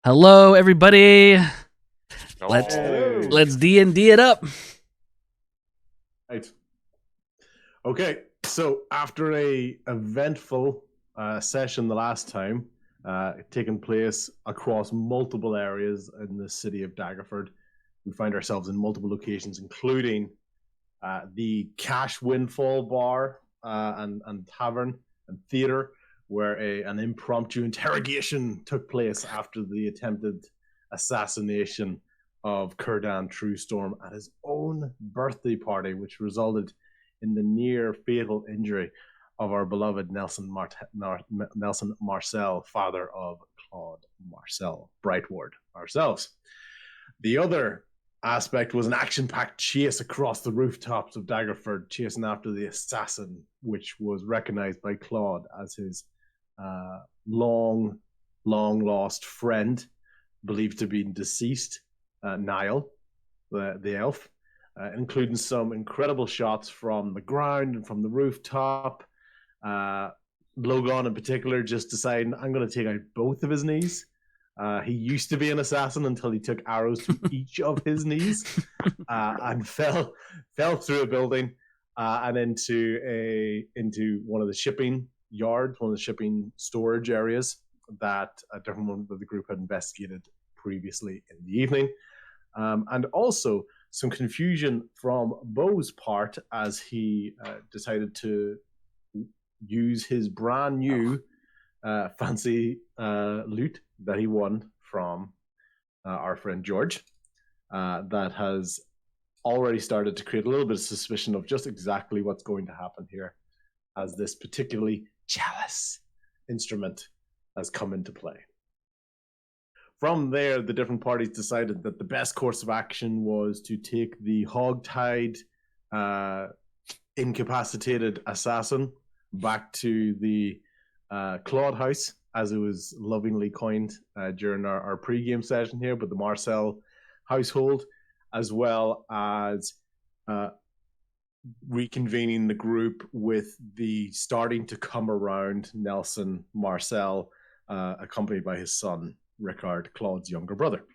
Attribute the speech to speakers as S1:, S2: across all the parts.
S1: Hello, everybody. Let's
S2: Hello.
S1: let's D&D it up.
S2: Right. Okay. So after a eventful session the last time, taking place across multiple areas in the city of Daggerford, we find ourselves in multiple locations, including the Cash Windfall Bar and Tavern and Theatre, where an impromptu interrogation took place after the attempted assassination of Kurdan Truestorm at his own birthday party, which resulted in the near fatal injury of our beloved Nelson Marcel, father of Claude Marcel, Brightward ourselves. The other aspect was an action-packed chase across the rooftops of Daggerford, chasing after the assassin, which was recognized by Claude as his long lost friend, believed to be deceased, Niall, the elf, including some incredible shots from the ground and from the rooftop. Logan, in particular, just deciding, I'm going to take out both of his knees. He used to be an assassin until he took arrows to each of his knees and fell through a building and into one of the shipping yards, one of the shipping storage areas that a different one of the group had investigated previously in the evening. And also some confusion from Bo's part as he decided to use his brand new fancy loot that he won from our friend George that has already started to create a little bit of suspicion of just exactly what's going to happen here as this particularly chalice instrument has come into play. From there, the different parties decided that the best course of action was to take the hogtied, incapacitated assassin back to the Claude House, as it was lovingly coined during our pre-game session here, but the Marcel household, as well as reconvening the group with the starting to come around Nelson Marcel, accompanied by his son, Ricard, Claude's younger brother.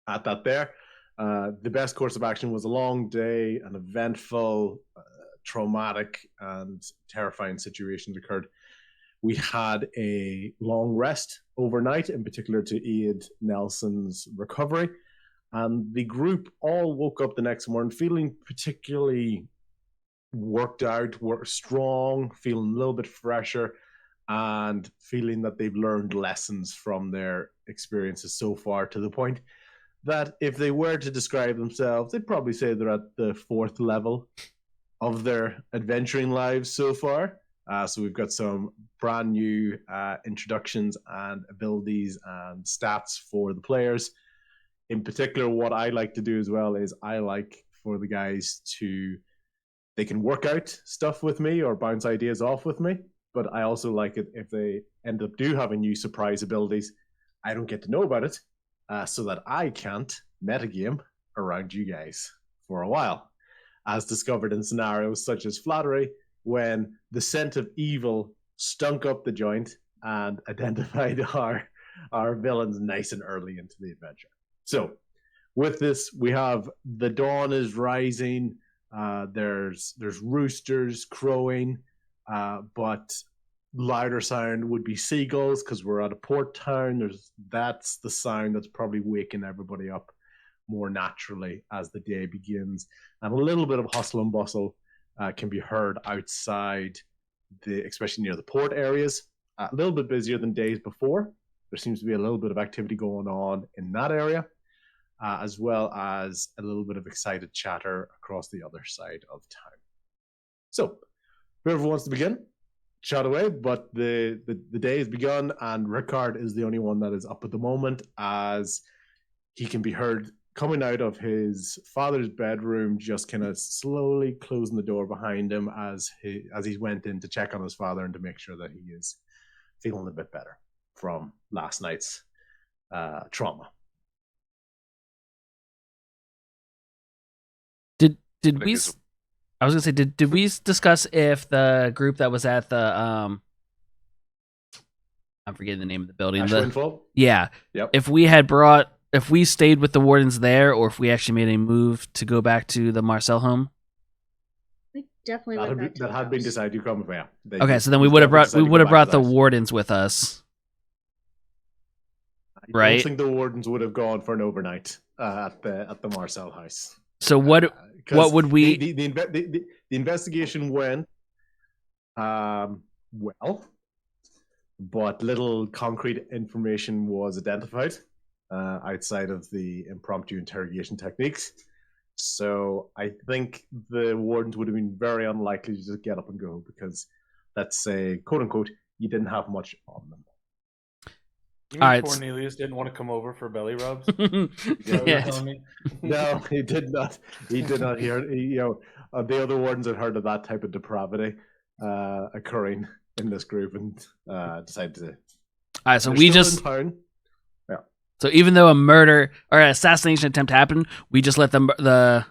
S2: At that there, the best course of action was a long day, an eventful, traumatic, and terrifying situation that occurred. We had a long rest overnight, in particular to aid Nelson's recovery. And the group all woke up the next morning feeling particularly worked out, strong, feeling a little bit fresher, and feeling that they've learned lessons from their experiences so far, to the point that if they were to describe themselves, they'd probably say they're at the 4th level of their adventuring lives so far. So we've got some brand new introductions and abilities and stats for the players. In particular, what I like to do as well is I like for the guys they can work out stuff with me or bounce ideas off with me, but I also like it if they end up having new surprise abilities. I don't get to know about it, so that I can't metagame around you guys for a while, as discovered in scenarios such as Flattery, when the scent of evil stunk up the joint and identified our villains nice and early into the adventure. So with this, we have the dawn is rising. There's roosters crowing, but louder sound would be seagulls because we're at a port town. That's the sound that's probably waking everybody up more naturally as the day begins, and a little bit of hustle and bustle can be heard outside, especially near the port areas. A little bit busier than days before. There seems to be a little bit of activity going on in that area, as well as a little bit of excited chatter across the other side of town. So, whoever wants to begin, shout away, but the day has begun, and Ricard is the only one that is up at the moment, as he can be heard coming out of his father's bedroom, just kind of slowly closing the door behind him as he went in to check on his father and to make sure that he is feeling a bit better from last night's trauma.
S1: Did we? I was gonna say, did we discuss if the group that was at the I'm forgetting the name of the building.
S2: Ash Windfall?
S1: Yeah.
S2: Yep.
S1: If we stayed with the wardens there, or if we actually made a move to go back to the Marcel home.
S3: We definitely went back to
S2: that had been decided. You come, yeah.
S1: Okay, so then we would have brought the wardens with us. Right.
S2: I don't think the wardens would have gone for an overnight at the Marcel house.
S1: So what would we?
S2: The investigation went well, but little concrete information was identified outside of the impromptu interrogation techniques. So I think the wardens would have been very unlikely to just get up and go because, let's say, quote unquote, you didn't have much on them.
S4: You mean Cornelius didn't want to come over for belly rubs?
S1: Yes.
S2: No, he did not. He did not hear. The other wardens had heard of that type of depravity occurring in this group and decided to.
S1: All right, so we just.
S2: Yeah.
S1: So even though a murder or an assassination attempt happened, we just let the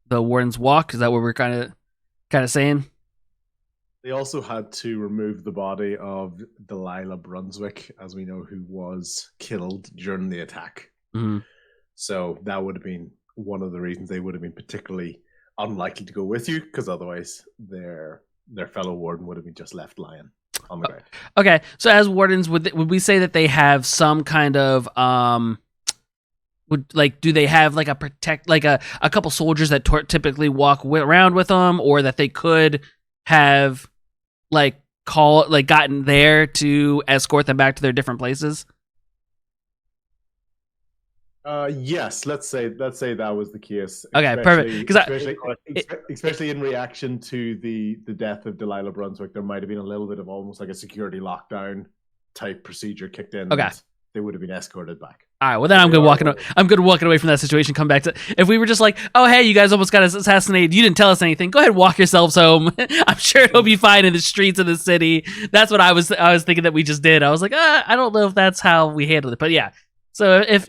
S1: wardens walk. Is that what we're kind of saying?
S2: They also had to remove the body of Delilah Brunswick, as we know, who was killed during the attack.
S1: Mm-hmm.
S2: So that would have been one of the reasons they would have been particularly unlikely to go with you, because otherwise their fellow warden would have been just left lying on the ground.
S1: Okay, so as wardens, would we say that they have some kind of do they have like a couple soldiers that typically walk around with them, or that they could have gotten there to escort them back to their different places?
S2: Yes, let's say that was the case.
S1: Okay, perfect. Because
S2: especially in reaction to the death of Delilah Brunswick, there might have been a little bit of almost like a security lockdown type procedure kicked in.
S1: Okay,
S2: they would have been escorted back.
S1: All right, well then I'm good walking away from that situation. Come back to, if we were just like, oh hey, you guys almost got assassinated, you didn't tell us anything, go ahead and walk yourselves home. I'm sure it'll be fine in the streets of the city. That's what I was thinking that we just did. I was like, I don't know if that's how we handled it, but yeah. So if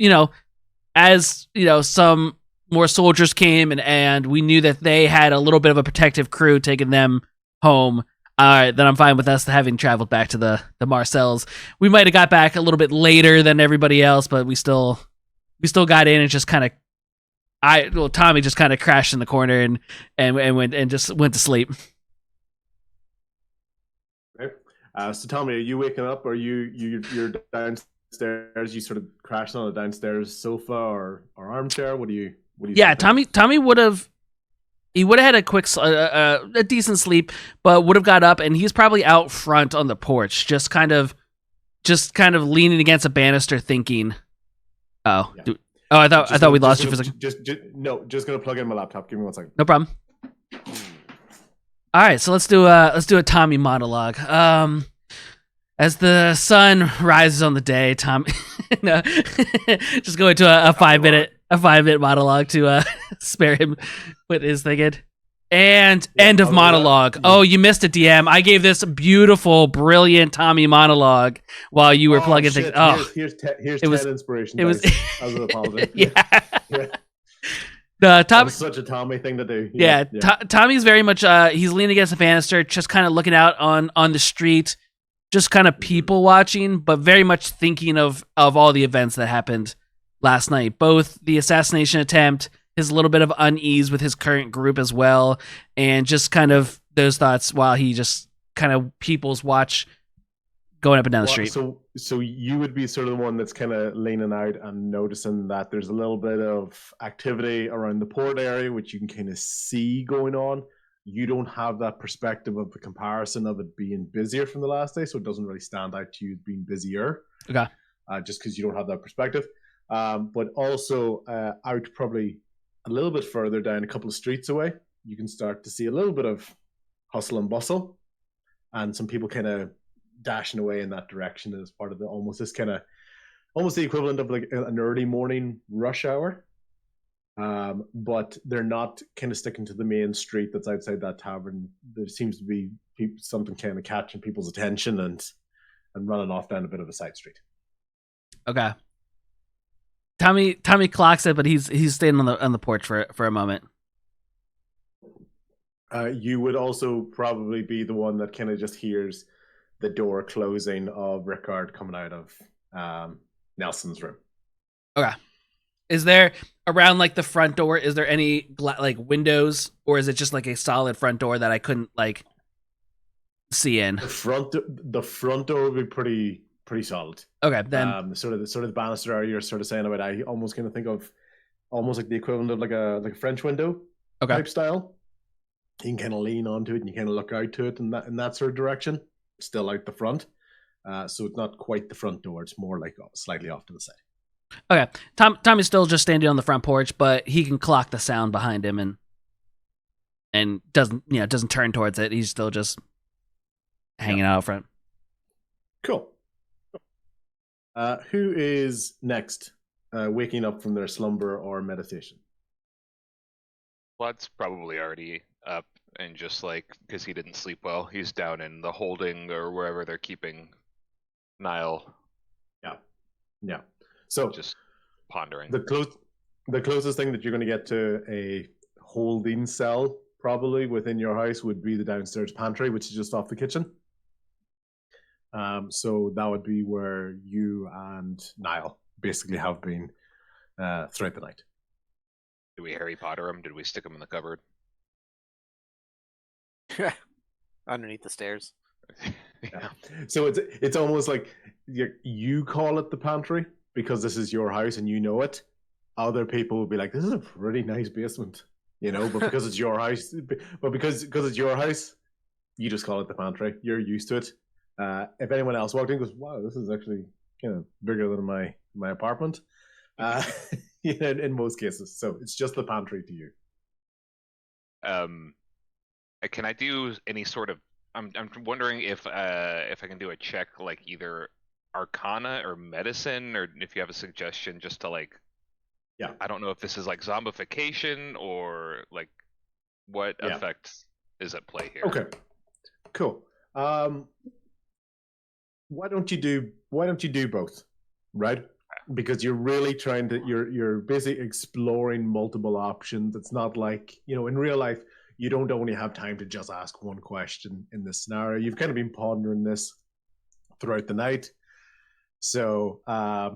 S1: as some more soldiers came and we knew that they had a little bit of a protective crew taking them home, all right, then I'm fine with us having traveled back to the Marcels. We might have got back a little bit later than everybody else, but we still got in and just kind of Tommy just kind of crashed in the corner and went to sleep.
S2: Okay. So Tommy, are you waking up, or you're downstairs? You sort of crashed on a downstairs sofa or armchair? What do you?
S1: Yeah, Tommy would have. He would have had a decent sleep, but would have got up, and he's probably out front on the porch, just kind of leaning against a banister, thinking, "Oh, yeah. I thought we lost you for a second."
S2: Just gonna plug in my laptop. Give me 1 second.
S1: No problem. All right, so let's do a Tommy monologue. As the sun rises on the day, Tommy, no, just go into a 5-minute monologue to spare him what is thinking. And end of monologue. Oh, you missed a DM. I gave this beautiful, brilliant Tommy monologue while you were plugging things. Oh,
S2: here's 10 inspiration.
S1: It was
S2: as an apology.
S1: Yeah.
S2: That's such a Tommy thing to do.
S1: Yeah. Tommy's very much. He's leaning against the banister, just kind of looking out on the street, just kind of people watching, but very much thinking of all the events that happened last night. Both the assassination attempt, his little bit of unease with his current group as well, and just kind of those thoughts while he just kind of people's watch going up and down the street.
S2: So you would be sort of the one that's kind of leaning out and noticing that there's a little bit of activity around the port area, which you can kind of see going on. You don't have that perspective of the comparison of it being busier from the last day, so it doesn't really stand out to you being busier.
S1: Okay.
S2: Just because you don't have that perspective. But also out probably a little bit further down, a couple of streets away, you can start to see a little bit of hustle and bustle, and some people kind of dashing away in that direction as part of almost the equivalent of like an early morning rush hour. But they're not kind of sticking to the main street that's outside that tavern. There seems to be something kind of catching people's attention and running off down a bit of a side street.
S1: Okay. Tommy clocks it, but he's staying on the porch for a moment.
S2: You would also probably be the one that kind of just hears the door closing of Rickard coming out of Nelson's room.
S1: Okay. Is there around like the front door? Is there any like windows, or is it just like a solid front door that I couldn't like see in?
S2: The front door would be pretty solid.
S1: Okay, then
S2: sort of the banister area you're sort of saying about. I almost kind of think of almost like the equivalent of like a French window type style. You can kind of lean onto it and you kind of look out to it in that sort of direction. Still out the front, so it's not quite the front door. It's more like slightly off to the side.
S1: Okay, Tom is still just standing on the front porch, but he can clock the sound behind him and doesn't turn towards it. He's still just hanging out front.
S2: Cool. Who is next? Waking up from their slumber or meditation?
S5: Vlad's probably already up and just like because he didn't sleep well, he's down in the holding or wherever they're keeping Niall.
S2: Yeah. So
S5: just pondering.
S2: The closest thing that you're going to get to a holding cell probably within your house would be the downstairs pantry, which is just off the kitchen. So that would be where you and Niall basically have been throughout the night.
S5: Did we Harry Potter him? Did we stick him in the cupboard?
S6: Underneath the stairs.
S2: Yeah. So it's almost like you call it the pantry because this is your house and you know it. Other people will be like, "This is a pretty nice basement," but because it's your house, because it's your house, you just call it the pantry. You're used to it. If anyone else walked in, goes, "Wow, this is actually kind of bigger than my apartment." In most cases, so it's just the pantry to you.
S5: Can I do any sort of? I'm wondering if I can do a check like either Arcana or Medicine, or if you have a suggestion just to like.
S2: Yeah.
S5: I don't know if this is like zombification or like what effect is at play here.
S2: Okay. Cool. Why don't you do both? Right? Because you're really trying to you're basically exploring multiple options. It's not like, in real life you don't only have time to just ask one question in this scenario. You've kind of been pondering this throughout the night. So I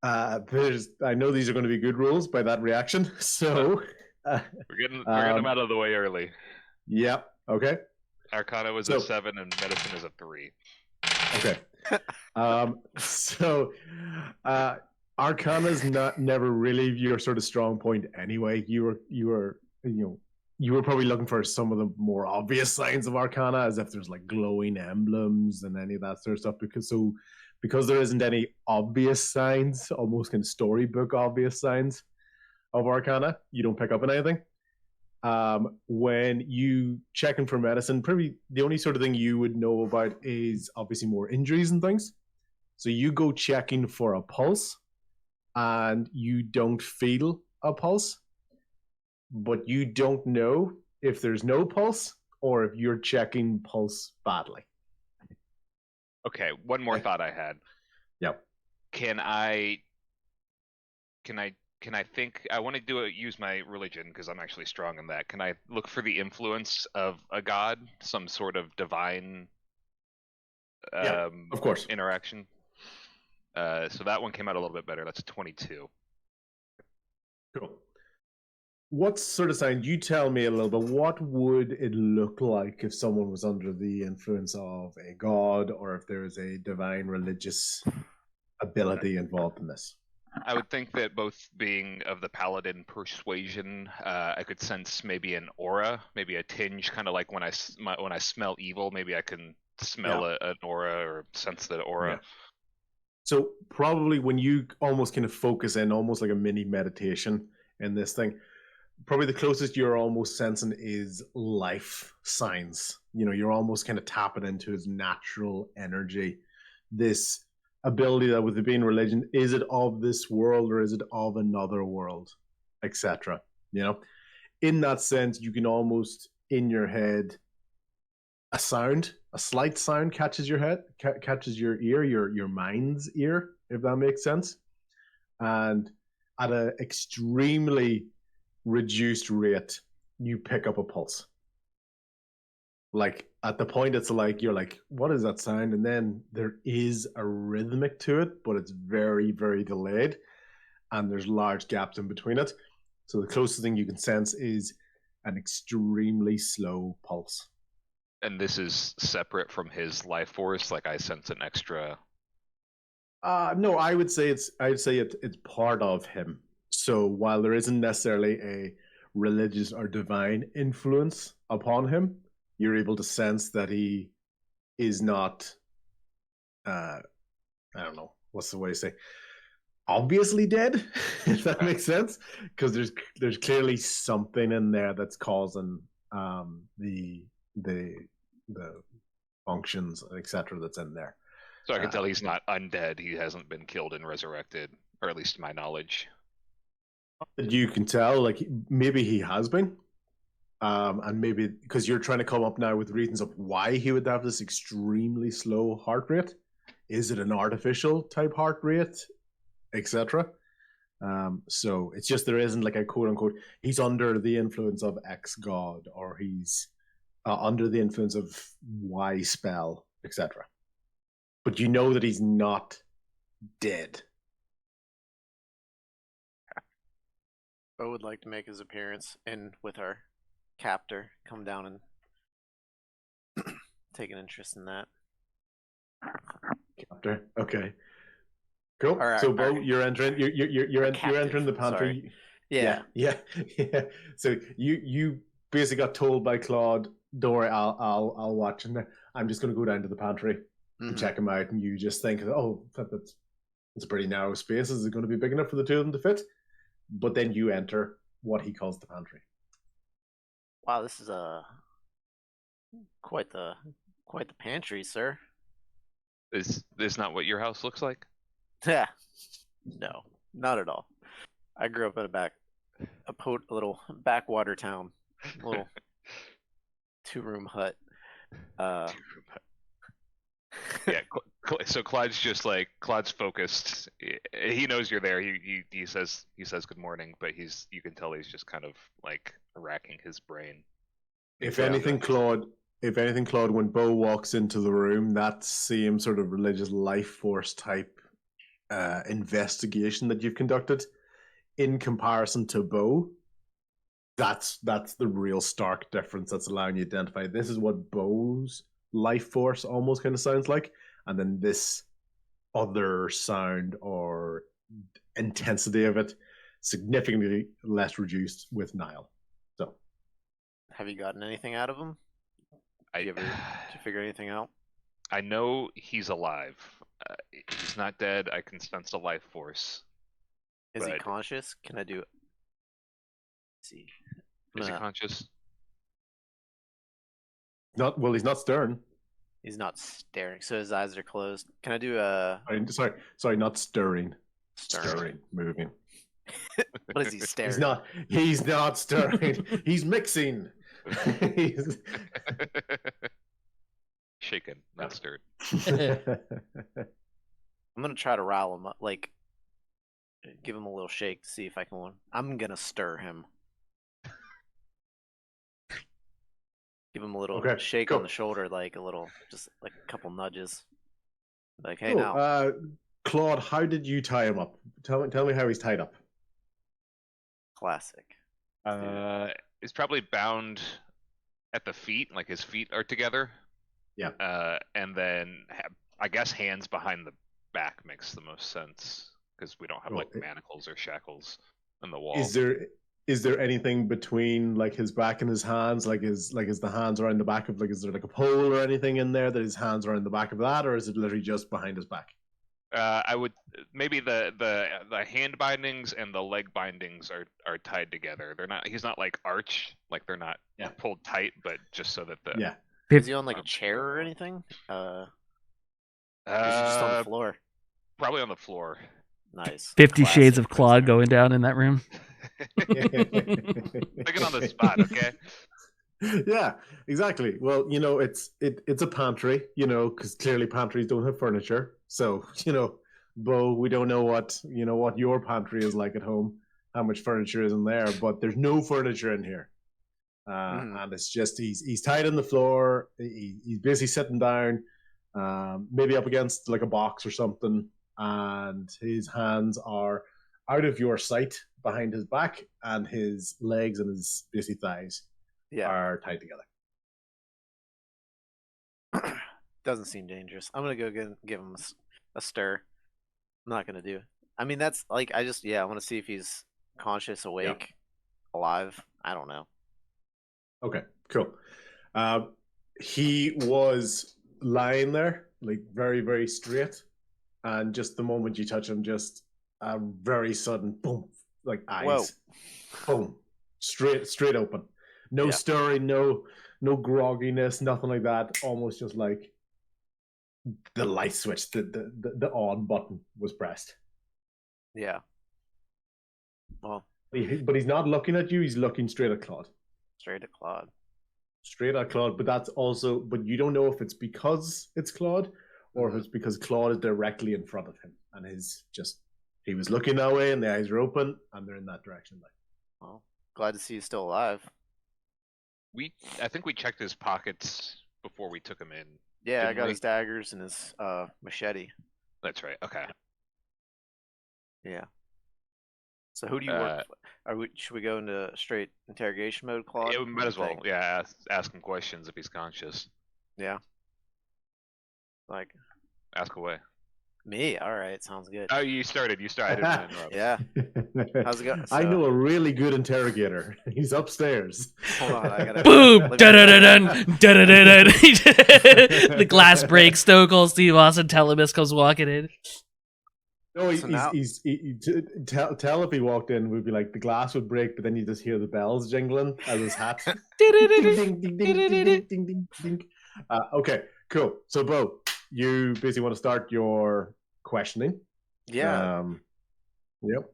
S2: know these are going to be good rules by that reaction. So
S5: we're getting them out of the way early.
S2: Yeah. Okay.
S5: Arcana was a 7 and Medicine is a 3.
S2: Okay. Arcana's never really your sort of strong point anyway. You were probably looking for some of the more obvious signs of Arcana, as if there's like glowing emblems and any of that sort of stuff. Because there isn't any obvious signs, almost kind of storybook obvious signs of Arcana, you don't pick up on anything. When you check in for medicine, probably the only sort of thing you would know about is obviously more injuries and things. So you go checking for a pulse and you don't feel a pulse, but you don't know if there's no pulse or if you're checking pulse badly.
S5: Okay, one more thought I had.
S2: Yep.
S5: Can I think I want to use my religion because I'm actually strong in that. Can I look for the influence of a god, some sort of divine
S2: of course.
S5: interaction? So that one came out a little bit better. That's 22.
S2: Cool. What sort of sign? You tell me a little bit. What would it look like if someone was under the influence of a god, or if there is a divine religious ability involved in this?
S5: I would think that both being of the paladin persuasion, I could sense maybe an aura, maybe a tinge, kind of like when I smell evil. Maybe I can smell an aura or sense the aura.
S2: Yeah. So probably when you almost kind of focus in, almost like a mini meditation in this thing, probably the closest you're almost sensing is life signs. You're almost kind of tapping into his natural energy. This ability that with it being religion, is it of this world or is it of another world, etc. In that sense, you can almost in your head a slight sound catches your ear, your mind's ear, if that makes sense, and at an extremely reduced rate you pick up a pulse, Like at the point, it's like you're like, what is that sound? And then there is a rhythmic to it, but it's very, very delayed, and there's large gaps in between it. So the closest thing you can sense is an extremely slow pulse.
S5: And this is separate from his life force. Like I sense an extra.
S2: No, I'd say it's part of him. So while there isn't necessarily a religious or divine influence upon him, you're able to sense that he is not I don't know, what's the way to say, obviously dead, if that makes sense. Because there's clearly something in there that's causing the functions, etc., that's in there.
S5: So I can tell he's not undead. He hasn't been killed and resurrected, or at least to my knowledge.
S2: You can tell, like maybe he has been, and maybe because you're trying to come up now with reasons of why he would have this extremely slow heart rate. Is it an artificial type heart rate, etc.? So it's just there isn't like a quote unquote he's under the influence of X god, or he's under the influence of Y spell, etc. But you know that he's not dead.
S6: Bo would like to make his appearance and with our captor come down and take an interest in that.
S2: Captor, okay, cool.
S6: Right,
S2: so Bo, you're entering. You're entering the pantry.
S6: Sorry. Yeah.
S2: Yeah. So you basically got told by Claude, "Don't worry, I'll watch," and I'm just going to go down to the pantry and check him out. And you just think, "Oh, that's a pretty narrow space. Is it going to be big enough for the two of them to fit?" But then you enter what he calls the pantry.
S6: Wow, this is quite the pantry, sir.
S5: Is this not what your house looks like?
S6: Yeah. No, not at all. I grew up in a little backwater town, a little 2-room hut.
S5: Yeah. So Claude's focused. He knows you're there. He says good morning, but you can tell he's just kind of like racking his brain.
S2: If anything, Claude, when Bo walks into the room, that same sort of religious life force type investigation that you've conducted, in comparison to Bo, that's the real stark difference that's allowing you to identify this is what Bo's life force almost kind of sounds like, and then this other sound or intensity of it significantly less reduced with Nile. So,
S6: have you gotten anything out of him? Did you figure anything out?
S5: I know he's alive. He's not dead. I can sense the life force.
S6: Is he conscious? Can I do it? Let's see.
S5: Is he conscious?
S2: He's not stirring.
S6: He's not staring, so his eyes are closed. Can I do a?
S2: Sorry, not stirring.
S6: Stirring,
S2: moving.
S6: What is he staring?
S2: He's not stirring. He's mixing.
S5: Shaken, not stirred.
S6: I'm gonna try to rile him up, like give him a little shake to see if I can. I'm gonna stir him. Give him a little shake on the shoulder, like just like a couple nudges. Like, hey, now.
S2: Claude, how did you tie him up? Tell me how he's tied up.
S6: Classic.
S5: He's probably bound at the feet, like his feet are together.
S2: Yeah.
S5: And then I guess hands behind the back makes the most sense because we don't have like manacles or shackles on the wall. Is there anything between like his back and his hands? Is the hands around the back of is there like a pole or anything in there that his hands are around the back of that, or is it literally just behind his back? I would maybe the hand bindings and the leg bindings are tied together. He's not like arched, like they're not pulled tight, but just so that
S6: Is he on like a chair or anything? Is he just on the floor?
S5: Probably on the floor.
S6: Nice.
S1: 50 Shades of Claude going down in that room.
S5: Thinking on the spot, okay?
S2: Yeah, exactly. Well, it's a pantry, because clearly pantries don't have furniture. So, Bo, we don't know what your pantry is like at home, how much furniture is in there, but there's no furniture in here. and it's just he's tied on the floor. He's basically sitting down, maybe up against like a box or something, and his hands are out of your sight behind his back, and his legs and his basically thighs are tied together.
S6: Doesn't seem dangerous. I'm gonna go give him a stir. I'm not gonna do. I mean, that's like I want to see if he's conscious, awake, alive. I don't know.
S2: Okay, cool. He was lying there, like very, very straight, and just the moment you touch him, just a very sudden boom, like eyes, boom, straight open. No stirring, no grogginess, nothing like that. Almost just like the light switch, the on button was pressed.
S6: Yeah. Well,
S2: but he's not looking at you. He's looking straight at Claude.
S6: Straight at Claude.
S2: Straight at Claude, but that's also, but you don't know if it's because it's Claude or if it's because Claude is directly in front of him and he was looking that way and the eyes are open and they're in that direction.
S6: Well, glad to see he's still alive.
S5: I think we checked his pockets before we took him in.
S6: Yeah, I got his daggers and his machete.
S5: That's right. Okay.
S6: Yeah. So who do you work for? Should we go into straight interrogation mode, Claude?
S5: Yeah, we might as well. Yeah, ask him questions if he's conscious.
S6: Yeah. Like.
S5: Ask away.
S6: Me? All right, sounds good.
S5: Oh, you started.
S6: Yeah. How's it going?
S2: I know a really good interrogator. He's upstairs.
S6: Hold on, I gotta.
S1: Boom! Da-da-da-dun! The glass breaks. Stone Cold Steve Austin Telemus comes walking in.
S2: No, tell if he walked in, would be like the glass would break, but then you just hear the bells jingling as his hat. Ding, ding, ding, ding, ding. Okay, cool. So, Bo, you basically want to start your questioning.
S6: Yeah.
S2: Yep.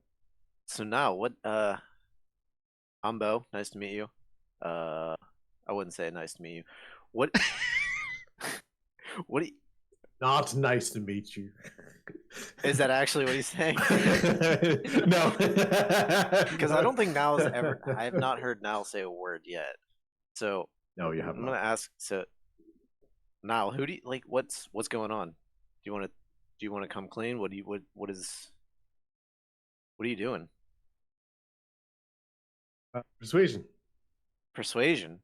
S6: So now, what? I'm Bo. Nice to meet you. I wouldn't say nice to meet you. What? What?
S2: Not nice to meet you.
S6: Is that actually what he's saying?
S2: No.
S6: Because I don't think Niall's ever. I have not heard Niall say a word yet. So
S2: no, you haven't.
S6: I'm gonna ask. So Niall, who do you like? What's going on? Do you want to come clean? What are you doing?
S2: Persuasion.
S6: Persuasion.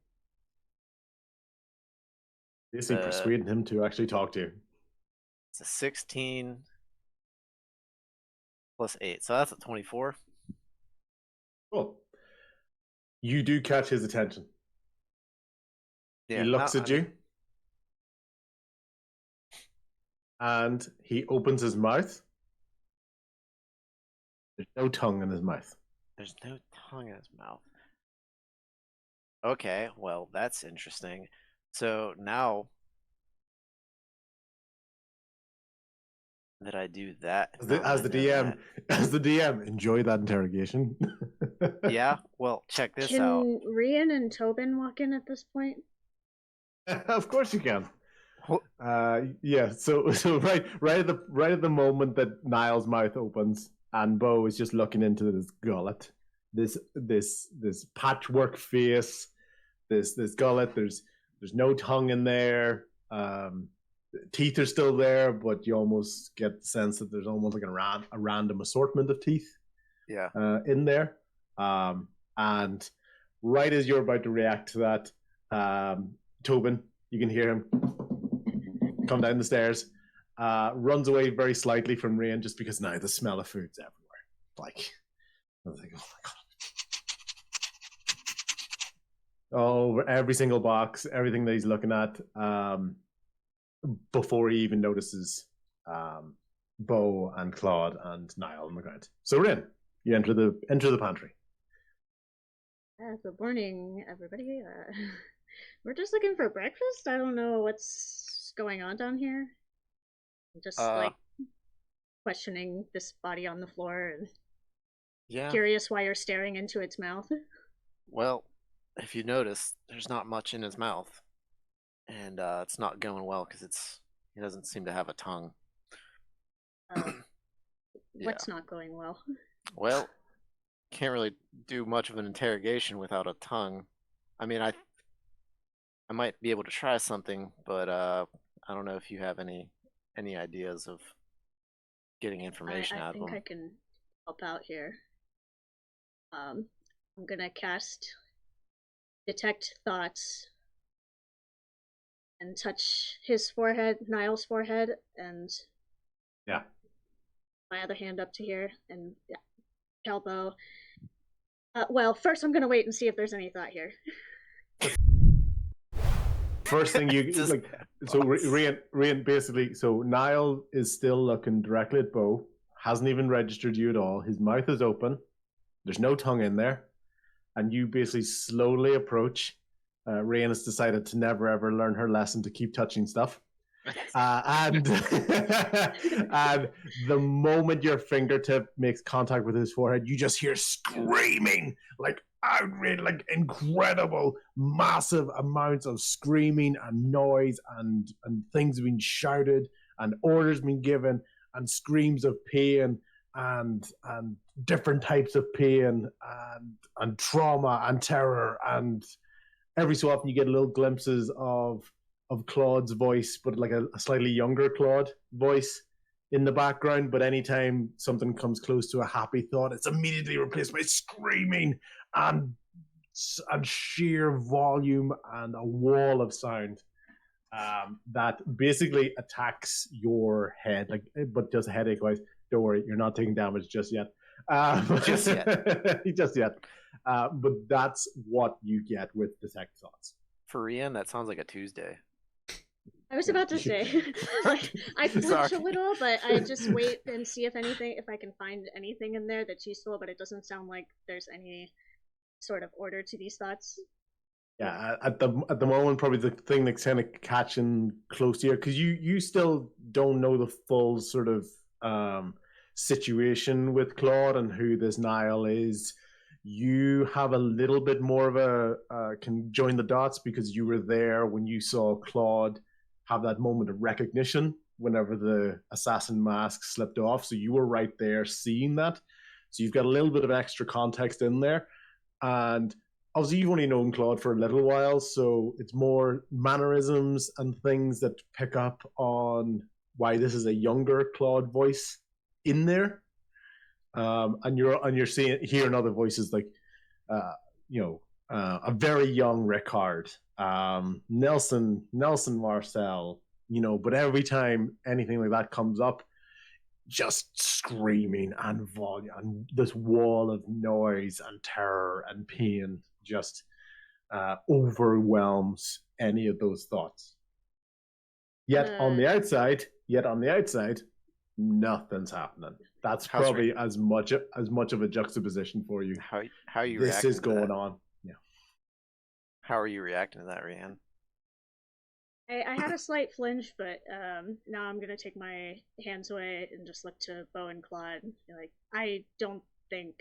S2: Basically persuading him to actually talk to you.
S6: It's a 16 plus 8, so that's a 24.
S2: Cool. You do catch his attention. Yeah, he looks at you. And he opens his mouth. There's no tongue in his mouth.
S6: There's no tongue in his mouth. Okay, well, that's interesting. So now that I do that,
S2: as the DM, enjoy that interrogation.
S6: Yeah, well, check this out.
S3: Can Rian and Tobin walk in at this point?
S2: Of course you can. Yeah. So right at the moment that Niall's mouth opens and Bo is just looking into this gullet, this patchwork face, this gullet. There's no tongue in there. Teeth are still there, but you almost get the sense that there's almost like a random assortment of teeth.
S6: Yeah.
S2: In there. And right as you're about to react to that, Tobin, you can hear him come down the stairs, runs away very slightly from Rian just because now the smell of food's everywhere. Like, I was like, oh my god. Over every single box, everything that he's looking at, before he even notices Bo and Claude and Niall on the ground. So Rian, you enter the pantry.
S3: Good morning, everybody. We're just looking for breakfast. I don't know what's going on down here. I'm just like questioning this body on the floor and curious why you're staring into its mouth.
S6: Well, if you notice, there's not much in his mouth, and it's not going well because he doesn't seem to have a tongue.
S3: What's not going well?
S6: Well, can't really do much of an interrogation without a tongue. I mean, I might be able to try something, but I don't know if you have any ideas of getting information
S3: I
S6: out of
S3: think
S6: them.
S3: I can help out here. I'm gonna cast Detect Thoughts and touch his forehead, Niall's forehead, and
S2: Yeah.
S3: my other hand up to here, and yeah, elbow. Well, first I'm gonna wait and see if there's any thought here.
S2: First thing you
S6: Just
S2: like, so Rian basically, so Niall is still looking directly at Bo, hasn't even registered you at all. His mouth is open, there's no tongue in there, and you basically slowly approach. Rian has decided to never ever learn her lesson to keep touching stuff. And and the moment your fingertip makes contact with his forehead, you just hear screaming, like outrage, like incredible, massive amounts of screaming and noise, and things being shouted, and orders being given, and screams of pain, and different types of pain, and trauma and terror, and every so often you get little glimpses of Claude's voice, but like a slightly younger Claude voice in the background. But anytime something comes close to a happy thought, it's immediately replaced by screaming and sheer volume and a wall of sound that basically attacks your head, like, but just headache wise. Don't worry, you're not taking damage just yet.
S6: Just yet.
S2: Just yet. But that's what you get with Detect Thoughts.
S6: For Rian, that sounds like a Tuesday.
S3: I was about to say, like, I flinch a little, but I just wait and see if I can find anything in there that's useful. But it doesn't sound like there's any sort of order to these thoughts.
S2: Yeah, at the moment, probably the thing that's kind of catching close to you, because you still don't know the full sort of situation with Claude and who this Niall is. You have a little bit more of a can join the dots because you were there when you saw Claude have that moment of recognition whenever the assassin mask slipped off. So you were right there seeing that. So you've got a little bit of extra context in there. And obviously you've only known Claude for a little while, so it's more mannerisms and things that pick up on why this is a younger Claude voice in there. And you're hearing other voices like a very young Rickard, Nelson Marcel, but every time anything like that comes up, just screaming and volume and this wall of noise and terror and pain just overwhelms any of those thoughts. Yet on the outside, nothing's happening. That's probably as much of a juxtaposition for you.
S6: How are you?
S2: This is going on. Yeah.
S6: How are you reacting to that, Rian?
S3: I had a slight flinch, but now I'm gonna take my hands away and just look to Bo and Claude. Like, I don't think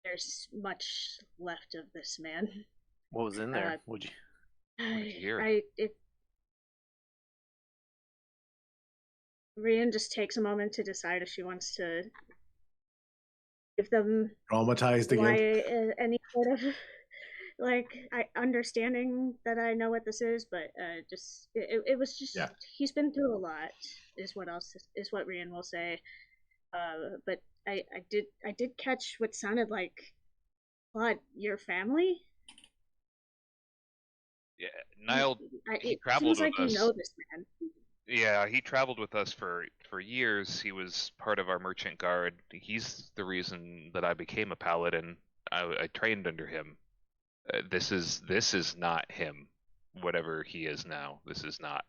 S3: there's much left of this man.
S6: What was in there? What'd you
S5: hear?
S3: Rian just takes a moment to decide if she wants to give them
S2: traumatized again.
S3: Any sort of understanding that I know what this is, but just it was just he's been through a lot, is what Rian will say. But I did catch what sounded like, Claude, your family.
S5: Yeah, Niall. He traveled
S3: seems like
S5: with us.
S3: You know this man.
S5: Yeah, he traveled with us for years. He was part of our merchant guard. He's the reason that I became a paladin. I trained under him. This is not him. Whatever he is now, this is not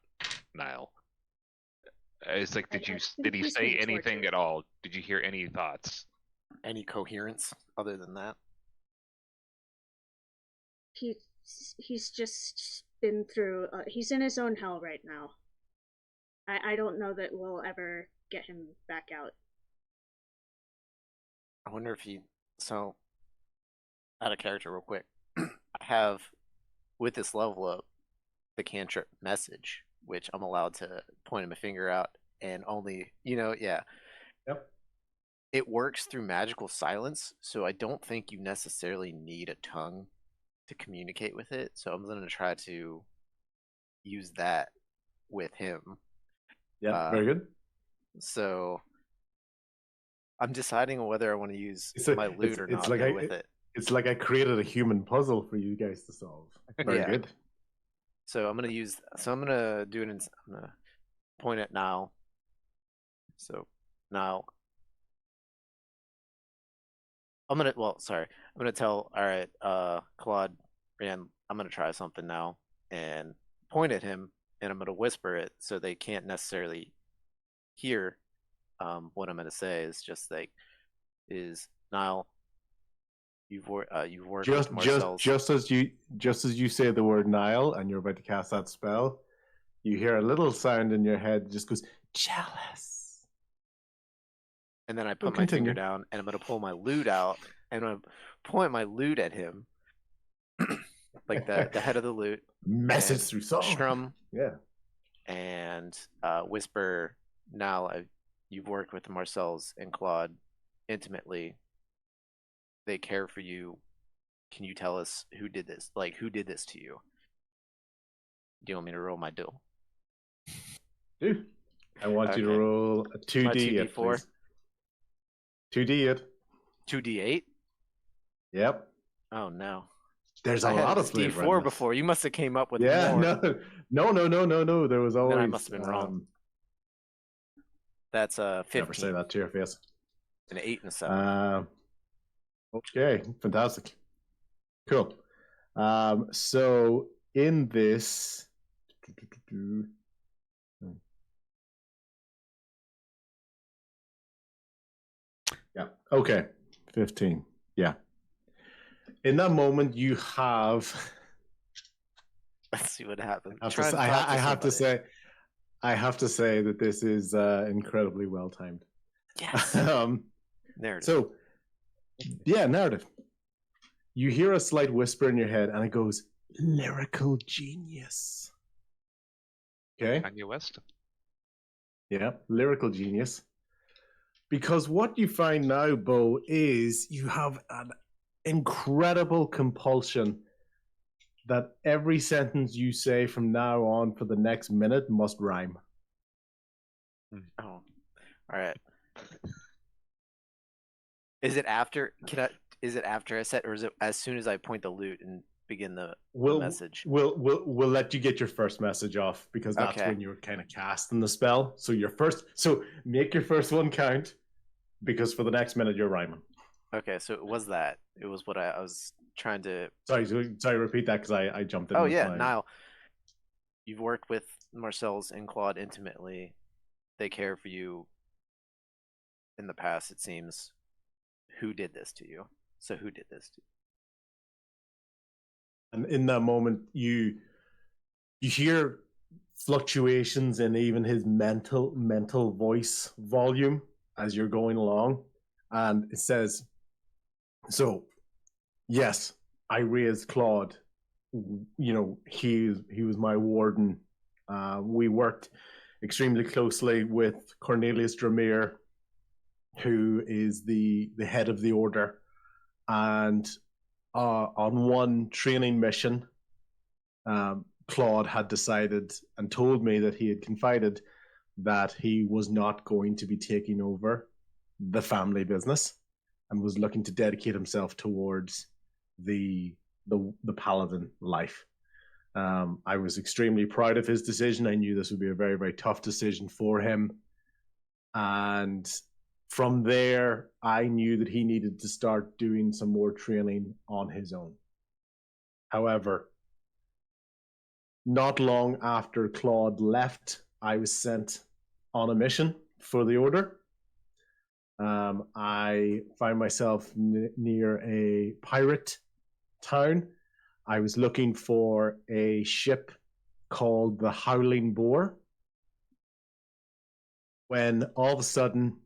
S5: Niall. It's like, did he say anything at all? Did you hear any thoughts?
S6: Any coherence other than that?
S3: He's just been through. He's in his own hell right now. I don't know that we'll ever get him back out.
S6: I wonder if so out of character real quick. I have, with this level up, the cantrip message, which I'm allowed to point my finger out and only,
S2: Yep.
S6: It works through magical silence, so I don't think you necessarily need a tongue to communicate with it, so I'm gonna try to use that with him.
S2: Yeah, very good.
S6: So I'm deciding whether I want to use
S2: So
S6: my loot or not
S2: like
S6: with it.
S2: It's like I created a human puzzle for you guys to solve. Very
S6: Yeah.
S2: good.
S6: So I'm gonna do it. I'm gonna point at Niall. So Niall, I'm gonna tell. All right, Claude, and I'm gonna try something now and point at him, and I'm gonna whisper it so they can't necessarily hear what I'm gonna say. Is just like, is Niall, you've worked with Marcel's.
S2: Just as you say the word Nile and you're about to cast that spell, you hear a little sound in your head that just goes jealous.
S6: And then I put my finger down and I'm gonna pull my loot out and I'm gonna point my loot at him. Like the head of the loot.
S2: Message through song.
S6: Strum.
S2: Yeah.
S6: And whisper, now you've worked with Marcel's and Claude intimately. They care for you. Can you tell us who did this? Like, who did this to you? Do you want me to roll my duel?
S2: Do. I want you to roll a 2d8,
S6: 2d4.
S2: 2d8.
S6: 2d8?
S2: Yep.
S6: Oh no.
S2: There's a lot of
S6: D4 before. You must have came up with
S2: more. No. There was always.
S6: Then I must have been wrong. That's 15.
S2: Never say that to your face.
S6: An 8 and a 7.
S2: Okay, fantastic. Cool. So in this. Yeah. Okay. 15. Yeah. In that moment, you have.
S6: Let's see what happens.
S2: I have to say that this is incredibly well timed.
S6: Yes. Narrative.
S2: So, yeah, narrative. You hear a slight whisper in your head, and it goes, "Lyrical genius." Okay.
S5: Kanye West.
S2: Yeah, lyrical genius. Because what you find now, Bo, is you have an incredible compulsion that every sentence you say from now on for the next minute must rhyme.
S6: Oh, all right. Is it after? Is it after I set, or is it as soon as I point the loot and begin the message?
S2: We'll let you get your first message off because that's when you're kind of casting the spell. So make your first one count because for the next minute you're rhyming.
S6: Okay, so it was that. It was what I was trying to.
S2: Sorry. Repeat that because I jumped in.
S6: Oh yeah, Niall. You've worked with Marcel's and Claude intimately. They care for you. In the past, it seems. Who did this to you? So who did this to you?
S2: And in that moment, you hear fluctuations in even his mental voice volume as you're going along, and it says, "So, yes, I raised Claude. You know, he was my warden. We worked extremely closely with Cornelius Dramere, who is the head of the order, and on one training mission, Claude had decided and told me that he had confided that he was not going to be taking over the family business and was looking to dedicate himself towards the paladin life. I was extremely proud of his decision. I knew this would be a very, very tough decision for him. And from there, I knew that he needed to start doing some more training on his own. However, not long after Claude left, I was sent on a mission for the Order. I found myself near a pirate town. I was looking for a ship called the Howling Boar, when all of a sudden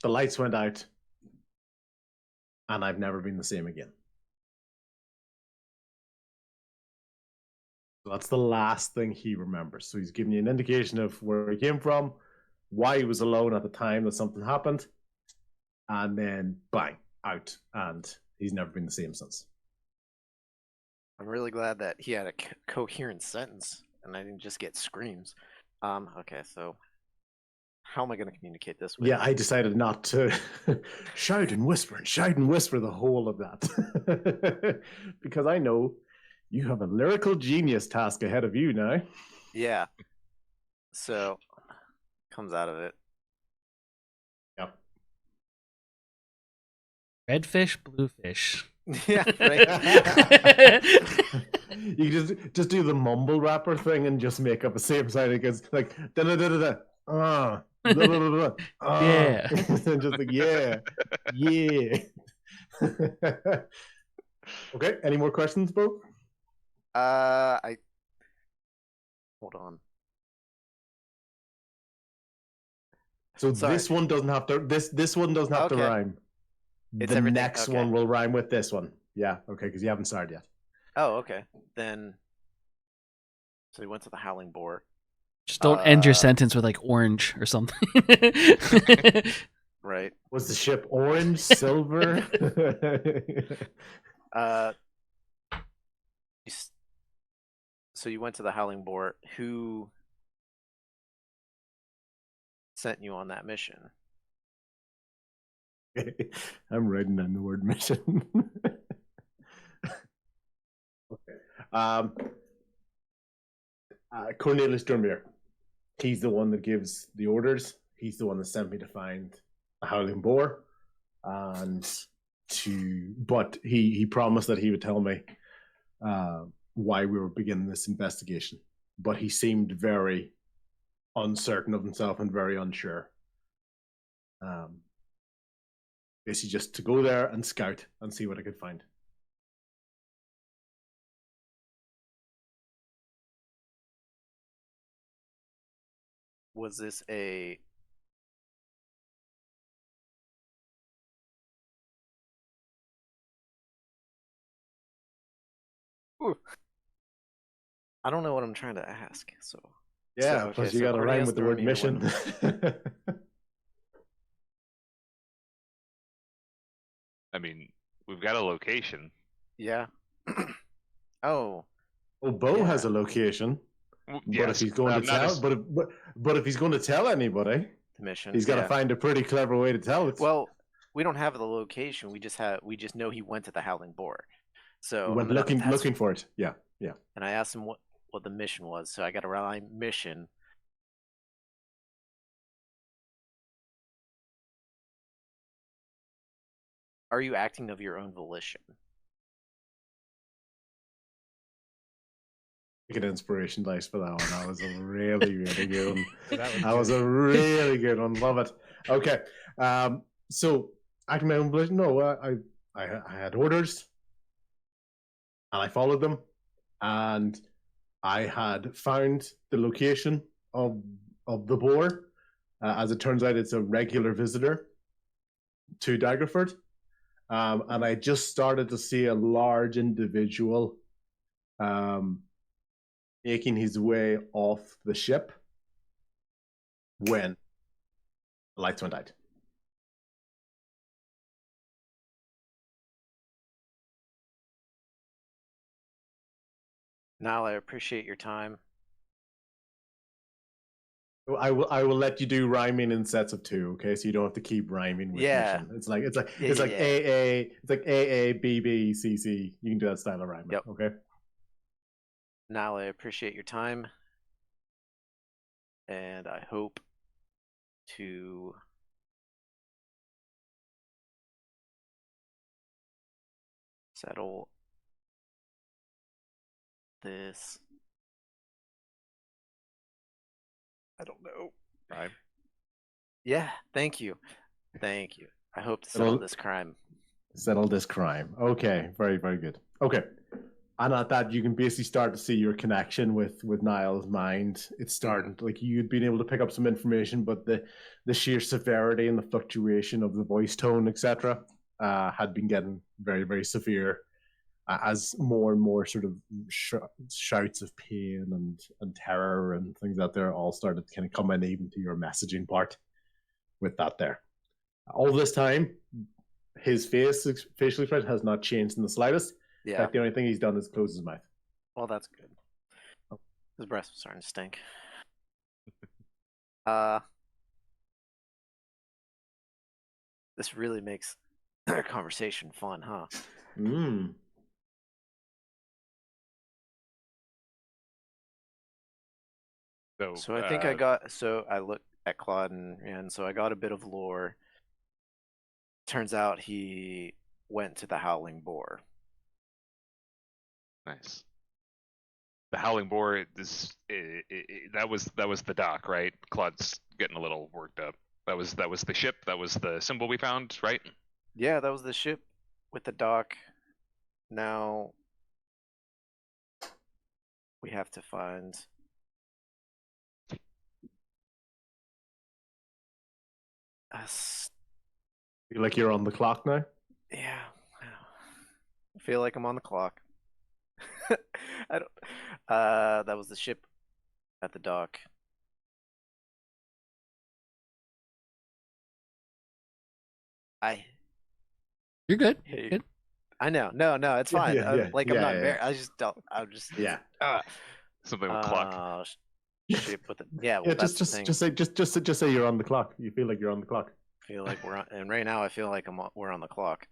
S2: the lights went out and I've never been the same again. So that's the last thing he remembers. So he's giving you an indication of where he came from, why he was alone at the time that something happened, and then bang, out, and he's never been the same since.
S6: I'm really glad that he had a coherent sentence and I didn't just get screams. Okay, so how am I going to communicate this with
S2: Yeah,
S6: him?
S2: I decided not to shout and whisper the whole of that. Because I know you have a lyrical genius task ahead of you now.
S6: Yeah. So, comes out of it.
S2: Yep.
S1: Red fish, blue fish.
S6: Yeah, right.
S2: You just do the mumble rapper thing and just make up a same sound against like da da da da da blah, blah, blah, blah,
S1: Yeah.
S2: and just like yeah. Okay, any more questions, Bo?
S6: I hold on.
S2: So
S6: Sorry.
S2: this one doesn't have to. This one doesn't have to
S6: Okay.
S2: rhyme.
S6: It's
S2: The
S6: everything-
S2: next
S6: okay.
S2: one will rhyme with this one. Yeah, okay, because you haven't started yet.
S6: Oh, okay. Then, so he went to the Howling Boar.
S1: Just don't end your sentence with like orange or something.
S6: Right.
S2: Was the ship orange, silver?
S6: So you went to the Howling Boar. Who sent you on that mission?
S2: I'm writing down the word mission. Okay. Cornelius Dermere. He's the one that gives the orders. He's the one that sent me to find the Howling Boar, but he promised that he would tell me why we were beginning this investigation. But he seemed very uncertain of himself and very unsure. Basically, just to go there and scout and see what I could find.
S6: Was this a I don't know what I'm trying to ask. So
S2: Yeah,
S6: okay,
S2: plus you
S6: so
S2: got to rhyme
S6: Cornelius
S2: with the word
S6: Dormier
S2: mission.
S5: I mean, we've got a location.
S6: yeah. Oh,
S2: Well, Bo
S6: Yeah.
S2: has a location, but
S5: Yes,
S2: if he's going to
S5: not
S2: tell,
S5: as-
S2: but if he's going to tell anybody,
S6: the mission.
S2: he's got to
S6: yeah.
S2: find a pretty clever way to tell it.
S6: Well, we don't have the location. We just know he went to the Howling Boar. So
S2: he went
S6: I'm gonna- that's-
S2: looking for it. Yeah.
S6: And I asked him what the mission was. So I got to rhyme mission. Are you acting of your own volition?
S2: Get inspiration dice for that one. That was a really, really good one.
S4: That
S2: Was a really good one. Love it. Okay. So acting my own volition. No, I had orders, and I followed them, and I had found the location of the boar. As it turns out, it's a regular visitor to Daggerford, and I just started to see a large individual making his way off the ship when the lights went out.
S6: Niall, I appreciate your time.
S2: I will let you do rhyming in sets of 2, okay? So you don't have to keep rhyming with
S6: Yeah.
S2: mission. It's like
S6: Yeah.
S2: AA, it's like AA, BB, CC. You can do that style of rhyming.
S6: Yep.
S2: Okay.
S6: Niall, I appreciate your time. And I hope to settle this. I don't know.
S5: Right.
S6: Yeah, thank you. Thank you. I hope to settle this crime.
S2: Settle this crime. Okay, very, very good. Okay. And at that, you can basically start to see your connection with Niall's mind. It's starting like you'd been able to pick up some information, but the sheer severity and the fluctuation of the voice tone, etc., had been getting very, very severe as more and more sort of shouts of pain and terror and things out there all started to kind of come in even to your messaging part with that there. All this time, his facial expression has not changed in the slightest. In
S6: Yeah.
S2: fact, the only thing he's done is close his mouth.
S6: Well, that's good. His breath was starting to stink. This really makes our conversation fun, huh?
S2: Mm.
S6: So I think I got. So I looked at Claude, and so I got a bit of lore. Turns out he went to the Howling Boar.
S5: Nice. The Howling Boar is that was the dock, right? Claude's getting a little worked up. That was the ship. That was the symbol we found, right?
S6: Yeah, that was the ship with the dock. Now we have to find.
S2: Feel like you're on the clock now?
S6: Yeah. I feel like I'm on the clock. I don't. That was the ship at the dock.
S1: You're good.
S6: Hey.
S1: Good.
S6: I know. No, it's fine.
S2: Yeah, yeah,
S6: I'm not
S2: yeah.
S6: embarrassed. I just don't. I'm just.
S2: Yeah.
S5: Something with clock.
S6: Ship with the. Yeah. Well,
S2: Yeah,
S6: that's the thing.
S2: just say you're on the clock. You feel like you're on the clock.
S6: I feel like we're on, and right now I feel like we're on the clock.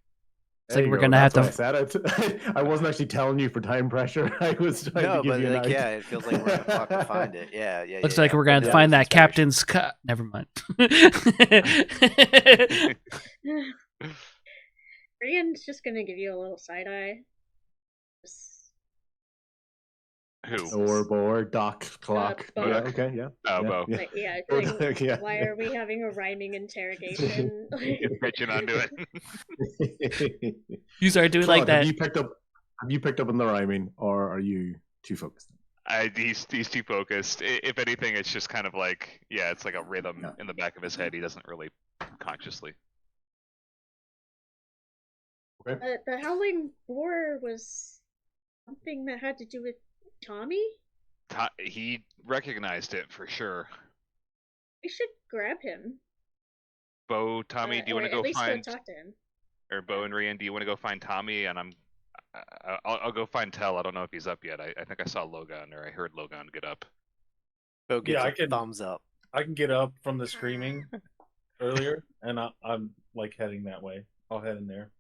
S1: It's like we're gonna have to.
S2: I said it. I wasn't actually telling you for time pressure. I was trying to give you an out.
S6: Yeah, it feels like we're on the clock to find it. Yeah.
S1: Looks like we're gonna find that captain's cut. Never mind.
S3: Rian's just gonna give you a little side eye.
S5: Who?
S2: Or board, dock, clock.
S3: Bo.
S2: Yeah, okay, yeah.
S5: Oh, Bo.
S2: Yeah.
S3: Like, yeah,
S2: Like, yeah.
S3: why are we having a rhyming interrogation?
S5: You're pitching onto it.
S1: You started doing
S2: Claude,
S1: like that.
S2: Have you picked up on the rhyming, or are you too focused?
S5: He's too focused. If anything, it's just kind of like, yeah, it's like a rhythm in the back of his head. He doesn't really consciously.
S2: Okay.
S3: The Howling Boar was something that had to do with Tommy?
S5: He recognized it for sure.
S3: We should grab him.
S5: Bo, Tommy, do you want to go find?
S3: Talk to him.
S5: Or Bo and Rian, do you want to go find Tommy? And I'll go find Tell. I don't know if he's up yet. I think I saw Logan, or I heard Logan get up.
S6: Bo gives a thumbs up.
S4: I can get up from the screaming earlier, and I'm like heading that way. I'll head in there.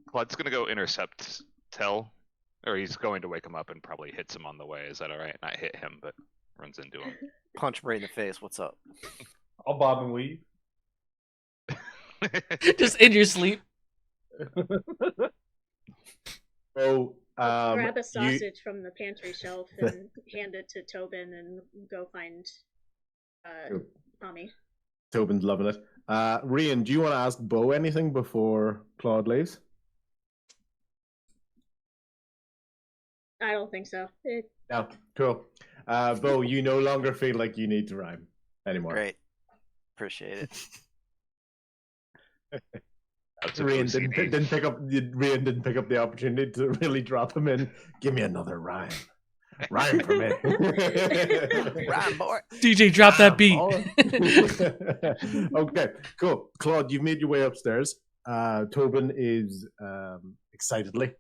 S5: Claude's gonna go intercept Tell, or he's going to wake him up and probably hits him on the way. Is that all right? Not hit him, but runs into him.
S6: Punch right in the face. What's up?
S4: I'll bob and weave.
S1: Just in your sleep.
S2: So,
S3: grab a sausage from the pantry shelf and hand it to Tobin and go find Tommy.
S2: Tobin's loving it. Rian, do you want to ask Bo anything before Claude leaves?
S3: I don't think so.
S2: No, cool. Bo, you no longer feel like you need to rhyme anymore.
S6: Great. Appreciate it.
S2: Rian didn't pick up the opportunity to really drop him in. Give me another rhyme. Rhyme for me.
S6: Rhyme, boy.
S1: DJ, drop that beat.
S2: Okay, cool. Claude, you've made your way upstairs. Tobin is excitedly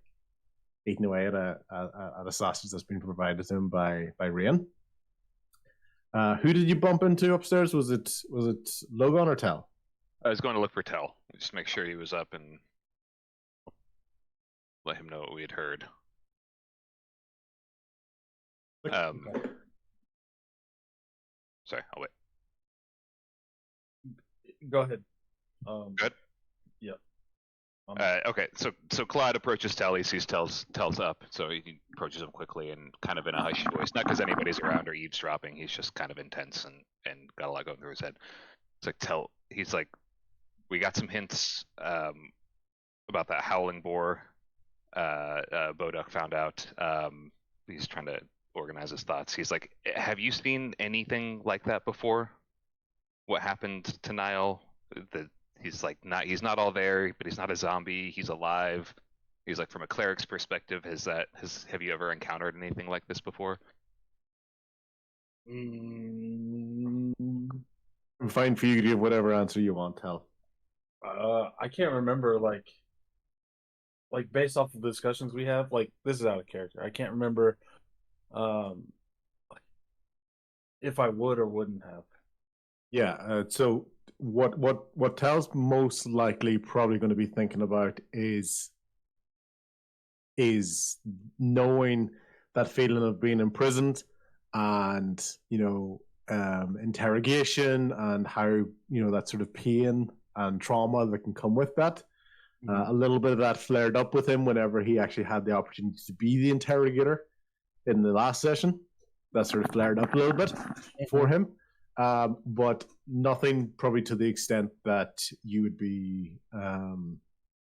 S2: eating away at a sausage that's been provided to him by Rian. Who did you bump into upstairs? Was it Logan or Tell?
S5: I was going to look for Tell, just make sure he was up and let him know what we had heard. Sorry, I'll wait.
S4: Go ahead.
S5: Good.
S4: Yeah.
S5: Okay, so Claude approaches Tell. He sees Tell's up, so he approaches him quickly and kind of in a hushed voice. Not because anybody's around or eavesdropping. He's just kind of intense and got a lot going through his head. It's like Tell. He's like, we got some hints about that howling boar. Boduk found out. He's trying to organize his thoughts. He's like, have you seen anything like that before? What happened to Niall? He's like, he's not all there, but he's not a zombie. He's alive. He's like, from a cleric's perspective, have you ever encountered anything like this before?
S2: I'm fine for you to give whatever answer you want, Tell.
S4: I can't remember like like based off of the discussions we have, like this is out of character. I can't remember if I would or wouldn't have.
S2: Yeah. So what Tel's most likely probably going to be thinking about is knowing that feeling of being imprisoned and interrogation and how that sort of pain and trauma that can come with that. A little bit of that flared up with him whenever he actually had the opportunity to be the interrogator in the last session. That sort of flared up a little bit for him, but nothing probably to the extent that you would be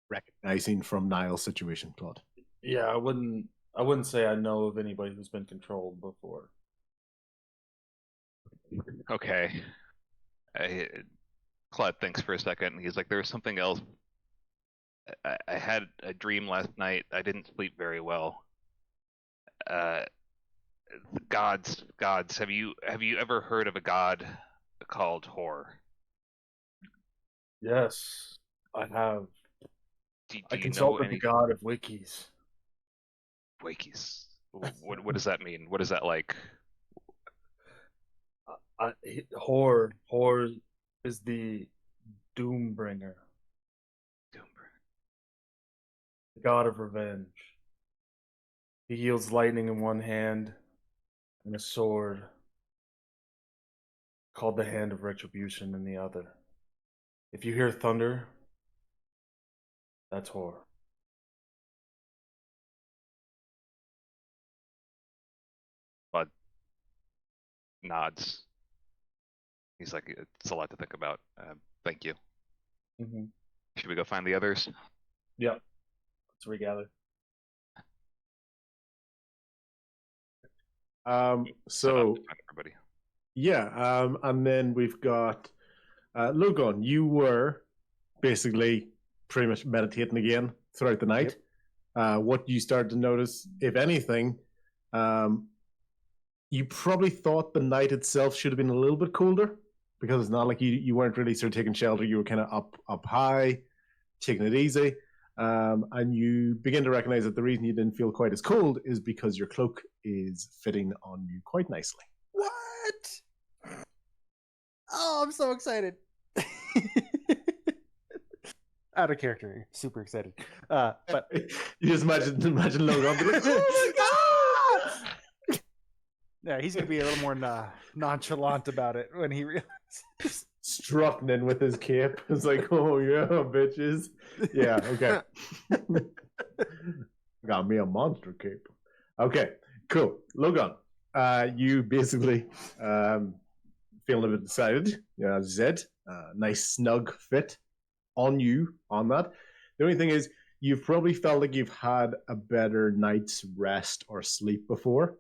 S2: recognizing from Niall's situation, Claude.
S4: Yeah, I wouldn't say I know of anybody who's been controlled before.
S5: Okay. Claude thinks for a second. He's like, there's something else. I had a dream last night. I didn't sleep very well. Gods. Have you ever heard of a god called Horror?
S4: Yes, I have.
S5: Do
S4: I
S5: you
S4: consult
S5: know
S4: with
S5: any
S4: the god of wikis.
S5: wikis? What does that mean? What is that like?
S4: Horror is the Doombringer, the god of revenge. He yields lightning in one hand and a sword called the Hand of Retribution in the other. If you hear thunder, that's Horror.
S5: Bud nods. He's like, it's a lot to think about. Thank you.
S4: Mm-hmm.
S5: Should we go find the others?
S4: Yep. Let's regather.
S2: So
S5: Find everybody.
S2: yeah, and then we've got Logan. You were basically pretty much meditating again throughout the night. What you started to notice, if anything, you probably thought the night itself should have been a little bit colder, because it's not like you weren't really sort of taking shelter. You were kind of up high, taking it easy. And you begin to recognize that the reason you didn't feel quite as cold is because your cloak is fitting on you quite nicely.
S7: What? Oh, I'm so excited. Out of character, super excited. But
S2: you just imagine Logan be like, "Oh my god!"
S7: Yeah, he's gonna be a little more nonchalant about it when he realizes.
S2: Strutting in with his cape. It's like, oh yeah, bitches. Yeah, okay. Got me a monster cape. Okay, cool. Logan, you basically feeling a bit excited. Yeah, as I said, nice snug fit on you on that. The only thing is, you've probably felt like you've had a better night's rest or sleep before,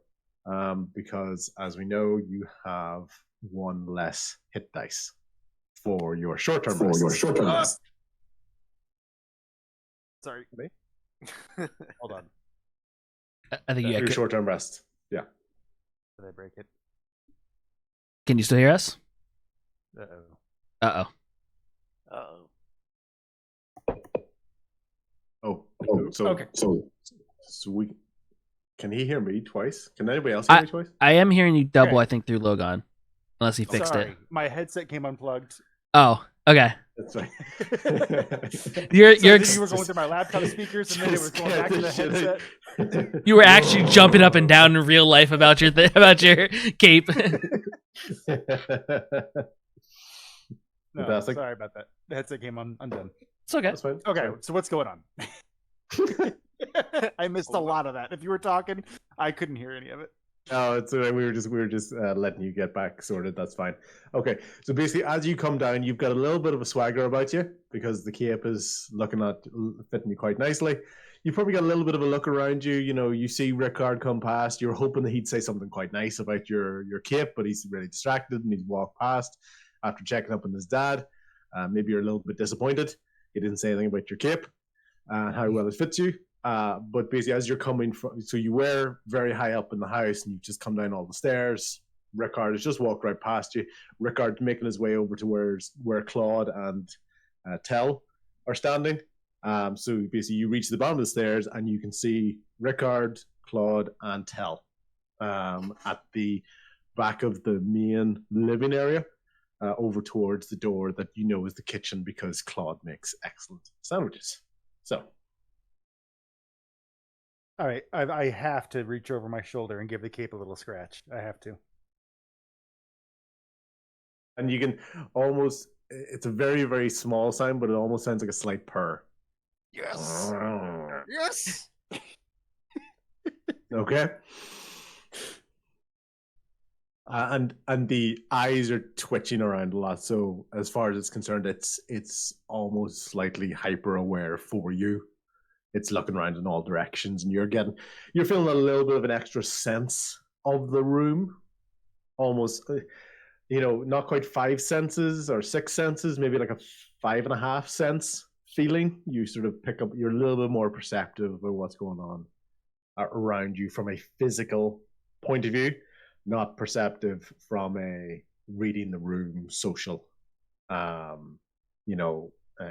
S2: because as we know, you have one less hit dice for your short-term rest.
S7: Sorry. Hold on.
S1: I think
S2: Your short-term rest. Yeah.
S7: Did I break it?
S1: Can you still hear us?
S7: Uh-oh.
S6: Uh-oh.
S2: Okay. So we can he hear me twice? Can anybody else hear me twice?
S1: I am hearing you double,
S7: Okay.
S1: I think, through Logan. Unless he fixed
S7: Sorry.
S1: it.
S7: My headset came unplugged.
S1: Oh, okay.
S2: That's right.
S1: You're
S7: You were going through my laptop speakers, and then it was going back to the headset.
S1: You were actually jumping up and down in real life about your about your cape.
S7: No,
S2: Fantastic.
S7: sorry about that. The headset came undone.
S1: It's okay.
S2: That's fine.
S7: Okay, so what's going on? I missed a lot of that. If you were talking, I couldn't hear any of it.
S2: Oh, it's all right. We were just letting you get back sorted. That's fine. Okay, so basically, as you come down, you've got a little bit of a swagger about you because the cape is looking at fitting you quite nicely. You probably got a little bit of a look around you. You know, you see Rickard come past. You're hoping that he'd say something quite nice about your cape, but he's really distracted and he's walked past after checking up on his dad. Maybe you're a little bit disappointed. He didn't say anything about your cape and how well it fits you. But basically, as you're coming from, so you were very high up in the house and you've just come down all the stairs. Rickard has just walked right past you. Rickard's making his way over to where Claude and Tell are standing. So basically, you reach the bottom of the stairs and you can see Rickard, Claude, and Tell at the back of the main living area, over towards the door that you know is the kitchen because Claude makes excellent sandwiches. So,
S7: All right, I have to reach over my shoulder and give the cape a little scratch. I have to.
S2: and you can almost, it's a very, very small sound, but it almost sounds like a slight purr.
S4: Yes. Yes.
S2: Okay. And the eyes are twitching around a lot. So as far as it's concerned, it's almost slightly hyper aware for you. It's looking around in all directions, and you're feeling a little bit of an extra sense of the room, almost, not quite 5 senses or 6 senses, maybe like a 5.5 sense feeling. You sort of pick up. You're a little bit more perceptive about what's going on around you from a physical point of view, not perceptive from a reading the room social,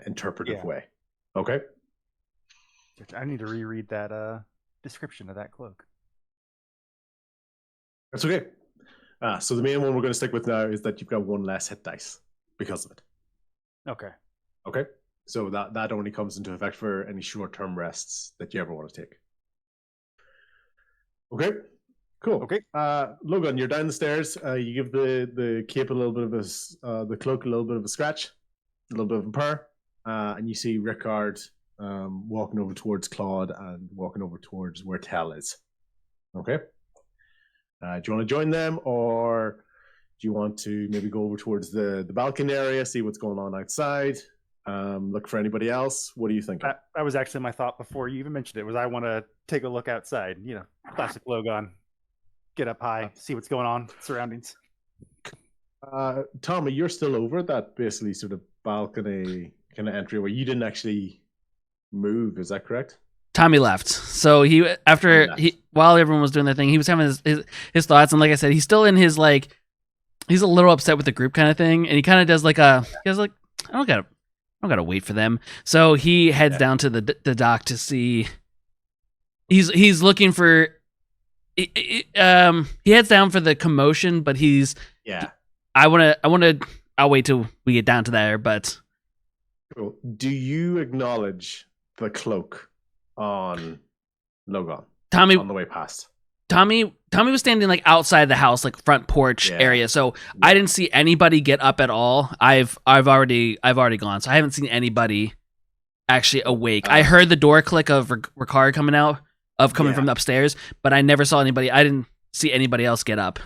S2: interpretive way. Okay.
S7: I need to reread that description of that cloak.
S2: That's okay. So the main one we're going to stick with now is that you've got 1 less hit dice because of it.
S7: Okay.
S2: Okay. So that only comes into effect for any short-term rests that you ever want to take. Okay. Cool.
S7: Okay.
S2: Logan, you're down the stairs. You give the cape a little bit of the cloak a little bit of a scratch, a little bit of a purr, and you see Rickard walking over towards Claude and walking over towards where Tell is. Okay. Do you want to join them, or do you want to maybe go over towards the balcony area, see what's going on outside, look for anybody else? What do you think?
S7: That was actually my thought before you even mentioned it. Was I want to take a look outside? Classic Logan. Get up high, see what's going on, surroundings.
S2: Tommy, you're still over at that basically sort of balcony kind of entryway. You didn't actually move, is that correct?
S1: Tommy left. So while everyone was doing their thing, he was having his thoughts, and like I said, he's still in his he's a little upset with the group kind of thing, and he kind of does I don't gotta wait for them. So he heads down to the dock to see. He's looking for. He heads down for the commotion, but I'll wait till we get down to there. But
S2: cool. Do you acknowledge the cloak on Logan?
S1: Tommy
S2: on the way past.
S1: Tommy was standing outside the house, front porch area. So I didn't see anybody get up at all. I've already gone, so I haven't seen anybody actually awake. I heard the door click of Ricard coming from upstairs, but I never saw anybody. I didn't see anybody else get up.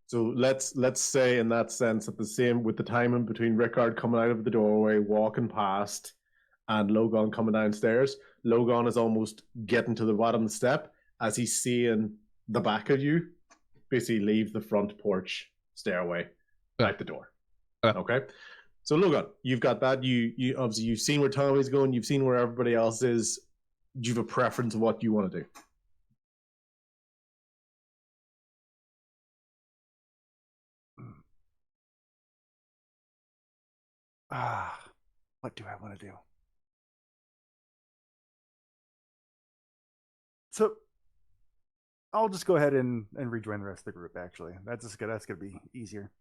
S2: So let's say in that sense that the same with the timing between Rickard coming out of the doorway, walking past, and Logan coming downstairs. Logan is almost getting to the bottom of the step as he's seeing the back of you basically leave the front porch stairway out the door. Okay. So Logan, you've got that. You obviously you've seen where Tommy's going. You've seen where everybody else is. Do you have a preference of what you want to do?
S7: What do I want to do? So I'll just go ahead and rejoin the rest of the group. Actually, that's gonna be easier.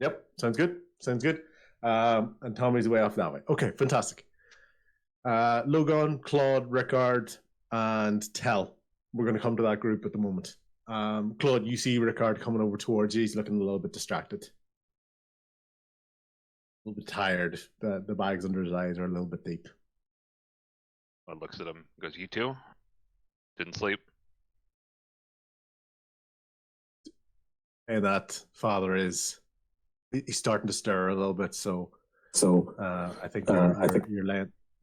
S2: Yep, sounds good. And Tommy's way off that way. Okay, fantastic. Logan, Claude, Rickard, and Tell. We're going to come to that group at the moment. Claude, you see Rickard coming over towards you. He's looking a little bit distracted. A little bit tired. The bags under his eyes are a little bit deep.
S5: One looks at him, goes, "You too? Didn't sleep?"
S2: And that father he's starting to stir a little bit. So I think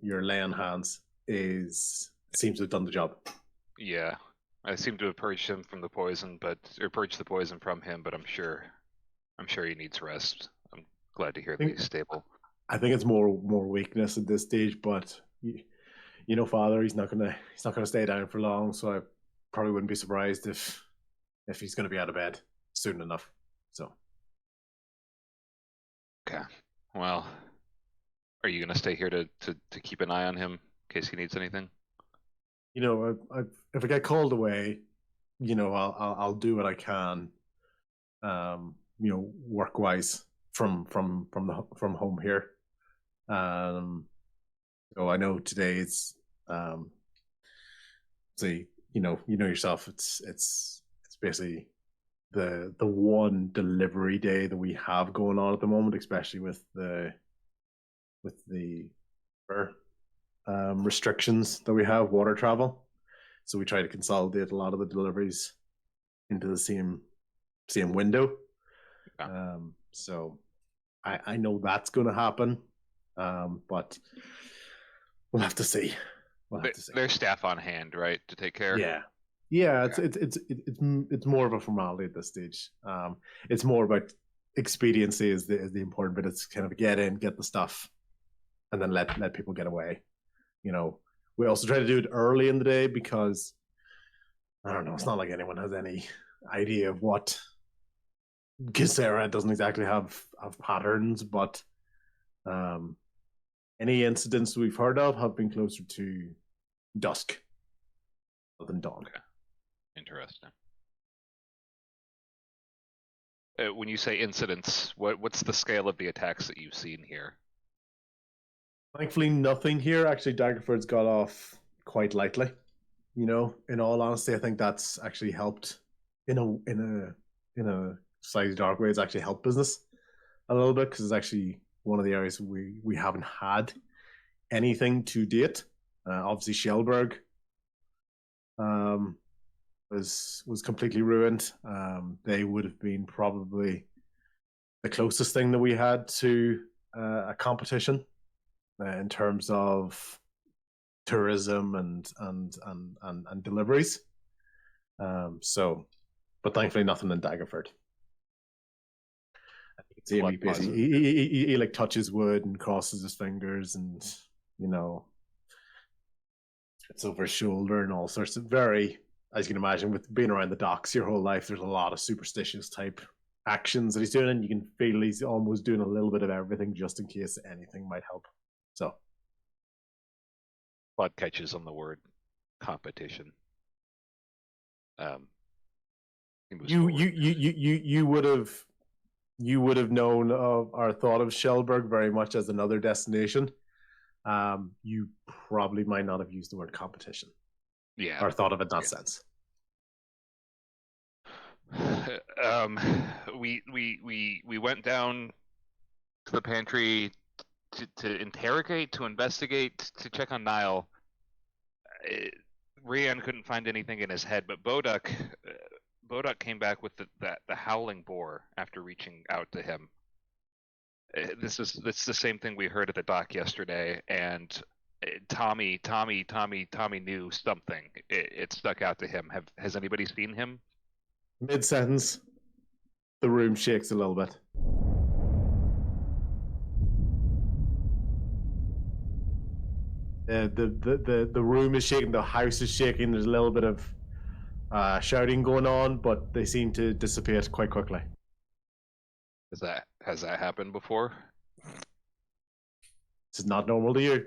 S2: your laying hands seems to have done the job.
S5: Yeah, I seem to have purged him from the poison, purged the poison from him. But I'm sure he needs rest. I'm glad to hear that he's stable.
S2: I think it's more weakness at this stage, but Father, he's not gonna stay down for long. So I probably wouldn't be surprised if he's gonna be out of bed soon enough. So.
S5: Okay. Well, are you gonna stay here to keep an eye on him case he needs anything.
S2: You know, if I get called away, you know, I'll do what I can. You know, work wise from home here. So I know today it's see, you know yourself. It's basically the one delivery day that we have going on at the moment, especially with the restrictions that we have, water travel. So we try to consolidate a lot of the deliveries into the same window.
S5: Yeah.
S2: So I know that's going to happen, but we'll have to see.
S5: There's staff on hand, right, to take care.
S2: Yeah. It's more of a formality at this stage. It's more about expediency is the important bit. It's kind of get in, get the stuff, and then let people get away. You know, we also try to do it early in the day because I don't know. It's not like anyone has any idea of what Kisera doesn't exactly have patterns, but any incidents we've heard of have been closer to dusk than dawn.
S5: Okay. Interesting. When you say incidents, what's the scale of the attacks that you've seen here?
S2: Thankfully, nothing here. Actually, Daggerford's got off quite lightly. You know, in all honesty, I think that's actually helped in a slightly dark way. It's actually helped business a little bit because it's actually one of the areas we haven't had anything to date. Obviously, Shellberg was completely ruined. They would have been probably the closest thing that we had to a competition in terms of tourism and deliveries. So, but thankfully, nothing in Daggerford. See him, he like touches wood and crosses his fingers, and you know, it's over his shoulder and all sorts of very, as you can imagine, with being around the docks your whole life, there's a lot of superstitious type actions that he's doing, and you can feel he's almost doing a little bit of everything just in case anything might help. So,
S5: Blood catches on the word competition.
S2: You would have known of or thought of Shellberg very much as another destination. You probably might not have used the word competition.
S5: Yeah.
S2: Or thought of it in that sense.
S5: We went down to the pantry to interrogate, to investigate, to check on Niall. Rian couldn't find anything in his head, but Boduk came back with the howling boar after reaching out to him. It's the same thing we heard at the dock yesterday, and Tommy knew something. It stuck out to him. Has anybody seen him?
S2: Mid-sentence, the room shakes a little bit. The room is shaking, the house is shaking, there's a little bit of shouting going on, but they seem to dissipate quite quickly.
S5: Has that happened before?
S2: This is not normal to you.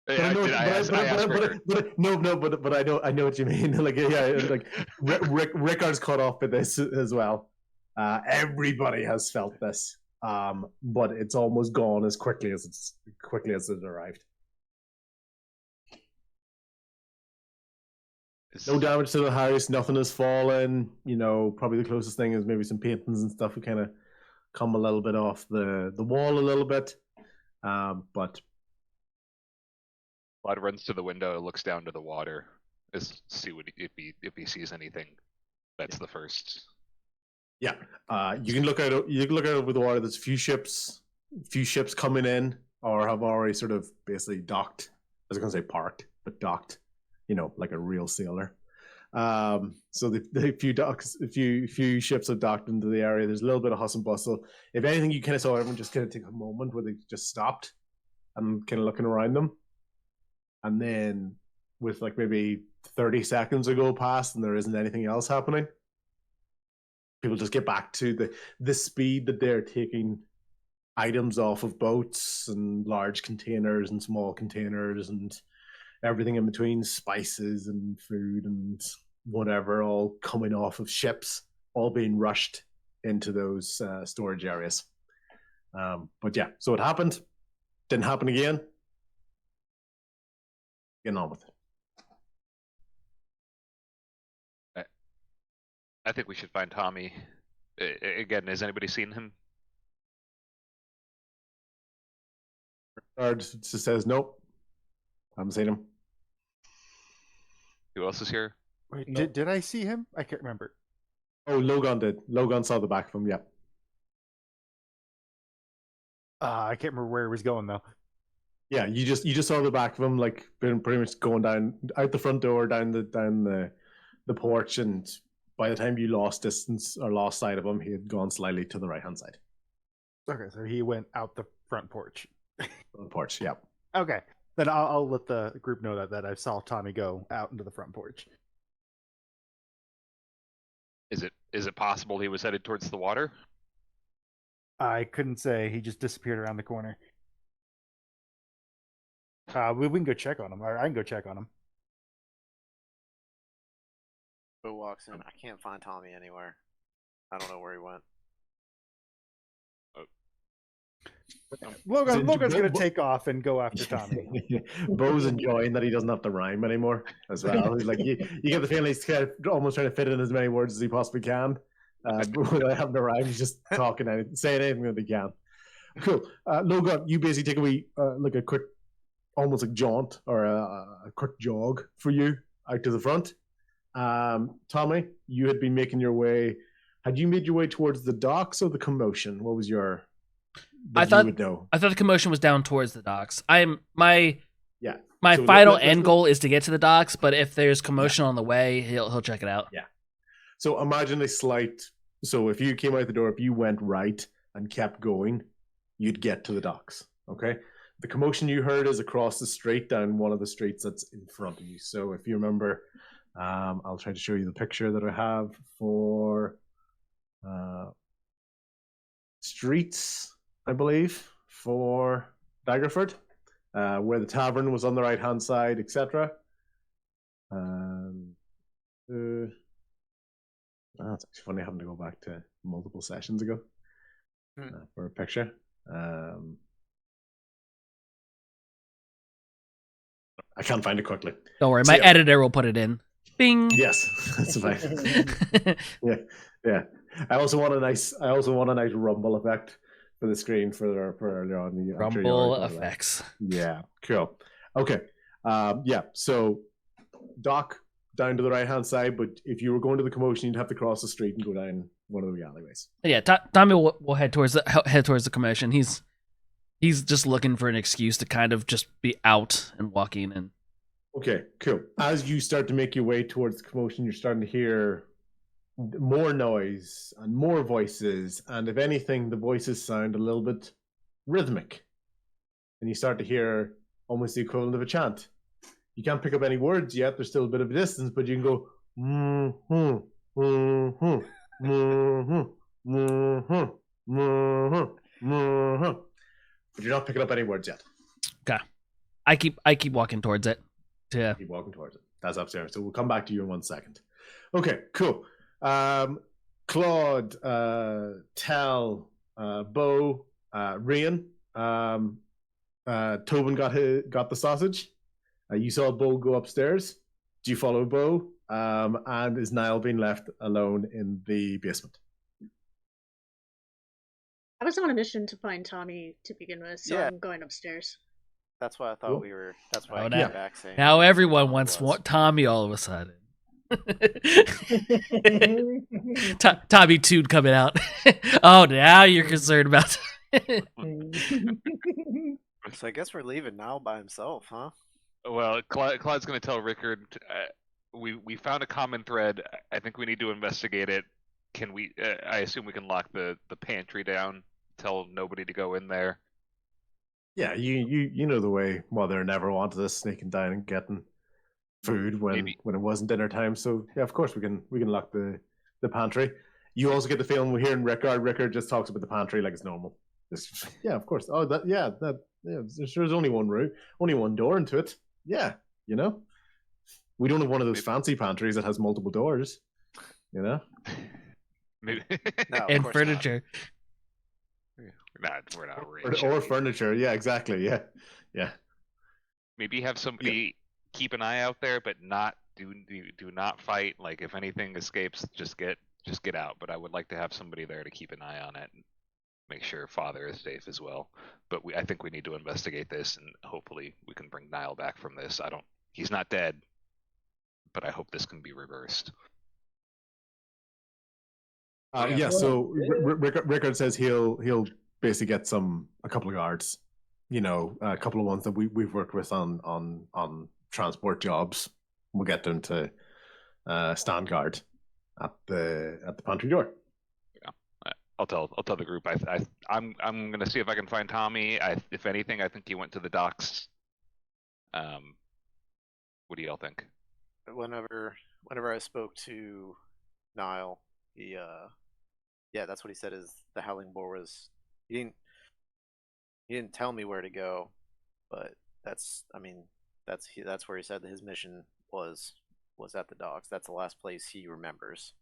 S2: But I know what you mean. Like, yeah, like Rickard's caught off with this as well. Everybody has felt this, but it's almost gone as quickly as it arrived. No damage to the house. Nothing has fallen. You know, probably the closest thing is maybe some paintings and stuff. We kind of come a little bit off the wall a little bit, but.
S5: Blood runs to the window, looks down to the water, see if he sees anything. That's the first.
S2: Yeah, you can look out. You can look out over the water. There's a few ships coming in or have already sort of basically docked. I was going to say parked, but docked. You know, like a real sailor. So the few ships have docked into the area. There's a little bit of hustle and bustle. If anything, you kind of saw everyone just kind of take a moment where they just stopped and kind of looking around them. And then with like maybe 30 seconds ago past and there isn't anything else happening, people just get back to the speed that they're taking items off of boats and large containers and small containers and everything in between, spices and food and whatever, all coming off of ships, all being rushed into those storage areas. But yeah, so it happened. Didn't happen again. Getting on with it.
S5: I think we should find Tommy. Again, has anybody seen him?
S2: Ricard just says, nope. Haven't seen him.
S5: Who else is here?
S7: Wait,
S2: No.
S7: did I see him? I can't remember.
S2: Oh, Logan did. Logan saw the back of him, yeah.
S7: I can't remember where he was going though.
S2: Yeah, you just saw the back of him, like pretty much going down out the front door, down the porch, and by the time you lost distance or lost sight of him, he had gone slightly to the right hand side.
S7: Okay, so he went out the front porch.
S2: On the porch, yeah.
S7: Okay, then I'll let the group know that I saw Tommy go out into the front porch.
S5: Is it possible he was headed towards the water?
S7: I couldn't say. He just disappeared around the corner. We can go check on him. Or I can go check on him.
S6: Bo walks in. I can't find Tommy anywhere. I don't know where he went.
S7: Logan's gonna take off and go after Tommy.
S2: Bo's enjoying that he doesn't have to rhyme anymore as well. He's like you get the feeling he's kind of almost trying to fit in as many words as he possibly can. Without having to rhyme, he's just talking and saying anything that he can. Cool. Logan, you basically take away like a quick, almost like jaunt or a quick jog for you out to the front. Tommy, you had been making your way. Had you made your way towards the docks or the commotion? What was your?
S1: I thought
S2: know.
S1: the commotion was down towards the docks. My
S2: Yeah. So
S1: final
S2: let's
S1: end
S2: go.
S1: goal is to get to the docks, but if there's commotion on the way, he'll check it out.
S2: Yeah. So imagine a slight. So if you came out the door, if you went right and kept going, you'd get to the docks. Okay. The commotion you heard is across the street, down one of the streets that's in front of you. So if you remember, I'll try to show you the picture that I have for streets, I believe, for Daggerford, where the tavern was on the right hand side, etc. It's actually funny having to go back to multiple sessions ago for a picture. I can't find it quickly.
S1: Don't worry,
S2: So,
S1: my
S2: yeah.
S1: editor will put it in. Bing.
S2: Yes, that's fine. Yeah. I also want a nice rumble effect for the screen for earlier on. I'm sure you
S1: Rumble
S2: already thought of that.
S1: effects.
S2: Yeah, cool. Okay. Yeah, so Doc down to the right hand side, but if you were going to the commotion, you'd have to cross the street and go down one of the alleyways.
S1: Yeah, Tommy will head towards the commotion. He's just looking for an excuse to kind of just be out and walking and.
S2: Okay, cool. As you start to make your way towards the commotion, you're starting to hear more noise and more voices, and if anything, the voices sound a little bit rhythmic. And you start to hear almost the equivalent of a chant. You can't pick up any words yet, there's still a bit of a distance, but you can go but you're not picking up any words yet.
S1: Okay, I keep walking towards it. Yeah.
S2: Keep walking towards it. That's upstairs. So we'll come back to you in 1 second. Okay, cool. Claude, Tal, Bo, Rian, Tobin got the sausage. You saw Bo go upstairs. Do you follow Bo? And is Niall being left alone in the basement?
S3: I was on a mission to find Tommy to begin with, so
S6: Yeah.
S3: I'm going upstairs.
S6: That's why I thought
S2: Cool.
S6: we were. That's why
S1: Oh,
S6: I came
S1: now-
S6: back saying.
S1: Now everyone
S6: Tommy
S1: wants
S6: was.
S1: Tommy all of a sudden. Tommy Toon coming out. Oh, now you're concerned about.
S6: So I guess we're leaving Niall by himself, huh?
S5: Well, Claude's going to tell Rickard. We found a common thread. I think we need to investigate it. Can we? I assume we can lock the pantry down. Tell nobody to go in there.
S2: Yeah, you know the way Mother never wanted us sneaking down and getting food when it wasn't dinner time. So yeah, of course we can lock the pantry. You also get the feeling we're hearing Rickard just talks about the pantry like it's normal. Yeah, of course. Oh, there's only one room, only one door into it. Yeah, you know, we don't have one of those fancy pantries that has multiple doors. You know,
S5: Maybe.
S6: No, of
S1: And
S6: course
S1: furniture.
S5: We're not rich.
S2: or furniture. Yeah, exactly. Yeah.
S5: Maybe have somebody keep an eye out there, but do not fight. Like if anything escapes, just get out. But I would like to have somebody there to keep an eye on it and make sure Father is safe as well. But I think we need to investigate this, and hopefully we can bring Niall back from this. He's not dead, but I hope this can be reversed.
S2: Yeah. So Rickard says he'll basically get a couple of guards. You know, a couple of ones that we've worked with on transport jobs. We'll get them to stand guard at the pantry door.
S5: Yeah, I'll tell the group. I'm gonna see if I can find Tommy. If anything, I think he went to the docks. What do y'all think?
S6: Whenever I spoke to Niall, he that's what he said is the Howling Boar was. He didn't tell me where to go, but that's where he said that his mission was at the docks. That's the last place he remembers.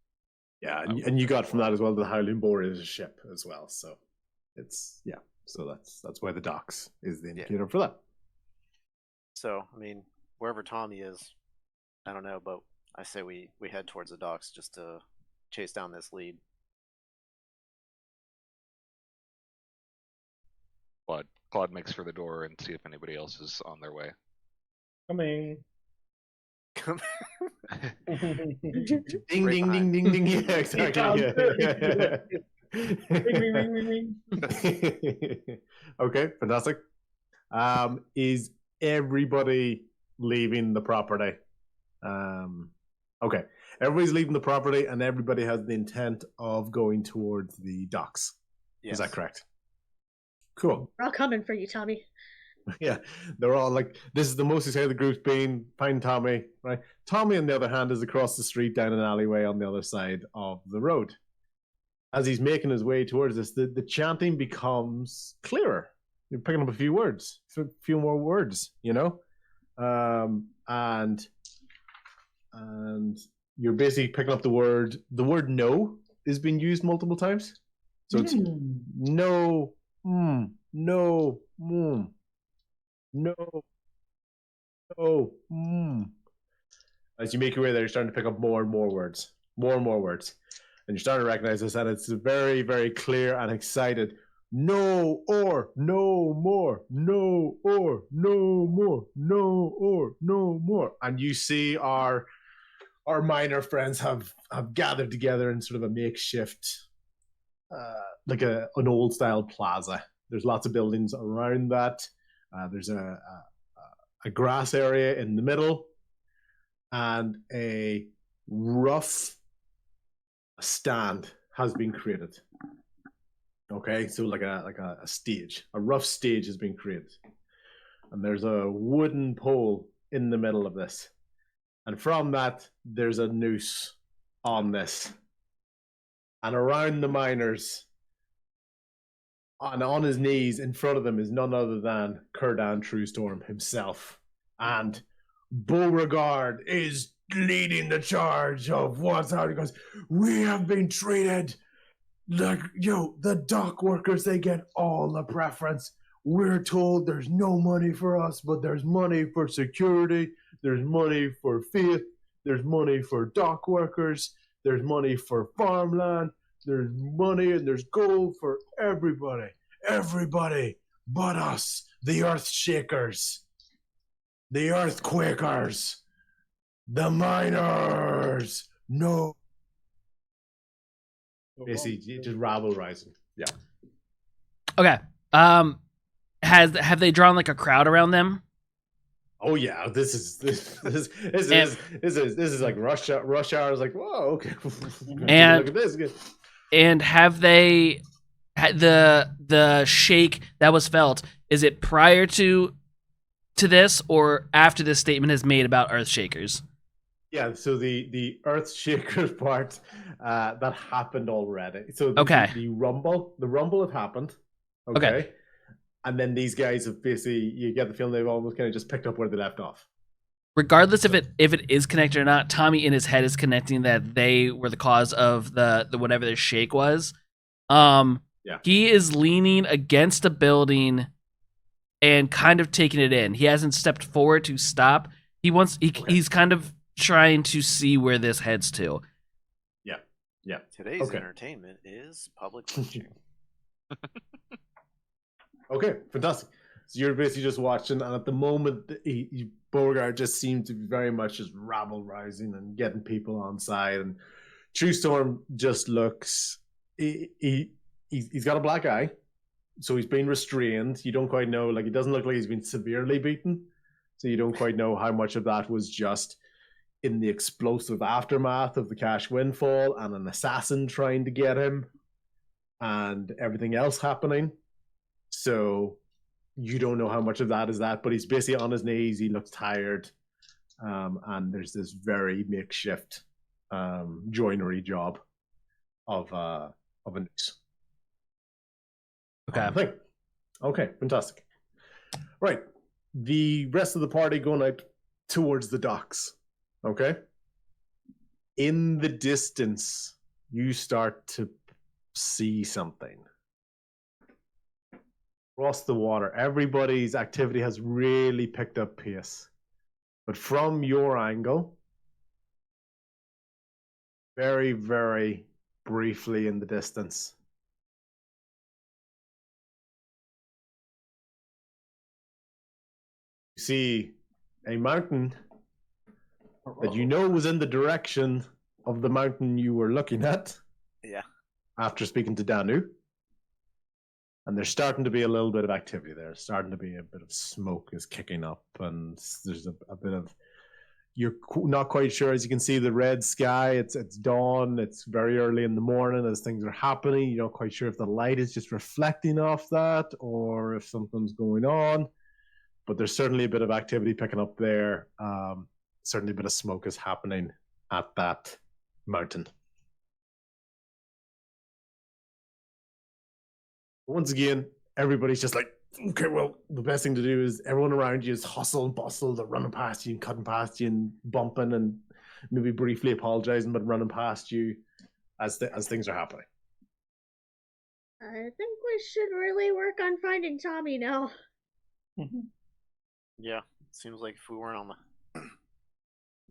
S2: Yeah, and you got from that as well. The Howling Boar is a ship as well, so so that's why the docks is the indicator for that.
S6: So I mean, wherever Tommy is, I don't know, but I say we head towards the docks just to chase down this lead.
S5: Claude makes for the door and see if anybody else is on their way.
S4: Coming.
S2: Ding, ding, ding, ding, ding. Yeah, exactly. Yeah. Okay, fantastic. Is everybody leaving the property? Okay, everybody's leaving the property, and everybody has the intent of going towards the docks.
S6: Yes.
S2: Is that correct? Cool.
S3: We're all coming for you, Tommy.
S2: Yeah, they're all like, this is the most excited the group's been. Find Tommy, right? Tommy, on the other hand, is across the street down an alleyway on the other side of the road. As he's making his way towards this, the chanting becomes clearer. You're picking up a few words, a few more words, you know? And you're basically picking up the word no is being used multiple times. So it's no, no, no, As you make your way there, you're starting to pick up more and more words. And you're starting to recognize this, and it's very, very clear and excited. No or no more. No or no more. No or no more. And you see our minor friends have gathered together in sort of a makeshift, like an old style plaza. There's lots of buildings around that. There's a grass area in the middle, and a rough stand has been created. Okay, so like a stage, a rough stage has been created, and there's a wooden pole in the middle of this, and from that there's a noose on this, and around the miners, and on his knees in front of them is none other than Curdan Truestorm himself. And Beauregard is leading the charge of what's out. He goes, we have been treated like, the dock workers, they get all the preference. We're told there's no money for us, but there's money for security. There's money for faith. There's money for dock workers. There's money for farmland. There's money and there's gold for everybody. Everybody but us, the Earth Shakers, the Earthquakers, the miners. No. Basically, just rabble rising. Yeah.
S1: Okay. Have they drawn like a crowd around them?
S2: Oh yeah, this is like rush hour. Is like, whoa, okay.
S1: And
S2: look at this.
S1: And have they the shake that was felt? Is it prior to this or after this statement is made about Earthshakers?
S2: Yeah, so the Earthshakers part that happened already. So
S1: okay,
S2: the rumble had happened. Okay. And then these guys have basically, you get the feeling they've almost kind of just picked up where they left off.
S1: Regardless if it is connected or not, Tommy in his head is connecting that they were the cause of the whatever the shake was. He is leaning against a building and kind of taking it in. He hasn't stepped forward to stop. He's kind of trying to see where this heads to.
S2: Yeah.
S6: Today's entertainment is public lynching.
S2: Okay, fantastic. So you're basically just watching, and at the moment, Beauregard just seems to be very much just rabble rousing and getting people on side. And True Storm just looks. He's got a black eye, so he's been restrained. You don't quite know, like, he doesn't look like he's been severely beaten, so you don't quite know how much of that was just in the explosive aftermath of the cash windfall and an assassin trying to get him and everything else happening. So you don't know how much of that is that, but he's basically on his knees. He looks tired, and there's this very makeshift joinery job of a noose. Okay, fantastic. Right, the rest of the party going out towards the docks. Okay, in the distance, you start to see something. Across the water, everybody's activity has really picked up pace. But from your angle, very, very briefly in the distance, you see a mountain that you know was in the direction of the mountain you were looking at.
S6: Yeah.
S2: After speaking to Danu. And there's starting to be a little bit of activity there. Starting to be a bit of smoke is kicking up, and there's a bit of. You're not quite sure, as you can see the red sky. It's dawn. It's very early in the morning as things are happening. You're not quite sure if the light is just reflecting off that or if something's going on. But there's certainly a bit of activity picking up there. Certainly a bit of smoke is happening at that mountain. Once again, everybody's just like, okay, well, the best thing to do is everyone around you is hustle and bustle. They're running past you and cutting past you and bumping and maybe briefly apologizing, but running past you as things are happening.
S3: I think we should really work on finding Tommy now.
S6: Yeah, seems like if we weren't on the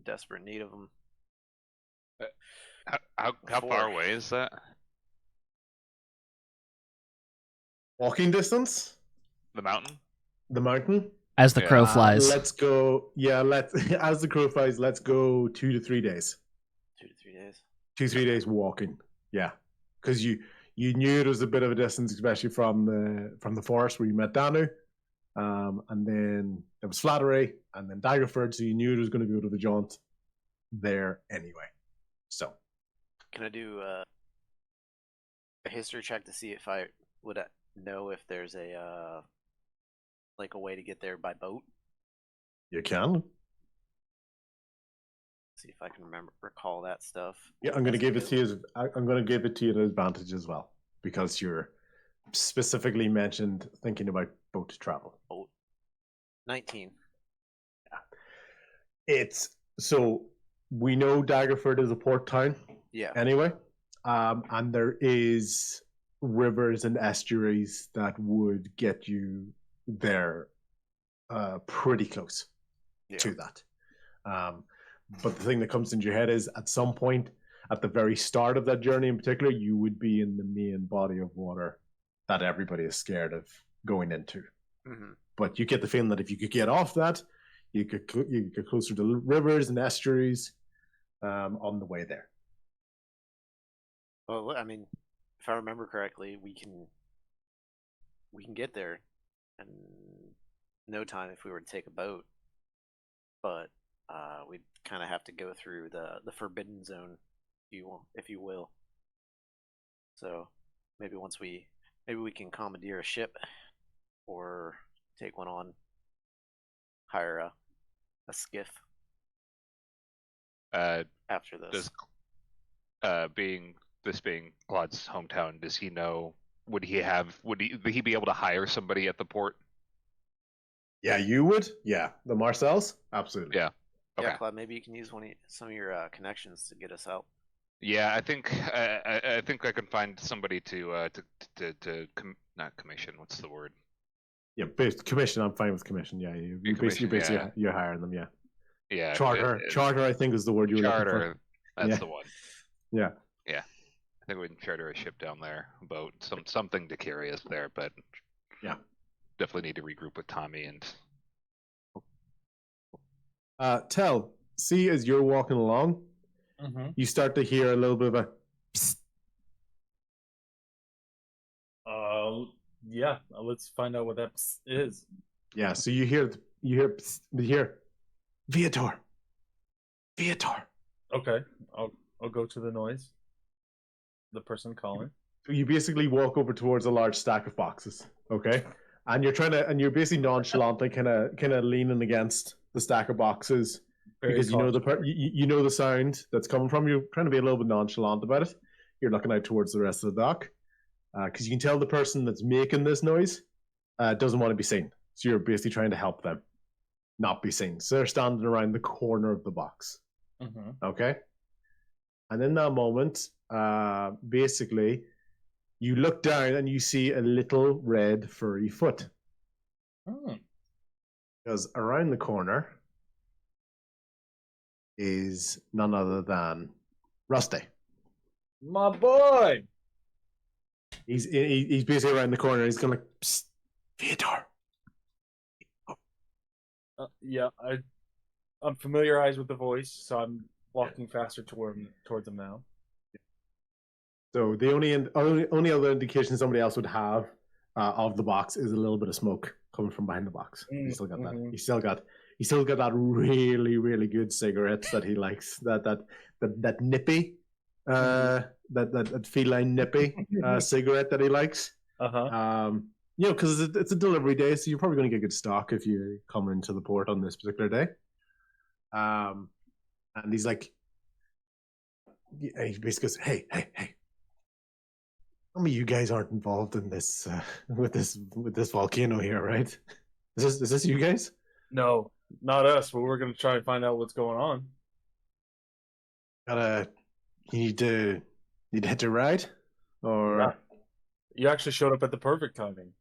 S6: desperate need of him.
S5: How far away is that?
S2: Walking distance?
S5: The mountain?
S2: The mountain?
S1: As the crow flies.
S2: Let's go. Yeah, as the crow flies, let's go 2 to 3 days.
S6: 2 to 3 days.
S2: 2-3 days walking. Yeah, because you knew it was a bit of a distance, especially from the forest where you met Danu, and then there was Flattery, and then Daggerford, so you knew it was going to be out of the jaunt there anyway. So,
S6: can I do a history check to see if I would know if there's a way to get there by boat?
S2: You can.
S6: See if I can recall that stuff.
S2: Yeah, I'm going to give it to you. I'm going to give it to you at an advantage as well, because you're specifically mentioned thinking about boat travel.
S6: Boat. 19.
S2: Yeah. It's so we know Daggerford is a port town.
S6: Yeah.
S2: Anyway, and there is rivers and estuaries that would get you there pretty close to that. But the thing that comes into your head is at some point, at the very start of that journey in particular, you would be in the main body of water that everybody is scared of going into.
S6: Mm-hmm.
S2: But you get the feeling that if you could get off that, you could get closer to rivers and estuaries on the way there.
S6: Well, I mean, if I remember correctly, we can get there in no time if we were to take a boat. But we'd kind of have to go through the forbidden zone, if you will. So maybe we can commandeer a ship or take one on, hire a skiff. After this,
S5: Being Claude's hometown, does he know would he be able to hire somebody at the port?
S2: Yeah, you would. Yeah, the Marcells, absolutely.
S5: Yeah. Okay.
S6: Yeah, Cloud, maybe you can use some of your connections to get us out.
S5: Yeah, I think I think I can find somebody to not commission. What's the word?
S2: Yeah, based commission. I'm fine with commission. Yeah, you basically
S5: yeah.
S2: you're hiring them. Yeah.
S5: Yeah.
S2: Charter. I think is the word you were looking for.
S5: Charter. That's
S2: Yeah.
S5: the one.
S2: Yeah.
S5: Yeah. I think we can charter a ship down there, a boat, something to carry us there. But
S2: yeah,
S5: definitely need to regroup with Tommy and.
S2: Tell. See, as you're walking along, you start to hear a little bit of a. Psst.
S4: Yeah. Let's find out what that is.
S2: Yeah. So you hear psst, you hear Viator.
S4: Okay. I'll go to the noise. The person calling.
S2: So you basically walk over towards a large stack of boxes. Okay. And you're basically nonchalantly kind of leaning against the stack of boxes because you know the sound that's coming from you. Trying to be a little bit nonchalant about it. You're looking out towards the rest of the dock because you can tell the person that's making this noise doesn't want to be seen. So you're basically trying to help them not be seen. So they're standing around the corner of the box. Okay. And in that moment, basically, you look down and you see a little red furry foot. Because around the corner is none other than Rusty.
S4: My boy.
S2: He's basically around the corner. He's going like, psst, Theodore.
S4: Yeah, I'm familiarized with the voice, so I'm walking faster towards him now.
S2: So the only other indication somebody else would have of the box is a little bit of smoke coming from behind the box. He still got that. He still got that really, really good cigarettes that he likes. That nippy, that feline nippy cigarette that he likes. Because it's a delivery day, so you're probably going to get good stock if you come into the port on this particular day. And he's like, he basically goes, hey. Tell me you guys aren't involved in this with this volcano here, right? Is this you guys?
S4: No, not us. But we're gonna try and find out what's going on.
S2: You need to hit the ride, or
S4: yeah. You actually showed up at the perfect timing.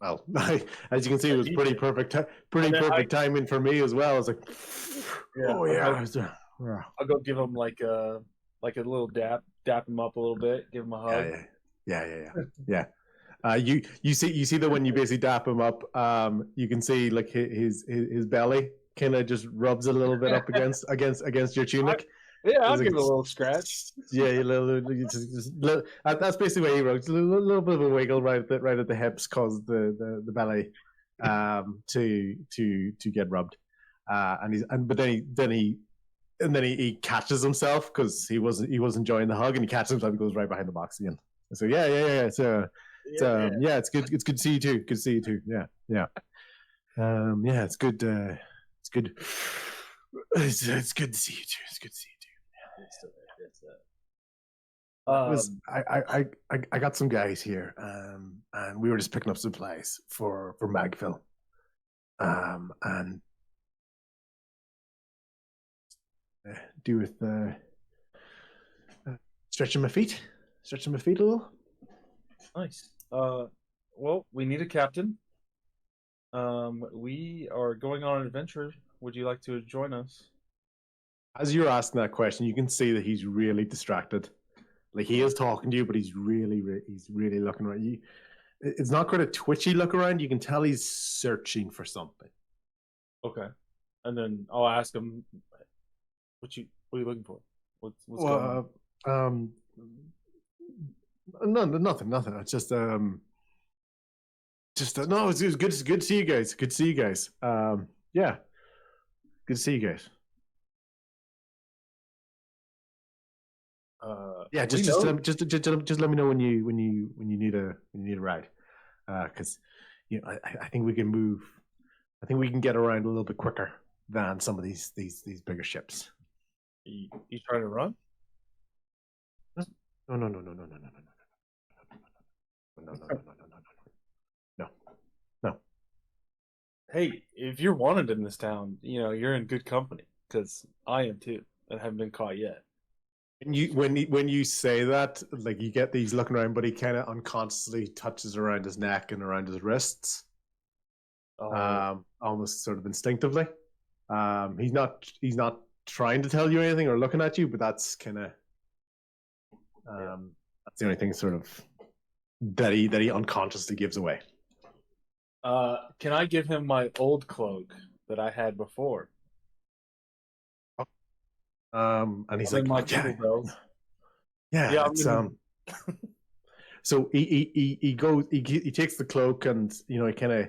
S2: Well, as you can see, it was pretty perfect timing for me as well. I was like,
S4: I'll go give him like a little dap him up a little bit, give him a hug.
S2: Yeah. You see that when you basically dap him up, you can see like his belly kind of just rubs a little bit up against your tunic.
S4: I'll give it a little scratch.
S2: Yeah, that's basically what he wrote. A little bit of a wiggle right at the hips caused the belly to get rubbed. But then he catches himself because he was enjoying the hug, and he catches himself and goes right behind the box again. So yeah. So it's good. It's good to see you too. Good to see you too. Yeah. It's good. It's good. It's good to see you too. It's good to see you too. I got some guys here, and we were just picking up supplies for Magville, and do with stretching my feet a little.
S4: Nice. Well, we need a captain. We are going on an adventure. Would you like to join us?
S2: As you're asking that question, you can see that he's really distracted. Like, he is talking to you, but he's really looking around you. It's not quite a twitchy look around. You can tell he's searching for something.
S4: Okay, and then I'll ask him, what are you looking for? What's going on?
S2: Nothing. It's just no. It's good to see you guys. Good to see you guys. Yeah, good to see you guys. Just let me know when you need a ride, because I think we can move. I think we can get around a little bit quicker than some of these bigger ships.
S4: You trying to run?
S2: No. No, no, no, no, no, no, no, no.
S4: Hey, if you're wanted in this town, you're in good company because I am too. I haven't been caught yet.
S2: When you say that, like you get these looking around, but he kind of unconsciously touches around his neck and around his wrists, almost sort of instinctively. He's not trying to tell you anything or looking at you, but that's kind of that's the only thing sort of that he unconsciously gives away.
S4: Can I give him my old cloak that I had before?
S2: And he's like,
S4: my
S2: yeah,
S4: bells.
S2: yeah, it's So he goes, he takes the cloak, and he kind of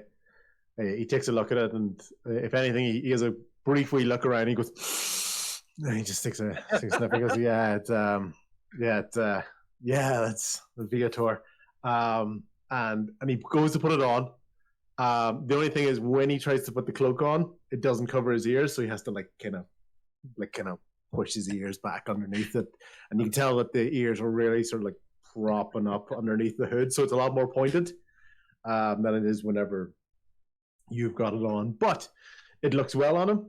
S2: he takes a look at it, and if anything, he has a brief wee look around. And he goes, and he just takes a sniff. He goes, that's Viator. And he goes to put it on. The only thing is, when he tries to put the cloak on, it doesn't cover his ears, so he has to kind of push his ears back underneath it, and you can tell that the ears are really sort of like propping up underneath the hood, so it's a lot more pointed than it is whenever you've got it on. But it looks well on him.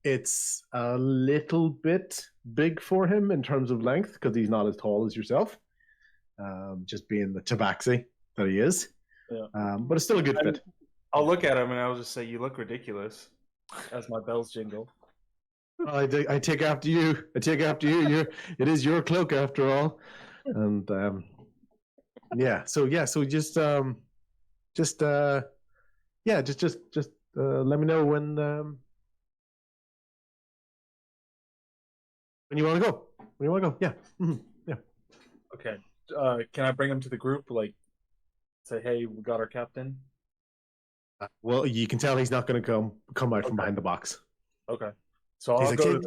S2: It's a little bit big for him in terms of length because he's not as tall as yourself, just being the tabaxi that he is.
S4: Yeah.
S2: But it's still a good fit.
S4: I'll look at him and I'll just say, "You look ridiculous," as my bells jingle.
S2: I take after you. I take after you. It is your cloak after all. And so just let me know when you want to go. When you want to go, yeah. Mm-hmm. Yeah.
S4: Okay. Can I bring him to the group? Like, say, "Hey, we got our captain."
S2: Well, you can tell he's not going to come out from behind the box.
S4: Okay. So I'll
S2: he's like,
S4: go.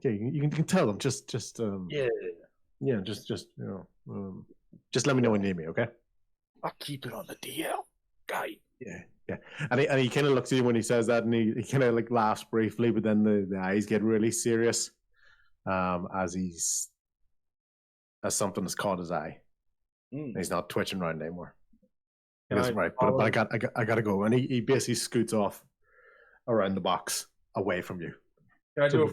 S2: You can tell him. Just just let me know when you need me, okay?
S4: I'll keep it on the DL, guy.
S2: Yeah. And he kind of looks at you when he says that, and he kind of like laughs briefly, but then the eyes get really serious, as something has caught his eye. He's not twitching around anymore. He goes, right, but I got to go, and he basically scoots off around the box away from you.
S4: Can I do it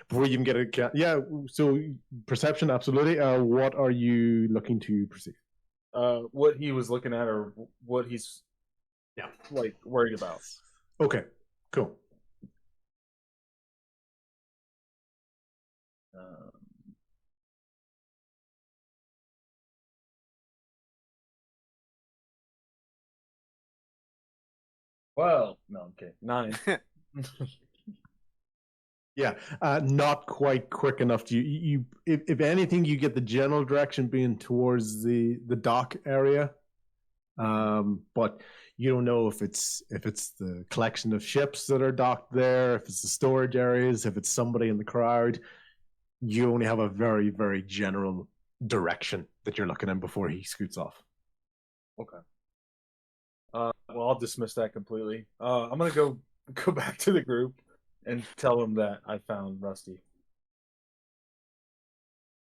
S2: before you can get a so perception, absolutely. What are you looking to perceive?
S4: What he was looking at, or what he's like worried about.
S2: Okay, cool.
S4: Well, no, okay, 9.
S2: Yeah, not quite quick enough to you. If anything, you get the general direction being towards the dock area, but you don't know if it's the collection of ships that are docked there, if it's the storage areas, if it's somebody in the crowd. You only have a very, very general direction that you're looking in before he scoots off.
S4: Okay. Well, I'll dismiss that completely. I'm gonna go back to the group and tell them that I found Rusty.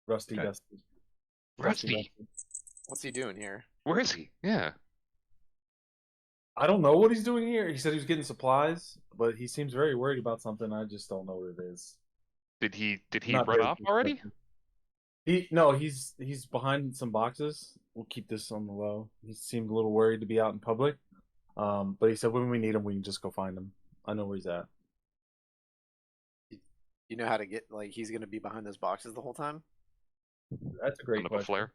S4: Rusty
S2: Okay.
S4: Dusty.
S5: Rusty.
S6: What's he doing here?
S5: Where is he? Yeah.
S4: I don't know what he's doing here. He said he was getting supplies, but he seems very worried about something. I just don't know what it is.
S5: Did he
S4: Not
S5: run
S4: very
S5: off already?
S4: He's behind some boxes. We'll keep this on the low. He seemed a little worried to be out in public. But he said when we need him, we can just go find him. I know where he's at.
S6: You know how to get, like, he's going to be behind those boxes the whole time?
S4: That's a great
S5: Kind of a
S4: question.
S5: flare.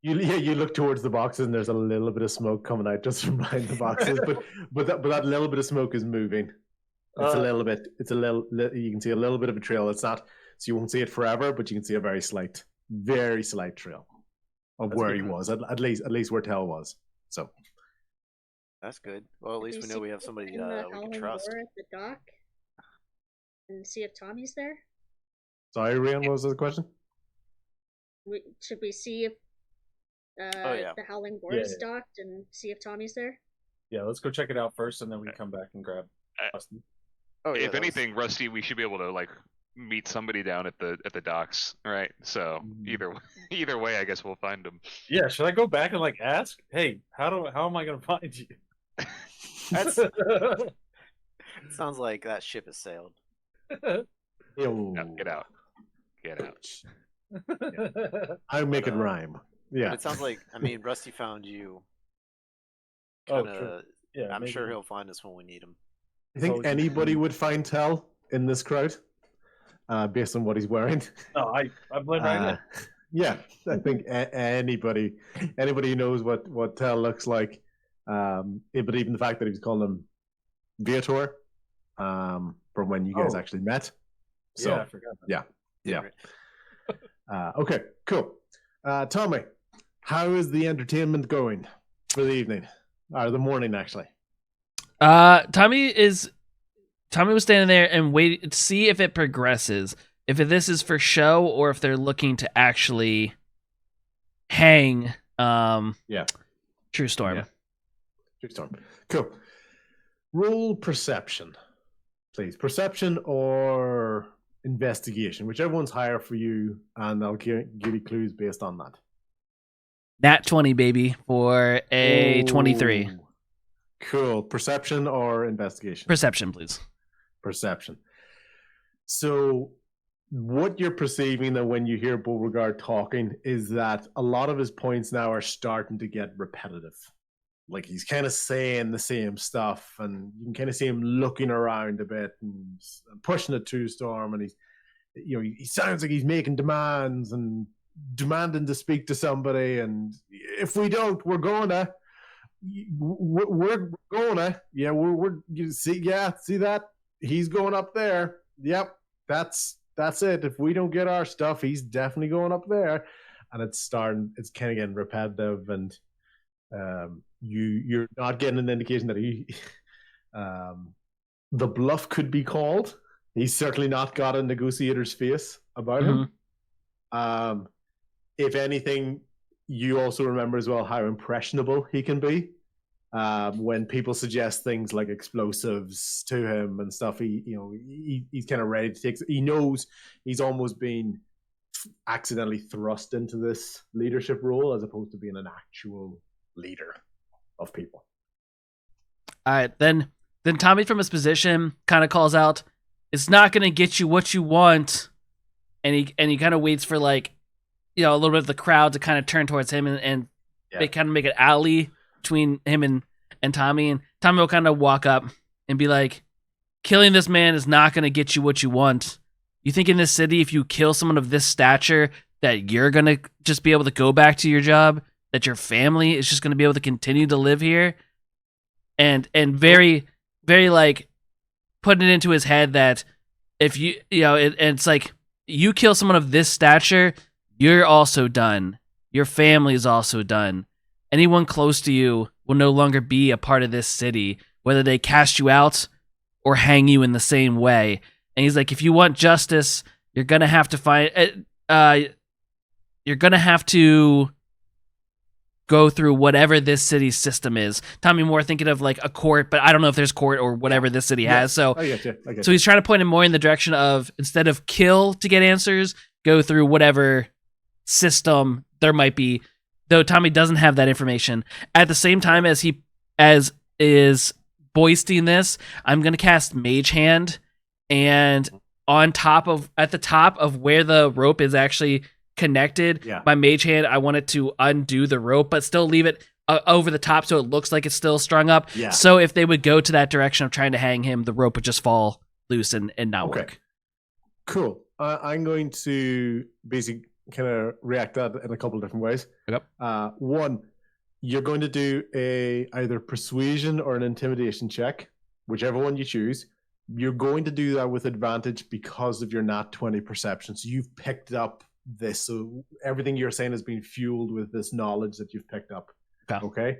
S2: You look towards the boxes, and there's a little bit of smoke coming out just from behind the boxes, but that little bit of smoke is moving. It's a little bit. It's a little. You can see a little bit of a trail. It's not. So you won't see it forever, but you can see a very slight trail of where he was. At least where Tell was. So
S6: That's good. Well, at least we know we have somebody
S3: in the
S6: we can
S3: Howling
S6: trust.
S3: War at the dock and see if Tommy's there.
S2: sorry, Rian, what was the question?
S3: Should we see if
S6: yeah.
S3: the Howling War
S4: Yeah,
S3: is
S4: yeah.
S3: docked and see if Tommy's there?
S4: Yeah, let's go check it out first, and then we can come back and grab Rusty.
S6: Oh, yeah,
S5: If anything, Rusty, we should be able to meet somebody down at the docks, right? So either way, I guess we'll find him.
S4: Yeah, should I go back and like ask? Hey, how am I gonna find you?
S6: That's sounds like that ship has sailed.
S2: Yo.
S5: No, get out. Get out.
S2: I make it
S6: But,
S2: rhyme. Yeah.
S6: It sounds like Rusty found you.
S4: Oh,
S6: Kinda,
S4: true. Yeah,
S6: I'm
S4: maybe.
S6: sure he'll find us when we need him.
S2: You think
S4: Totally.
S2: anybody would find Tell in this crowd, based on what he's wearing?
S4: No, I blame right in.
S2: Yeah, I think anybody who knows what Tell looks like, but even the fact that he was calling him Viator, from when you guys actually met. So
S4: Yeah, I forgot that.
S2: yeah. Okay, cool. Tommy, how is the entertainment going for the evening or the morning actually?
S1: Tommy was standing there and waiting to see if it progresses. If this is for show or if they're looking to actually hang True Storm.
S2: Yeah. True Storm. Cool. Roll perception, please. Perception or investigation, whichever one's higher for you, and I'll give you clues based on that.
S1: Nat 20, baby, for a 23.
S2: Cool. Perception or investigation?
S1: Perception, please.
S2: Perception. So what you're perceiving that when you hear Beauregard talking is that a lot of his points now are starting to get repetitive. Like he's kind of saying the same stuff, and you can kind of see him looking around a bit and pushing it to Storm, and he sounds like he's making demands and demanding to speak to somebody, and if we don't, we're gonna you see that he's going up there. Yep, that's it. If we don't get our stuff, he's definitely going up there. And it's kind of getting repetitive, and you're not getting an indication that he the bluff could be called. He's certainly not got a negotiator's face about him. If anything, you also remember as well how impressionable he can be. When people suggest things like explosives to him and stuff, he's kind of ready to take. He knows he's almost been accidentally thrust into this leadership role as opposed to being an actual leader of people.
S1: All right, then Tommy from his position kind of calls out, "It's not going to get you what you want," and he kind of waits for a little bit of the crowd to kind of turn towards him and they kind of make an alley between him and Tommy, and Tommy will kind of walk up and be like, "Killing this man is not going to get you what you want. You think in this city, if you kill someone of this stature, that you're going to just be able to go back to your job, that your family is just going to be able to continue to live here?" And very, very putting it into his head that if it's like, you kill someone of this stature, you're also done. Your family is also done. Anyone close to you will no longer be a part of this city, whether they cast you out or hang you in the same way. And he's like, if you want justice, you're going to have to go through whatever this city's system is. Tommy more thinking of like a court, but I don't know if there's court or whatever this city has. So,
S2: I get you.
S1: So he's trying to point him more in the direction of, instead of kill to get answers, go through whatever system there might be. Though Tommy doesn't have that information. At the same time as is boisting this, I'm gonna cast Mage Hand, and at the top of where the rope is actually connected, by Mage Hand, I want it to undo the rope, but still leave it over the top so it looks like it's still strung up.
S2: Yeah.
S1: So if they would go to that direction of trying to hang him, the rope would just fall loose and not work.
S2: Cool. I'm going to basically kind of react that in a couple of different ways.
S1: Yep.
S2: One, you're going to do either persuasion or an intimidation check, whichever one you choose. You're going to do that with advantage because of your nat 20 perception. So you've picked up this. So everything you're saying has been fueled with this knowledge that you've picked up. Okay.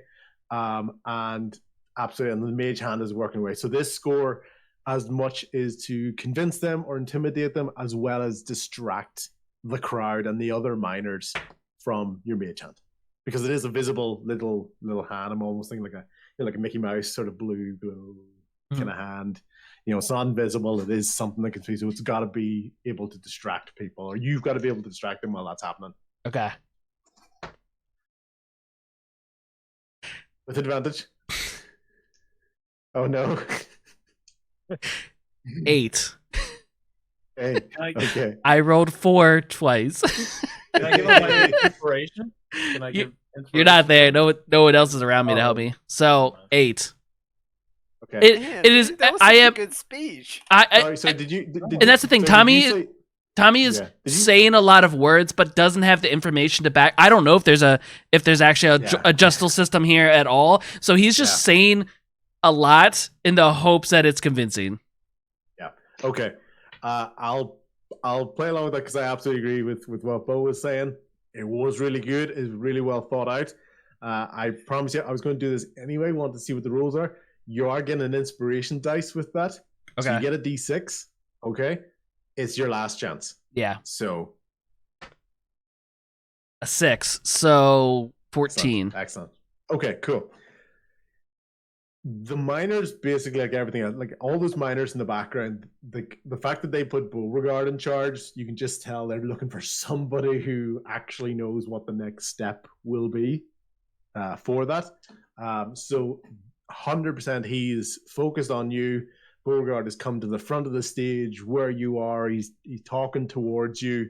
S2: And absolutely, and the Mage Hand is working away. So this score as much is to convince them or intimidate them, as well as distract the crowd and the other miners from your Mage Hand, because it is a visible little hand. I'm almost thinking like a Mickey Mouse sort of blue glow kind of hand. You know, it's not invisible. It is something that can see. So it's got to be able to distract people, or you've got to be able to distract them while that's happening.
S1: Okay.
S2: With advantage. Oh no.
S1: 8.
S2: Hey,
S4: Can
S2: okay.
S1: I rolled 4 twice.
S4: can I give him my inspiration? Can I give
S1: You're not there.
S4: inspiration?
S1: No one else is around me to help
S4: Oh.
S1: me. So 8.
S2: Okay.
S6: Man,
S1: It is.
S6: dude, that was
S1: I
S6: such a
S1: am.
S6: good speech.
S2: Sorry, so did you? Did
S1: And that's the thing.
S2: so did you say-
S1: Tommy is
S2: Yeah. Did you-
S1: saying a lot of words, but doesn't have the information to back. I don't know if there's actually
S2: Yeah.
S1: a justice system here at all. So he's just saying a lot in the hopes that it's convincing.
S2: Okay. I'll play along with that because I absolutely agree with what Bo was saying. It was really good. It's really well thought out. I promise you, I was going to do this anyway. Want to see what the rules are. You are getting an inspiration dice with that. So you get a D6. Okay. It's your last chance.
S1: Yeah.
S2: So
S1: A 6. So 14.
S2: Excellent. Okay, cool. The miners, basically like everything else, like all those miners in the background, the fact that they put Beauregard in charge, you can just tell they're looking for somebody who actually knows what the next step will be for that. So 100% he's focused on you. Beauregard has come to the front of the stage where you are. He's talking towards you,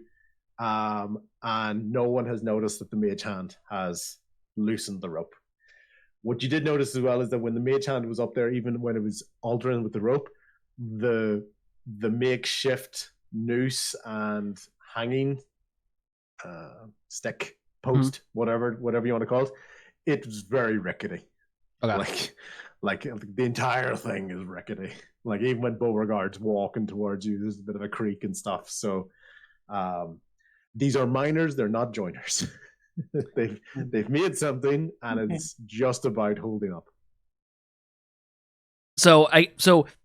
S2: and no one has noticed that the mage hand has loosened the rope. What you did notice as well is that when the mage hand was up there, even when it was altering with the rope, the makeshift noose and hanging stick post, whatever you want to call it, it was very rickety.
S1: Okay.
S2: Like the entire thing is rickety. Like even when Beauregard's walking towards you, there's a bit of a creak and stuff. So these are miners; they're not joiners. they've made something, and it's just about holding up.
S1: So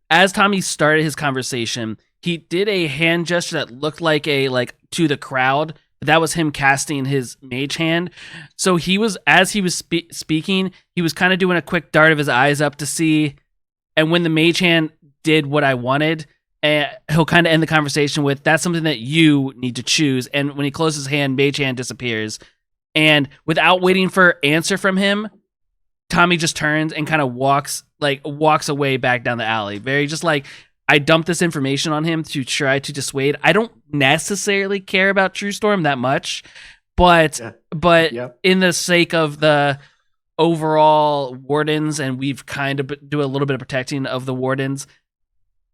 S1: as Tommy started his conversation, he did a hand gesture that looked like to the crowd. That was him casting his mage hand. So as he was speaking, he was kind of doing a quick dart of his eyes up to see. And when the mage hand did what I wanted, he'll kind of end the conversation with, "That's something that you need to choose." And when he closes his hand, mage hand disappears. And without waiting for answer from him, Tommy just turns and kind of walks away back down the alley. Very just like, I dumped this information on him to try to dissuade. I don't necessarily care about True Storm that much, but in the sake of the overall wardens, and we've kind of do a little bit of protecting of the wardens,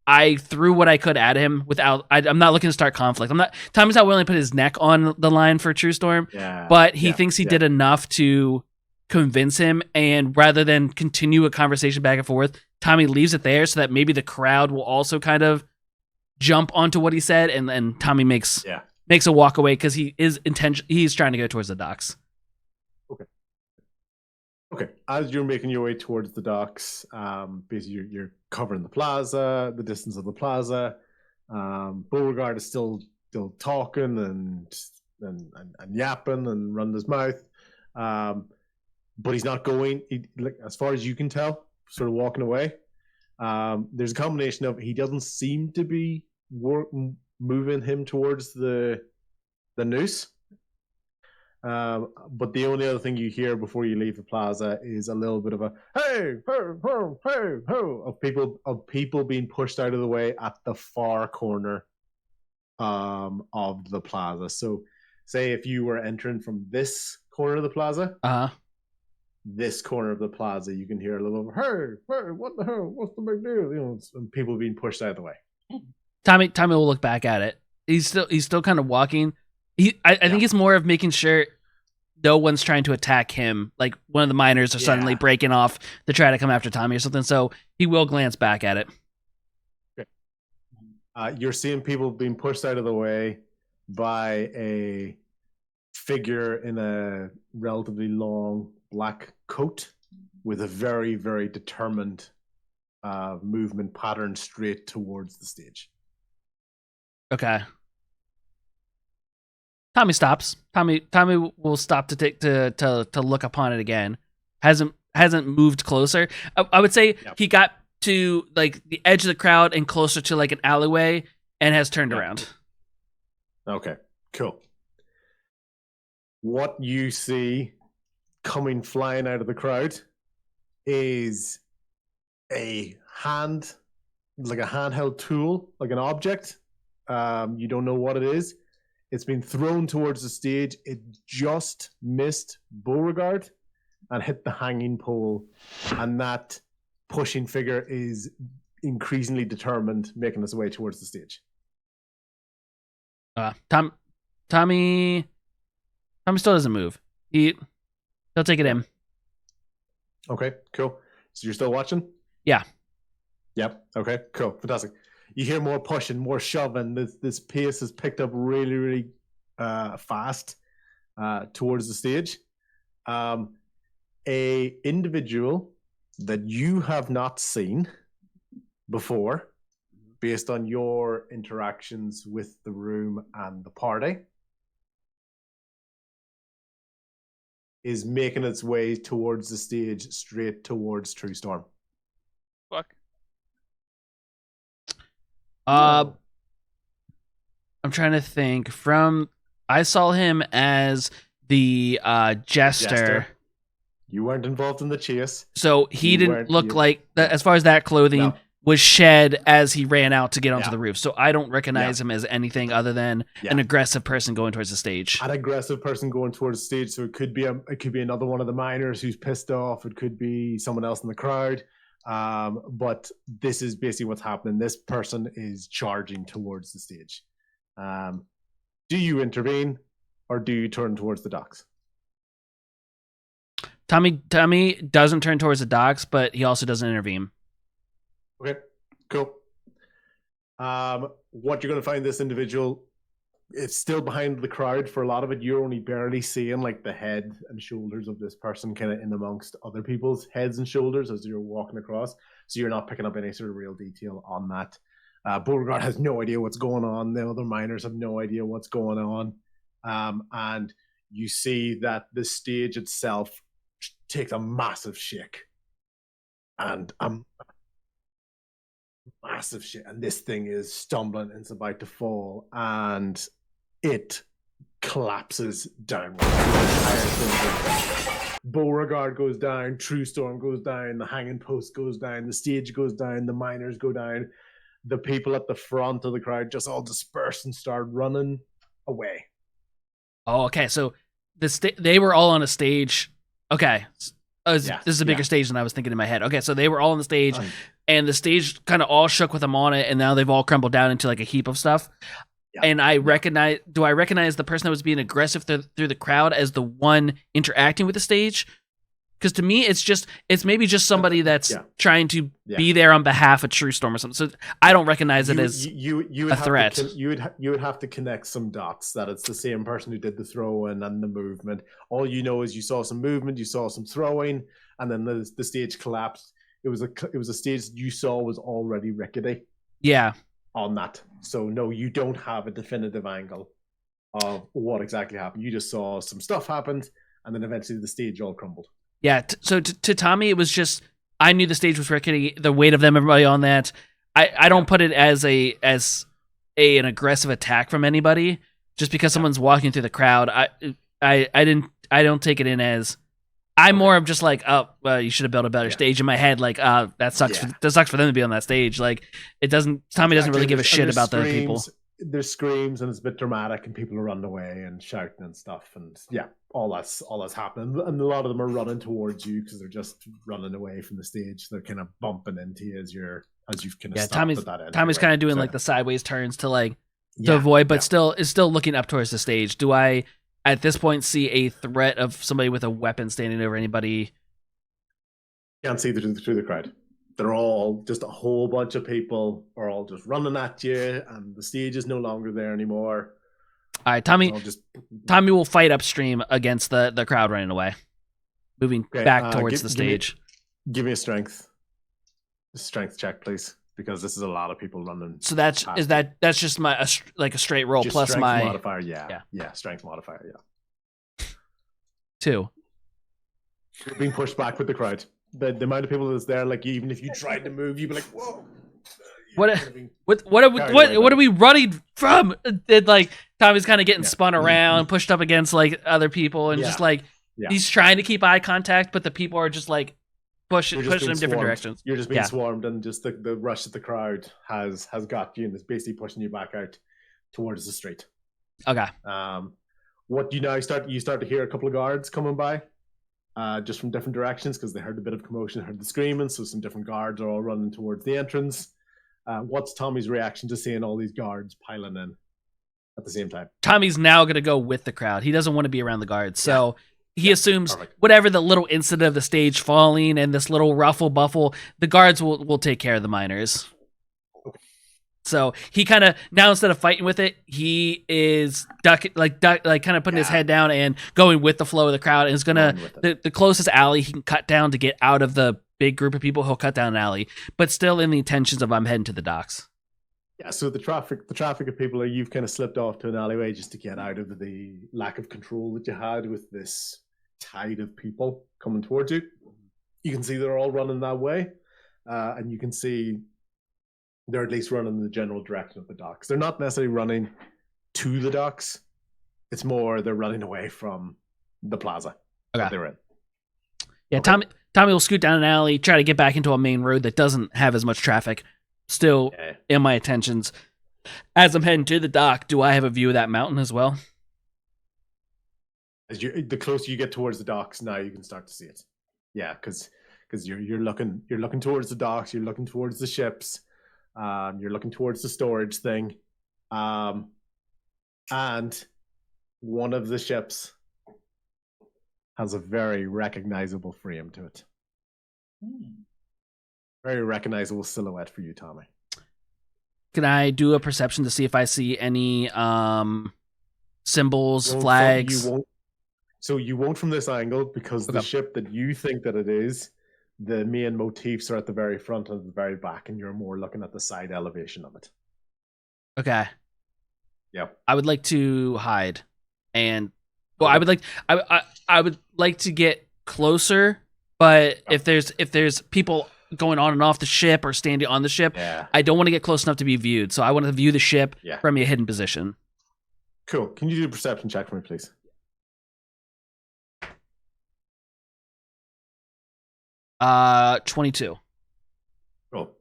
S1: I threw what I could at him without. I'm not looking to start conflict. Tommy's not willing to put his neck on the line for True Storm, but he thinks he did enough to convince him. And rather than continue a conversation back and forth, Tommy leaves it there so that maybe the crowd will also kind of jump onto what he said, and then Tommy makes a walk away because he's trying to go towards the docks.
S2: Okay. As you're making your way towards the docks, basically you're covering the plaza, the distance of the plaza. Beauregard is still talking and yapping and running his mouth, but he's not going. As far as you can tell, sort of walking away. There's a combination of he doesn't seem to be moving him towards the noose. But the only other thing you hear before you leave the plaza is a little bit of a hey ho ho hey ho of people being pushed out of the way at the far corner of the plaza. So say if you were entering from this corner of the plaza, this corner of the plaza, you can hear a little hey, what the hell, what's the big deal? You know, and people being pushed out of the way.
S1: Tommy will look back at it. He's still kind of walking. I think it's more of making sure no one's trying to attack him. Like one of the miners are suddenly breaking off to try to come after Tommy or something. So he will glance back at it.
S2: Okay. You're seeing people being pushed out of the way by a figure in a relatively long black coat with a very, very determined movement pattern straight towards the stage.
S1: Okay. Tommy stops. Tommy will stop to look upon it again. Hasn't moved closer. I would say he got to like the edge of the crowd and closer to like an alleyway and has turned around.
S2: Okay, cool. What you see coming flying out of the crowd is a handheld tool, like an object. You don't know what it is. It's been thrown towards the stage. It just missed Beauregard and hit the hanging pole, and that pushing figure is increasingly determined, making its way towards the stage.
S1: Tommy still doesn't move. He'll take it in.
S2: Okay, cool. So you're still watching?
S1: Yeah.
S2: Yep. Okay, cool. Fantastic. You hear more pushing, more shoving. This pace has picked up really, really fast towards the stage. A individual that you have not seen before, based on your interactions with the room and the party, is making its way towards the stage, straight towards True Storm.
S5: Fuck.
S1: I'm trying to think. I saw him as the jester.
S2: You weren't involved in the chase.
S1: So he didn't look like that. As far as that clothing was shed as he ran out to get onto the roof. So I don't recognize him as anything other than an aggressive person going towards the stage.
S2: An aggressive person going towards the stage. So it could be another one of the miners who's pissed off. It could be someone else in the crowd. But this is basically what's happening. This person is charging towards the stage. Do you intervene or do you turn towards the docks?
S1: Tommy doesn't turn towards the docks, but he also doesn't intervene.
S2: Okay, cool. What you're going to find this individual, it's still behind the crowd for a lot of it. You're only barely seeing like the head and shoulders of this person kind of in amongst other people's heads and shoulders as you're walking across. So you're not picking up any sort of real detail on that. Beauregard has no idea what's going on. The other miners have no idea what's going on. And you see that the stage itself takes a massive shake. And massive shit, and this thing is stumbling and it's about to fall, and it collapses down. Beauregard goes down, True Storm goes down, the hanging post goes down, the stage goes down, the miners go down, the people at the front of the crowd just all disperse and start running away.
S1: Oh, okay. So they were all on a stage. Okay. This is a bigger stage than I was thinking in my head. Okay, so they were all on the stage, and the stage kind of all shook with them on it, and now they've all crumbled down into like a heap of stuff. Yeah. And I recognize the person that was being aggressive through the crowd as the one interacting with the stage? Because to me, it's maybe just somebody that's trying to be there on behalf of True Storm or something. So I don't recognize it as a threat.
S2: You would have to connect some dots that it's the same person who did the throwing and the movement. All you know is you saw some movement, you saw some throwing, and then the stage collapsed. It was a stage that you saw was already rickety.
S1: Yeah. On
S2: that. So no, you don't have a definitive angle of what exactly happened. You just saw some stuff happened, and then eventually the stage all crumbled.
S1: Yeah, so to Tommy, it was just, I knew the stage was rickety, the weight of them, everybody on that. I don't put it as an aggressive attack from anybody, just because someone's walking through the crowd. I don't take it in as, I'm more of just like, oh, well, you should have built a better stage in my head. Like, that sucks. That sucks for them to be on that stage. Like, Tommy doesn't really give a shit about the people.
S2: There's screams and it's a bit dramatic and people are running away and shouting and stuff, and all that's happening, and a lot of them are running towards you because they're just running away from the stage. They're kind of bumping into you as you've kind of stopped at that end.
S1: Tommy's kind of doing like the sideways turns to avoid, but still looking up towards the stage. Do I at this point see a threat of somebody with a weapon standing over anybody?
S2: Can't see through the crowd. They're all just a whole bunch of people are all just running at you, and the stage is no longer there anymore.
S1: All right, Tommy will fight upstream against the crowd running away, moving back towards the stage.
S2: Give me a strength check, please, because this is a lot of people running.
S1: So that's just my a straight roll just plus my
S2: modifier. Yeah, strength modifier.
S1: 2.
S2: You're being pushed back with the crowd. the amount of people that's there, like even if you tried to move, you'd be like, whoa.
S1: What?
S2: You're gonna be-
S1: What are we,
S2: Carried away
S1: what
S2: by
S1: are we running from? And like Tommy's kind of getting
S2: Yeah.
S1: spun around, pushed up against like other people, and just
S2: Yeah.
S1: like
S2: Yeah.
S1: he's trying to keep eye contact, but the people are just like pushing
S2: You're just
S1: him
S2: being
S1: different
S2: swarmed.
S1: directions.
S2: You're just being
S1: Yeah.
S2: swarmed, and just the rush of the crowd has got you, and is basically pushing you back out towards the street.
S1: Okay.
S2: What you now start to hear a couple of guards coming by, just from different directions because they heard a bit of commotion, heard the screaming, so some different guards are all running towards the entrance. What's Tommy's reaction to seeing all these guards piling in at the same time?
S1: Tommy's now going to go with the crowd. He doesn't want to be around the guards. So he assumes
S2: perfect.
S1: whatever the little incident of the stage falling and this little ruffle buffle, the guards will take care of the miners. So he kind of, now instead of fighting with it, he is duck kind of putting his head down and going with the flow of the crowd, and is going
S2: Going
S1: to,
S2: with
S1: the closest alley he can cut down to get out of the big group of people, he'll cut down an alley, but still in the intentions of I'm heading to the docks.
S2: Yeah, so the traffic of people, you've kind of slipped off to an alleyway just to get out of the lack of control that you had with this tide of people coming towards you. You can see they're all running that way, and you can see they're at least running in the general direction of the docks. They're not necessarily running to the docks. It's more they're running away from the plaza that they're in.
S1: Yeah,
S2: Okay.
S1: Tommy will scoot down an alley, try to get back into a main road that doesn't have as much traffic. Still in my attentions. As I'm heading to the dock, do I have a view of that mountain as well?
S2: The closer you get towards the docks, now you can start to see it. Yeah, because you're looking towards the docks, you're looking towards the ships, you're looking towards the storage thing, and one of the ships has a very recognizable frame to it. Very recognizable silhouette for you, Tommy.
S1: Can I do a perception to see if I see any symbols, flags?
S2: You won't from this angle because the
S1: Okay.
S2: ship that you think that it is, the main motifs are at the very front and the very back, and you're more looking at the side elevation of it.
S1: Okay.
S2: Yeah.
S1: I would like to hide, and I would like to get closer. But if there's people going on and off the ship or standing on the ship, I don't want to get close enough to be viewed. So I want to view the ship from a hidden position.
S2: Cool. Can you do a perception check for me, please?
S1: Uh, 22.
S2: Cool.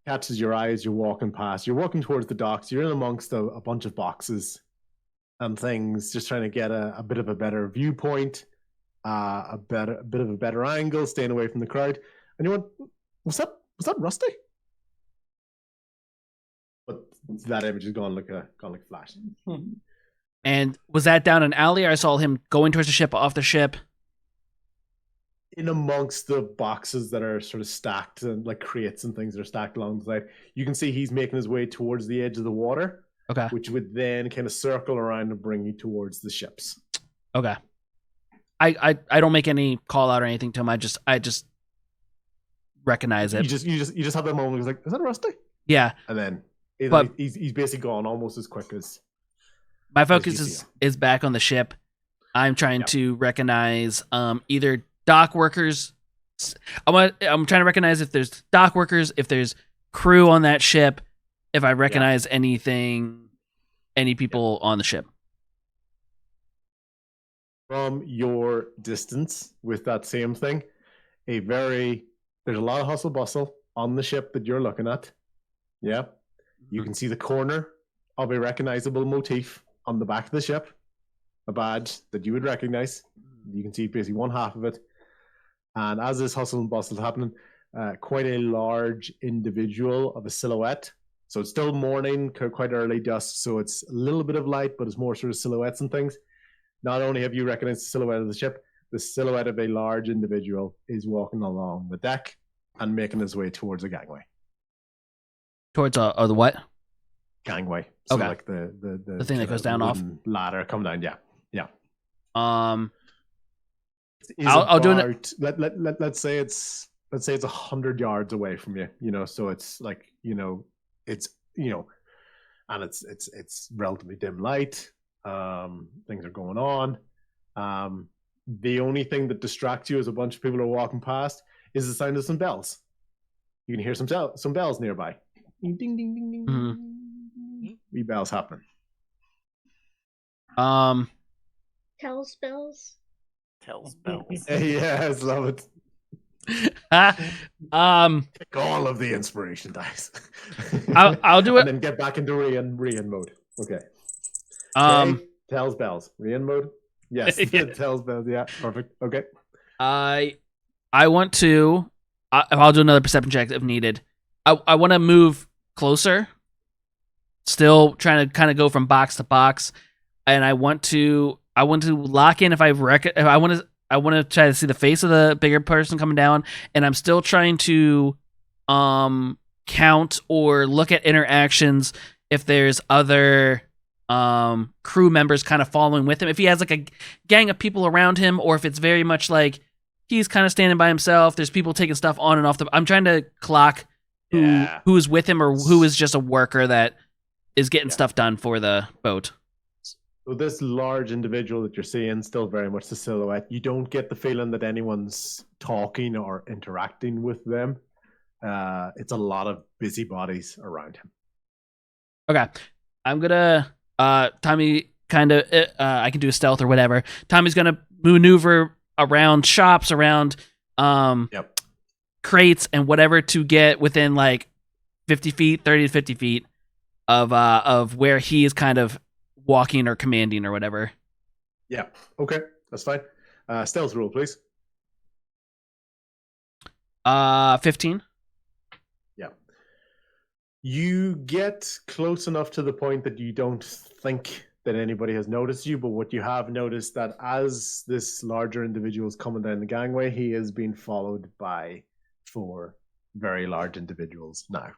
S2: Catches your eye as you're walking past. You're walking towards the docks. You're in amongst a bunch of boxes and things, just trying to get a bit of a better viewpoint, a bit of a better angle, staying away from the crowd. And you went, was that Rusty? But that image is gone like a flash.
S1: And was that down an alley, or I saw him going towards the ship, off the ship?
S2: In amongst the boxes that are sort of stacked, and like crates and things that are stacked along the side, you can see he's making his way towards the edge of the water.
S1: Okay.
S2: Which would then kind of circle around and bring you towards the ships.
S1: Okay. I don't make any call out or anything to him. I just recognize it.
S2: You just have that moment. He's like, "Is that Rusty?"
S1: Yeah.
S2: And then he's basically gone almost as quick as.
S1: My focus is back on the ship. I'm trying to recognize either dock workers. I'm trying to recognize if there's dock workers, if there's crew on that ship, if I recognize any people on the ship.
S2: From your distance with that same thing, there's a lot of hustle bustle on the ship that you're looking at. Yeah. You can see the corner of a recognizable motif on the back of the ship, a badge that you would recognize. You can see basically one half of it. And as this hustle and bustle is happening, quite a large individual of a silhouette. So it's still morning, quite early dusk, so it's a little bit of light, but it's more sort of silhouettes and things. Not only have you recognized the silhouette of the ship, the silhouette of a large individual is walking along the deck and making his way towards a gangway.
S1: Towards the what?
S2: Gangway. So
S1: Okay.
S2: like the
S1: thing that goes down off?
S2: ladder come down. Yeah.
S1: I'll do it.
S2: Let's say it's 100 yards away from you. You know, so it's like it's and it's relatively dim light. Things are going on. The only thing that distracts you as a bunch of people are walking past is the sound of some bells. You can hear some bells nearby. Ding, ding, ding, ding, ding.
S1: Mhm.
S2: Wee bells happening.
S3: Tell spells.
S6: Tells bells.
S2: Yes, love it.
S1: I'll
S2: Take all of the inspiration dice.
S1: do it.
S2: And then get back into Rian mode. Okay.
S1: Um,
S2: tells bells. Rian mode. Yes.
S1: Yeah.
S2: Tells bells. Yeah. Perfect. Okay.
S1: I want to. I'll do another perception check if needed. I want to move closer. Still trying to kind of go from box to box, and I want to lock in if I want to try to see the face of the bigger person coming down, and I'm still trying to count or look at interactions if there's other crew members kind of following with him, if he has like a gang of people around him, or if it's very much like he's kind of standing by himself. There's people taking stuff on and off the. I'm trying to clock who is with him or who is just a worker that is getting stuff done for the boat.
S2: So this large individual that you're seeing, still very much the silhouette. You don't get the feeling that anyone's talking or interacting with them. It's a lot of busybodies around him.
S1: Okay, I'm gonna Tommy kind of I can do a stealth or whatever. Tommy's gonna maneuver around shops, around crates and whatever to get within like 50 feet, 30 to 50 feet of where he is kind of walking or commanding or whatever.
S2: Yeah. Okay, that's fine. Stealth roll, please.
S1: 15.
S2: Yeah. You get close enough to the point that you don't think that anybody has noticed you, but what you have noticed that as this larger individual is coming down the gangway, he is being followed by 4 very large individuals now.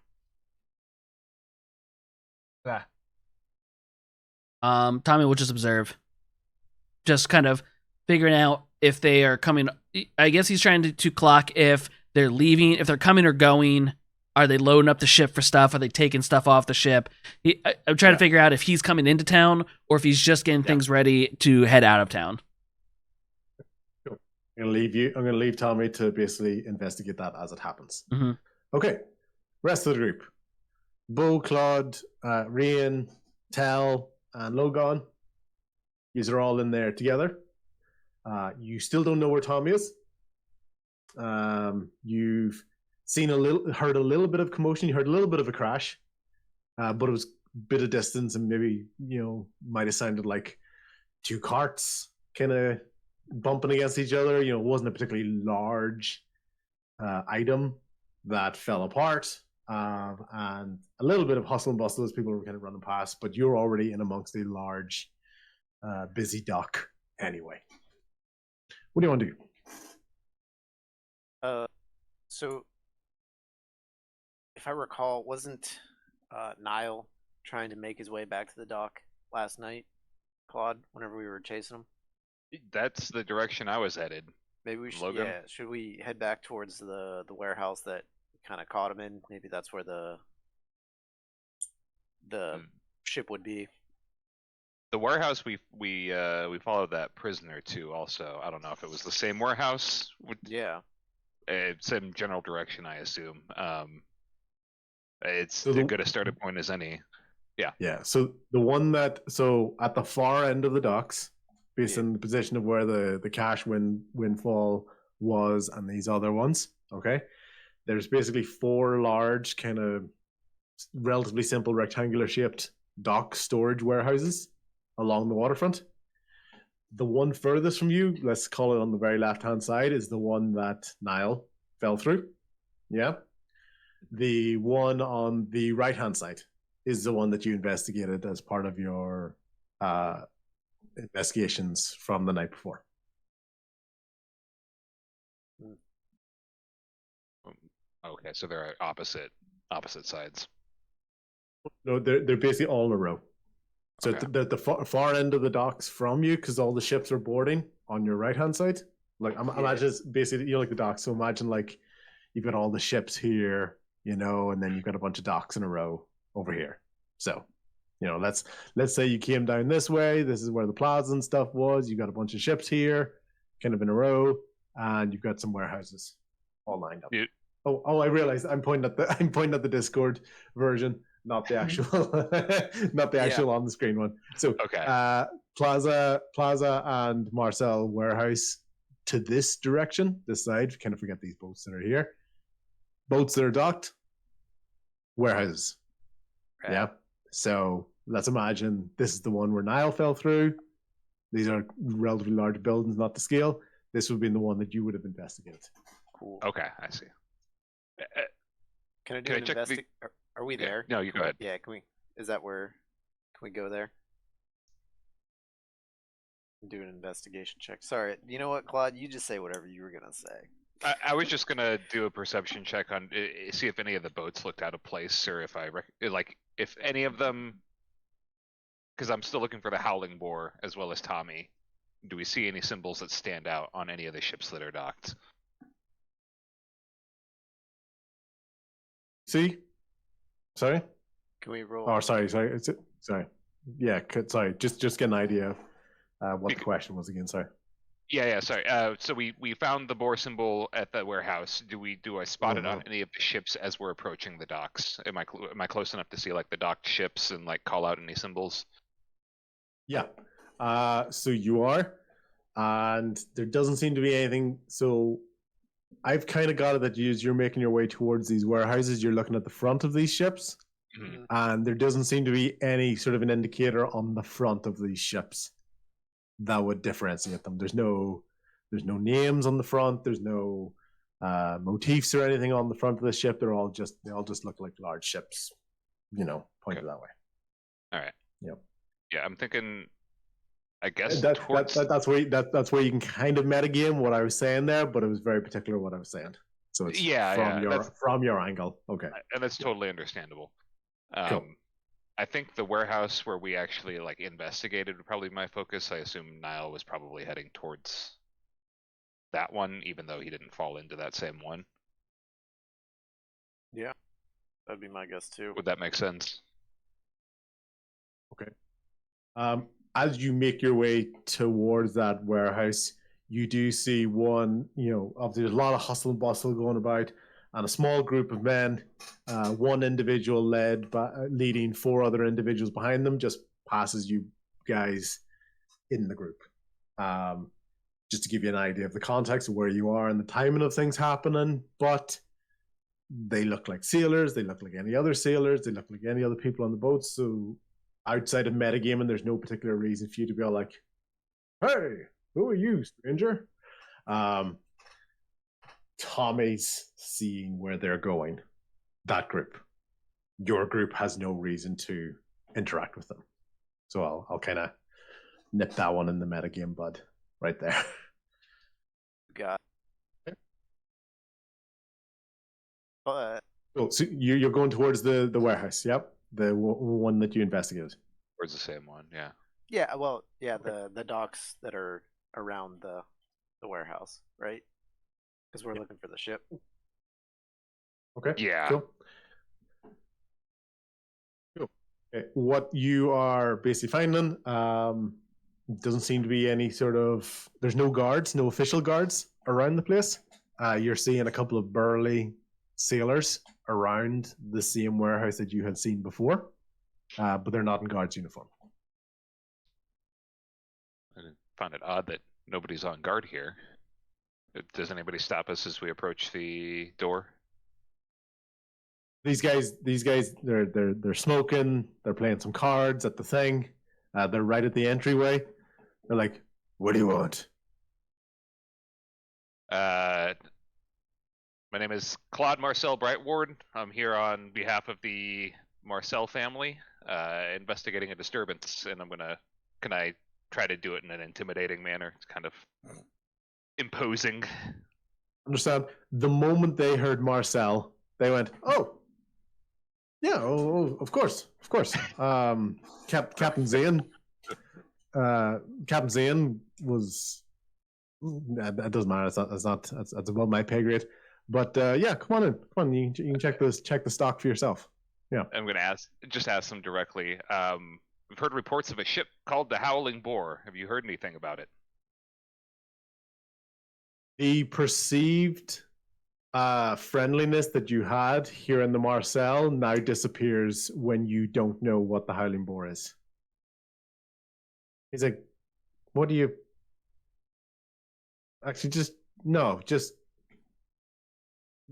S1: Tommy will just observe, just kind of figuring out if they are coming. I guess he's trying to clock if they're leaving, if they're coming or going. Are they loading up the ship for stuff? Are they taking stuff off the ship? I'm trying to figure out if he's coming into town or if he's just getting things ready to head out of town.
S2: Cool. I'm gonna leave Tommy to basically investigate that as it happens.
S1: Mm-hmm.
S2: Okay. Rest of the group: Bo, Claude, Rian, Tel, and Logan. These are all in there together. You still don't know where Tommy is. You've heard a little bit of commotion. You heard a little bit of a crash, but it was a bit of distance, and maybe might have sounded like 2 carts kind of bumping against each other. It wasn't a particularly large item that fell apart, and a little bit of hustle and bustle as people were kind of running past. But you're already in amongst a large, busy dock anyway. What do you want to do?
S6: So if I recall, wasn't Niall trying to make his way back to the dock last night, Claude, whenever we were chasing him?
S5: That's the direction I was headed.
S6: Maybe we should.
S5: Logan?
S6: Yeah, should we head back towards the warehouse that kind of caught him in? Maybe that's where the ship would be.
S5: The warehouse we followed that prisoner to. Also, I don't know if it was the same warehouse.
S6: Yeah.
S5: Same general direction, I assume. It's
S2: So
S5: as
S2: the-
S5: good a starting point as any.
S2: Yeah. So the one so at the far end of the docks, based on the position of where the cash windfall was, and these other ones. Okay. There's basically 4 large, kind of relatively simple rectangular shaped dock storage warehouses along the waterfront. The one furthest from you, let's call it on the very left hand side, is the one that Niall fell through. Yeah. The one on the right hand side is the one that you investigated as part of your investigations from the night before.
S5: Okay, so they're opposite sides.
S2: No, they're basically all in a row. So
S5: Okay.
S2: the far end of the docks from you, because all the ships are boarding on your right hand side. Like imagine it's basically like the docks. So imagine like you've got all the ships here, and then you've got a bunch of docks in a row over here. So, let's say you came down this way. This is where the plaza and stuff was. You got a bunch of ships here. kind of in a row, and you've got some warehouses all lined up.
S5: You-
S2: Oh, I realized I'm pointing at the Discord version, not the actual not the actual on the screen one. So
S5: Okay.
S2: Plaza and Marcel warehouse to this direction, this side. Kind of forget these boats that are here. Boats that are docked, warehouses.
S6: Right.
S2: Yeah. So let's imagine this is the one where Nile fell through. These are relatively large buildings, not to scale. This would be the one that you would have investigated.
S6: Cool.
S5: Okay, I see.
S6: Can I do
S5: Can I
S6: an
S5: check the-
S6: Are we there?
S5: No, you go ahead.
S6: Yeah, can we? Is that where? Can we go there? Do an investigation check. Sorry, you know what, Claude? You just say whatever you were gonna say.
S5: I was just gonna do a perception check on see if any of the boats looked out of place, or if if any of them, because I'm still looking for the Howling Boar as well as Tommy. Do we see any symbols that stand out on any of the ships that are docked?
S2: See? Sorry?
S6: Can we roll?
S2: Oh, sorry. Sorry. Yeah, sorry. Just get an idea of what the question was again. Sorry.
S5: Yeah, sorry. So we found the boar symbol at the warehouse. Do I spot it on any of the ships as we're approaching the docks? Am I close enough to see like the docked ships and like call out any symbols?
S2: Yeah. So you are, and there doesn't seem to be anything. So I've kind of got it that you're making your way towards these warehouses. You're looking at the front of these ships,
S5: Mhm.
S2: and there doesn't seem to be any sort of an indicator on the front of these ships that would differentiate them. There's no names on the front. There's no motifs or anything on the front of the ship. They all just look like large ships, pointed that way.
S5: All right.
S2: Yep.
S5: Yeah, I'm thinking. I guess
S2: That's where you can kind of metagame what I was saying there, but it was very particular what I was saying. So it's from your angle. Okay.
S5: And that's totally understandable.
S2: Cool.
S5: I think the warehouse where we actually like investigated would probably be my focus. I assume Niall was probably heading towards that one, even though he didn't fall into that same one.
S6: Yeah, that'd be my guess too.
S5: Would that make sense?
S2: Okay. As you make your way towards that warehouse, you do see one, obviously there's a lot of hustle and bustle going about, and a small group of men, one individual leading 4 other individuals behind them, just passes you guys in the group. Just to give you an idea of the context of where you are and the timing of things happening, but they look like sailors, they look like any other sailors, they look like any other people on the boat, so outside of metagaming, there's no particular reason for you to be all like, "Hey, who are you, stranger?" Tommy's seeing where they're going. That group. Your group has no reason to interact with them. So I'll kind of nip that one in the metagame bud right there.
S6: Got. But
S2: Cool. So you're going towards the warehouse, yep? The one that you investigated.
S5: Towards the same one, yeah.
S6: yeah, well, yeah, the docks that are around the warehouse, right? Because we're looking for the ship.
S2: Okay.
S5: Yeah.
S2: Cool. Okay. What you are basically finding doesn't seem to be any sort of. There's no guards, no official guards around the place. You're seeing a couple of burly sailors around the same warehouse that you had seen before, but they're not in guards uniform.
S5: I found it odd that nobody's on guard here. Does anybody stop us as we approach the door?
S2: These guys, they're smoking. They're playing some cards at the thing. They're right at the entryway. They're like, "What do you want?"
S5: My name is Claude Marcel Brightward. I'm here on behalf of the Marcel family, investigating a disturbance, and can I try to do it in an intimidating manner? It's kind of imposing.
S2: Understand? The moment they heard Marcel, they went, "Oh, yeah, of course. Captain Zane. Captain Zane was. That doesn't matter. That's above my pay grade. But yeah, come on. You can check the stock for yourself. Yeah.
S5: I'm gonna ask them directly. We've heard reports of a ship called the Howling Boar. Have you heard anything about it?
S2: The perceived friendliness that you had here in the Marcel now disappears when you don't know what the Howling Boar is. He's like, what do you... Actually, just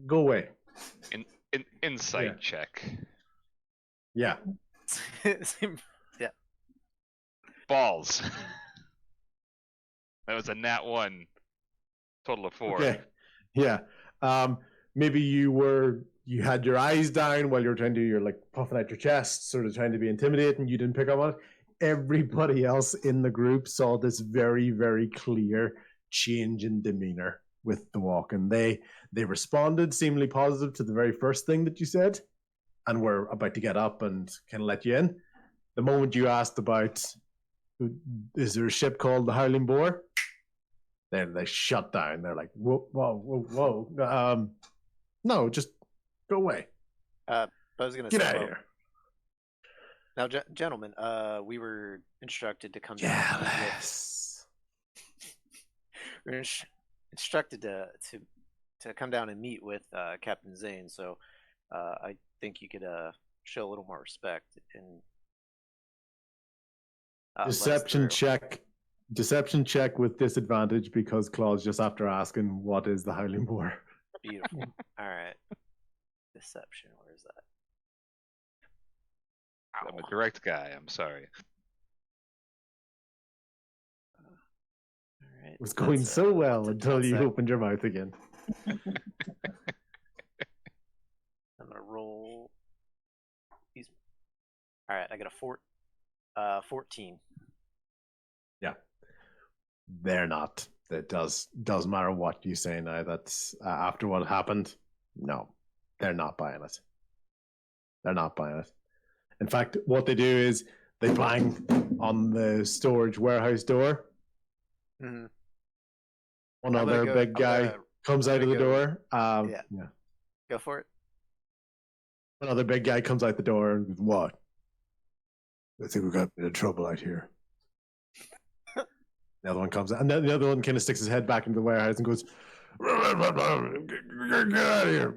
S2: go away.
S5: Insight
S2: Yeah.
S5: check.
S2: Yeah.
S6: Yeah.
S5: Balls. That was a nat 1. Total of 4.
S2: Okay. Yeah. Maybe you had your eyes down while you were you're like puffing out your chest, sort of trying to be intimidating. You didn't pick up on it. Everybody else in the group saw this very, very clear change in demeanor with the walk, and they responded seemingly positive to the very first thing that you said, and were about to get up and kind of let you in. The moment you asked about, is there a ship called the Howling Boar? Then they shut down. They're like, whoa, whoa, whoa, whoa. No, just go away.
S6: I was gonna
S2: Get
S6: say,
S2: out of
S6: well,
S2: here.
S6: now, gentlemen, we were instructed to come down. and meet
S2: Jealous.
S6: we were instructed to come down and meet with Captain Zane. So I think you could show a little more respect and let us
S2: Deception
S6: through.
S2: check. Deception check with disadvantage because Claude's just after asking what is the Howling Boar.
S6: Beautiful. All right. Deception. Where is that?
S5: I'm a direct guy. I'm sorry.
S6: All right.
S2: It was going
S6: that's,
S2: so well
S6: what's
S2: until you
S6: that?
S2: opened your mouth again.
S6: I'm gonna roll these. All right, I got a 14.
S2: Yeah. They're not. It doesn't matter what you say now. That's after what happened. No, they're not buying it. They're not buying it. In fact, what they do is they bang on the storage warehouse door.
S6: Mm-hmm.
S2: One other big guy comes out of the door.
S6: Yeah.
S2: Yeah.
S6: Go for it.
S2: Another big guy comes out the door and goes, what? I think we got a bit of trouble out here. The other one comes out, and then the other one kind of sticks his head back into the warehouse and goes, get out of here.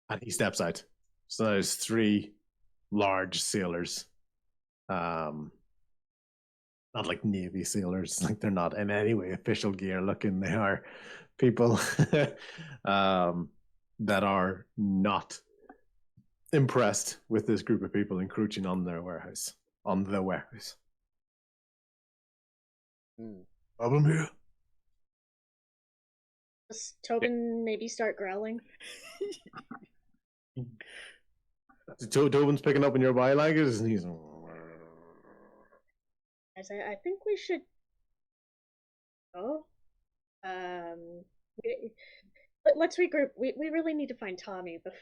S2: And he steps out. So there's 3 large sailors. Not like Navy sailors. Like they're not in any way official gear looking. They are people that are not impressed with this group of people encroaching on their warehouse. On the warehouse. Problem here?
S3: Does Tobin maybe start growling?
S2: Tobin's picking up in your body language, and he's.
S3: I think we should go. Let's regroup. We really need to find Tommy. But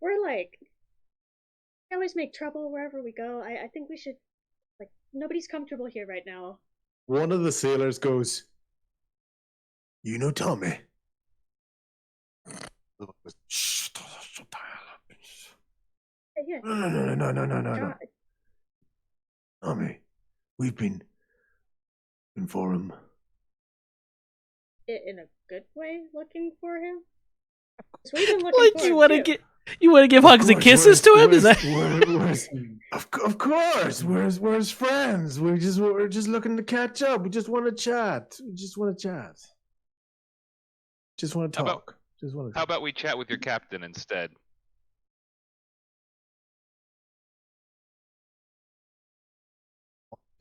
S3: we're like, we always make trouble wherever we go. I think we should. Like, nobody's comfortable here right now.
S2: One of the sailors goes, you know Tommy? Shut the hell up.
S3: Yeah.
S2: No. Tommy, we've been for him.
S3: In a good way, looking for him. So we've been looking
S1: Like
S3: for
S1: you
S3: him
S1: want to
S3: too.
S1: get. You want to give hugs and kisses to him? Is that?
S2: Of course, we're his friends. We're just looking to catch up. We just want to chat. Just want to talk.
S5: How about we chat with your captain instead?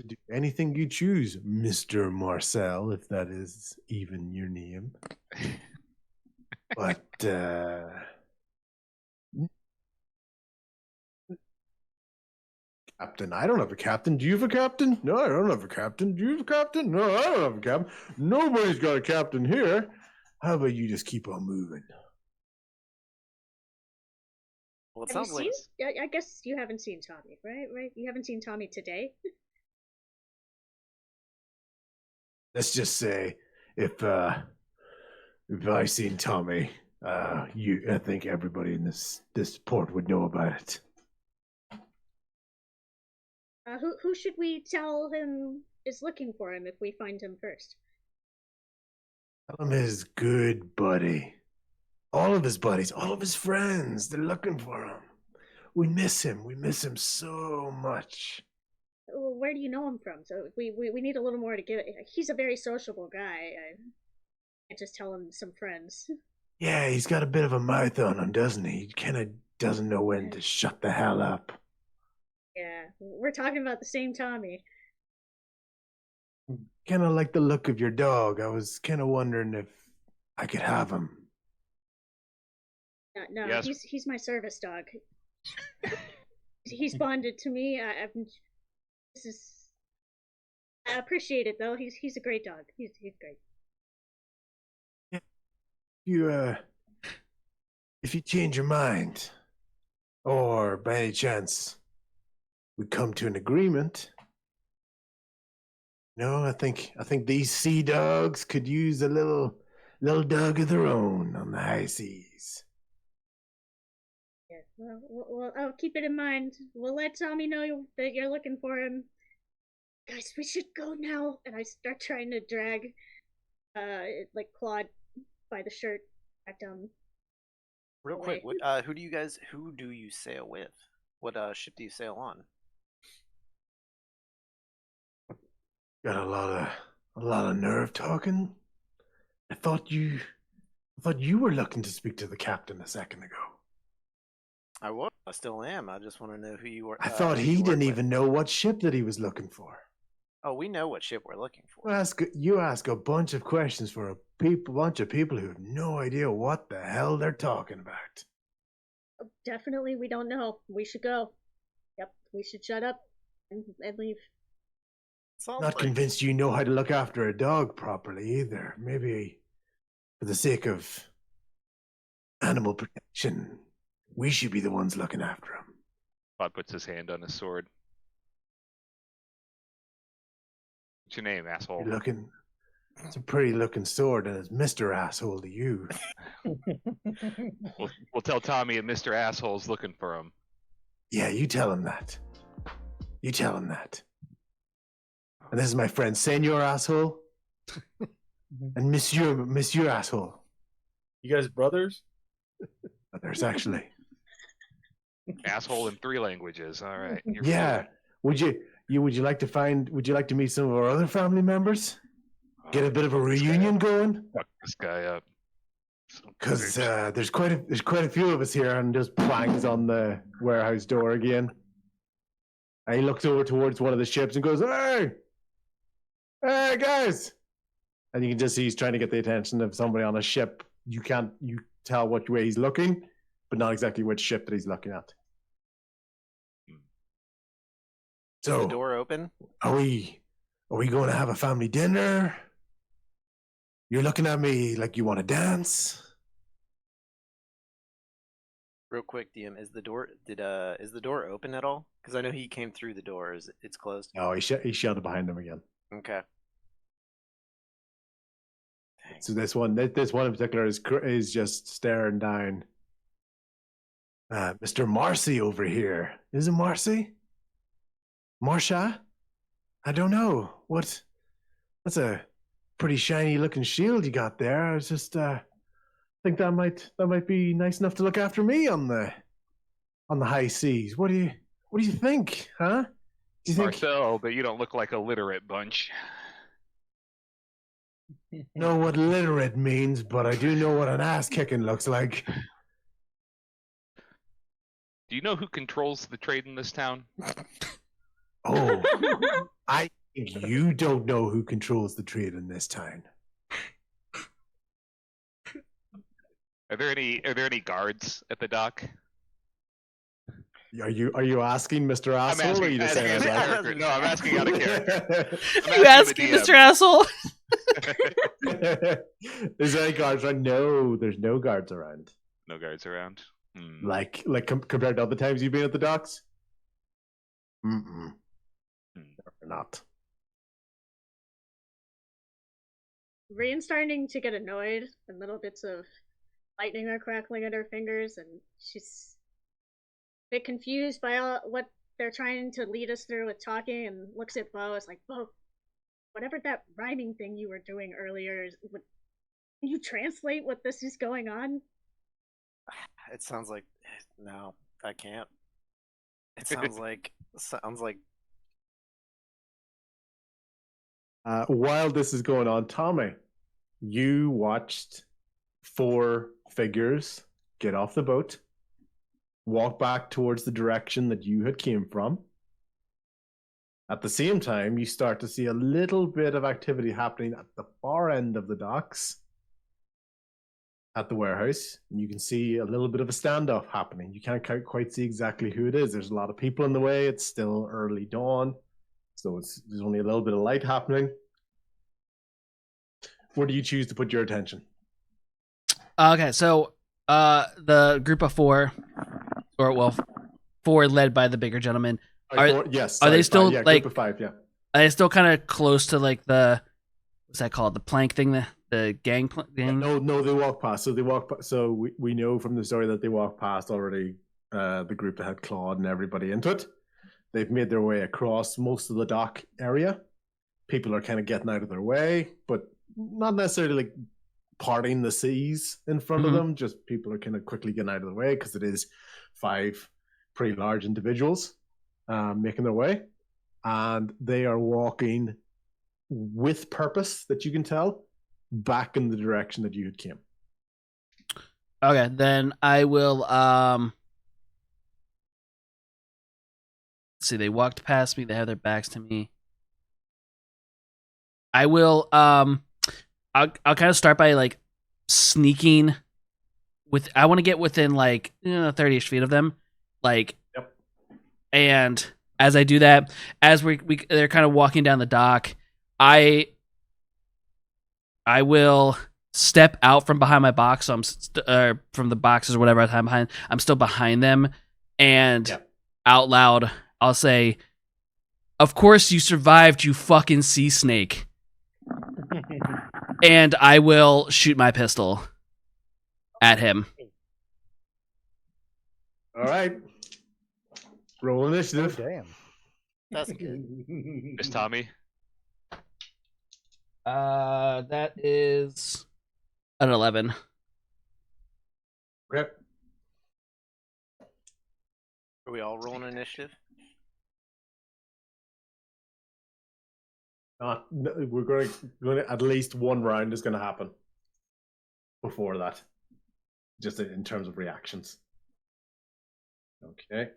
S2: Do anything you choose, Mr. Marcel, if that is even your name. But captain, I don't have a captain. Do you have a captain? No, I don't have a captain. Do you have a captain? No, I don't have a captain. Nobody's got a captain here. How about you just keep on moving?
S6: Well, it
S3: Have you
S6: sounds like
S3: seen? I guess you haven't seen Tommy, right? Right? You haven't seen Tommy today.
S2: Let's just say, if I seen Tommy, I think everybody in this port would know about it.
S3: Who should we tell him is looking for him if we find him first?
S2: Tell him his good buddy. All of his buddies, all of his friends, they're looking for him. We miss him. We miss him so much.
S3: Well, where do you know him from? So we need a little more to give. He's a very sociable guy. I can't just tell him some friends.
S2: Yeah, he's got a bit of a mouth on him, doesn't he? He kind of doesn't know when to shut the hell up.
S3: Yeah, we're talking about the same Tommy.
S2: Kind of like the look of your dog. I was kind of wondering if I could have him.
S3: No,
S5: Yes.
S3: he's my service dog. He's bonded to me. This is. I appreciate it though. He's a great dog. He's great.
S2: If you change your mind, or by any chance we come to an agreement, no, I think these sea dogs could use a little dog of their own on the high seas.
S3: Yeah. Well, I'll keep it in mind. We'll let Tommy know that you're looking for him. Guys, we should go now. And I start trying to drag, like Claude by the shirt back down.
S6: Real
S3: away.
S6: quick, who do you sail with? What ship do you sail on?
S2: Got a lot of nerve talking. I thought you were looking to speak to the captain a second ago.
S6: I was. I still am. I just want to know who you were.
S2: I thought
S6: who
S2: he
S6: you work
S2: didn't
S6: with.
S2: even know what ship that he was looking for.
S6: Oh, we know what ship we're looking for.
S2: You ask a bunch of questions for a bunch of people who have no idea what the hell they're talking about.
S3: Definitely, we don't know. We should go. Yep, we should shut up and leave.
S6: Sounds
S2: Not
S6: like-
S2: convinced you know how to look after a dog properly either. Maybe for the sake of animal protection, we should be the ones looking after him.
S5: Claude puts his hand on his sword. What's your name, asshole?
S2: You're looking. It's a pretty looking sword, and it's Mr. Asshole to you.
S5: We'll tell Tommy and Mr. Asshole's looking for him.
S2: Yeah, you tell him that. You tell him that. And this is my friend, Senor Asshole, and Monsieur Asshole.
S4: You guys brothers?
S2: But there's actually.
S5: Asshole in 3 languages. All right. You're
S2: Yeah. Would you like to meet some of our other family members? Get a bit of a reunion going?
S5: Fuck this guy up.
S2: Because there's quite a few of us here, and just bangs on the warehouse door again. And he looks over towards one of the ships and goes, "Hey, guys!" And you can just see he's trying to get the attention of somebody on a ship. You tell what way he's looking, but not exactly which ship that he's looking at.
S6: Is
S2: So,
S6: the door open?
S2: are we going to have a family dinner? You're looking at me like you want to dance.
S6: Real quick, DM, is the door open at all? Because I know he came through the door. It's closed?
S2: No, he shut it behind him again.
S6: Okay.
S2: So this one in particular is just staring down. Mr. Marcy over here. Is it Marcy? Marsha? I don't know. That's a pretty shiny looking shield you got there. I was just think that might be nice enough to look after me on the high seas. What do you think, huh? Do you think
S5: Marcel, but you don't look like a literate bunch.
S2: know what literate means, but I do know what an ass kicking looks like.
S5: Do you know who controls the trade in this town?
S2: Oh, I think you don't know who controls the trade in this town.
S5: Are there any guards at the dock?
S2: Are you asking Mr. Asshole? Or are you just saying
S5: asking
S2: out
S5: out of character. No, I'm asking out of character. I'm
S1: You asking,
S5: the
S1: Mr. Asshole?
S2: loud? Is there any guards around? No, there's no guards around.
S5: No guards around.
S2: Like compared to other times you've been at the docks? Mm-mm. They're not.
S3: Rain's starting to get annoyed, and little bits of lightning are crackling at her fingers, and she's a bit confused by what they're trying to lead us through with talking, and looks at Bo. It's like, Bo, whatever that rhyming thing you were doing earlier, Can you translate what this is going on?
S6: It sounds like no, I can't. It sounds like
S2: While this is going on, Tommy, you watched 4 figures get off the boat, walk back towards the direction that you had came from. At the same time, you start to see a little bit of activity happening at the far end of the docks at the warehouse. And you can see a little bit of a standoff happening. You can't quite see exactly who it is. There's a lot of people in the way. It's still early dawn, so there's only a little bit of light happening. Where do you choose to put your attention?
S1: Okay, so the group of 4, or well, 4 led by the bigger gentleman.
S2: Yes.
S1: Are they still
S2: 5,
S1: like
S2: group of 5? Yeah.
S1: Are they still kind of close to like what's that called? The plank thing, the gang.
S2: No, they walk past. So they walk. So we know from the story that they walked past already. The group that had Claude and everybody into it. They've made their way across most of the dock area. People are kind of getting out of their way, but not necessarily like parting the seas in front of them. Just people are kind of quickly getting out of the way because it is 5 pretty large individuals making their way, and they are walking with purpose that you can tell back in the direction that you had came.
S1: Okay, then I will see, they walked past me, they have their backs to me. I will I'll kind of start by like sneaking I want to get within like 30ish feet of them, like.
S2: Yep.
S1: And as I do that, as they're kind of walking down the dock, I will step out from behind my box. So I'm from the boxes or whatever I'm behind. I'm still behind them, and out loud, I'll say, "Of course you survived, you fucking sea snake." And I will shoot my pistol at him.
S2: All right. Roll initiative.
S7: Oh, damn.
S6: that's good.
S5: Miss Tommy.
S1: That is an 11.
S2: Okay.
S6: Are we all rolling initiative?
S2: We're going to at least one round is going to happen before that, just in terms of reactions. Okay.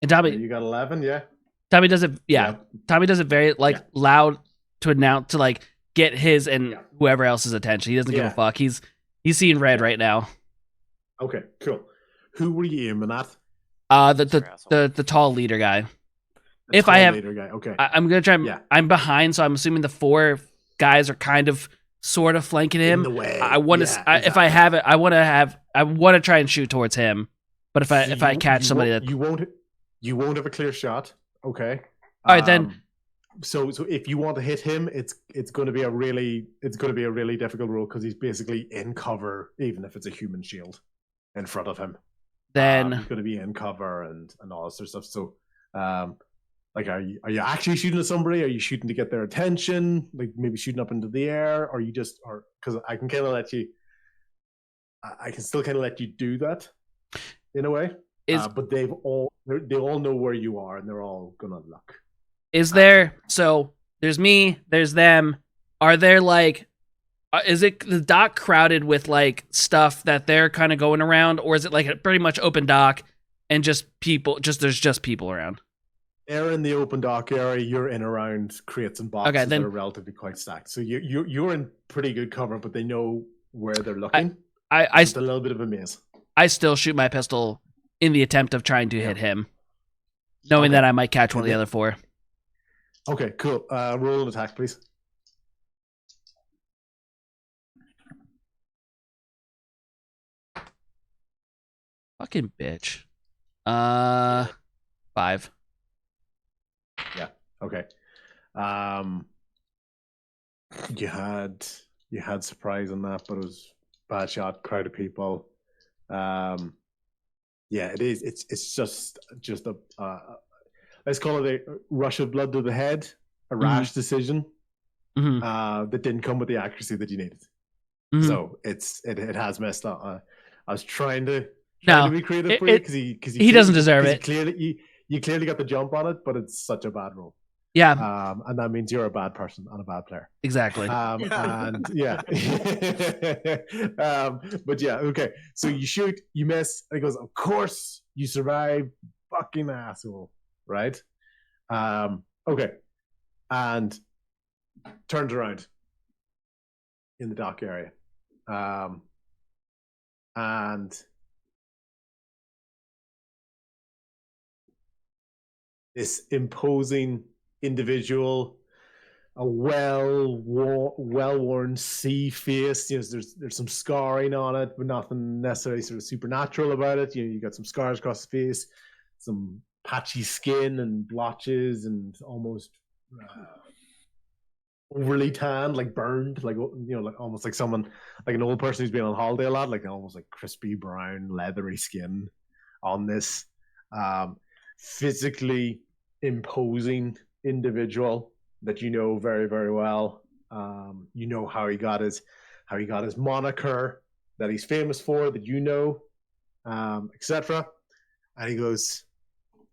S1: And Tommy,
S2: You got 11, yeah?
S1: Tommy does it. Yeah, Tommy does it very loud to announce to like get his and whoever else's attention. He doesn't give a fuck. He's seeing red right now.
S2: Okay, cool. Who were you aiming at?
S1: The tall leader guy. If I have,
S2: leader guy. Okay.
S1: I'm gonna try. I'm behind, so I'm assuming the 4 guys are kind of, sort of flanking him.
S2: In the way.
S1: I want to. Exactly. If I have it, I want to try and shoot towards him. But if I catch somebody that
S2: you won't have a clear shot. Okay.
S1: All right then.
S2: So if you want to hit him, it's going to be a really difficult roll because he's basically in cover, even if it's a human shield in front of him.
S1: Then
S2: he's going to be in cover and all that sort of stuff. So, like, are you actually shooting at somebody? Are you shooting to get their attention? Like maybe shooting up into the air? Or you just because I can kind of let you. I can still kind of let you do that, in a way. But they all know where you are and they're all gonna look.
S1: Is there? So there's me. There's them. Are there like? Is it the dock crowded with like stuff that they're kind of going around, or is it like a pretty much open dock and just people? There's just people around.
S2: They're in the open dock area. You're in around crates and boxes that are relatively quite stacked. So you're in pretty good cover, but they know where they're looking. It's a little bit of a maze.
S1: I still shoot my pistol in the attempt of trying to hit him, knowing that I might catch one of the other 4.
S2: Okay, cool. Roll an attack, please.
S1: Fucking bitch. 5.
S2: Yeah. Okay. You had surprise on that, but it was bad shot, crowd of people. Yeah, it is. It's just a let's call it a rush of blood to the head. a rash decision
S1: Mhm.
S2: that didn't come with the accuracy that you needed.
S1: Mhm.
S2: So it has messed up. I was trying to
S1: No,
S2: be creative
S1: it-
S2: for you
S1: it-
S2: because
S1: he doesn't deserve it.
S2: You clearly got the jump on it, but it's such a bad roll.
S1: Yeah,
S2: And that means you're a bad person and a bad player.
S1: exactly.
S2: And yeah, but yeah, okay. So you shoot, you miss, and he goes, "Of course you survive, fucking asshole!" Right? Okay, and turns around in the dock area, and this imposing individual, a well-worn sea face. You know, there's some scarring on it, but nothing necessarily sort of supernatural about it. You know, you got some scars across the face, some patchy skin and blotches, and almost overly tanned, like burned, like like almost like someone, like an old person who's been on holiday a lot, like almost like crispy brown, leathery skin on this physically imposing individual that you know very, very well. You know how he got his moniker that he's famous for, that you know, etc. And he just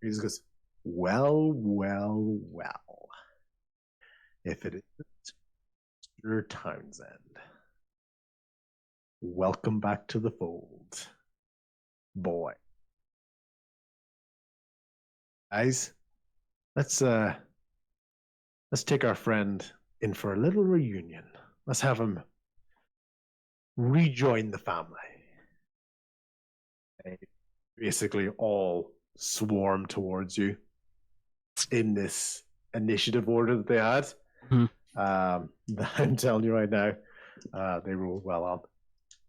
S2: goes, well. If it isn't Mr. Townsend, welcome back to the fold, boy. Guys, let's take our friend in for a little reunion. Let's have him rejoin the family. They basically all swarm towards you in this initiative order that they had. I'm telling you right now, they rolled well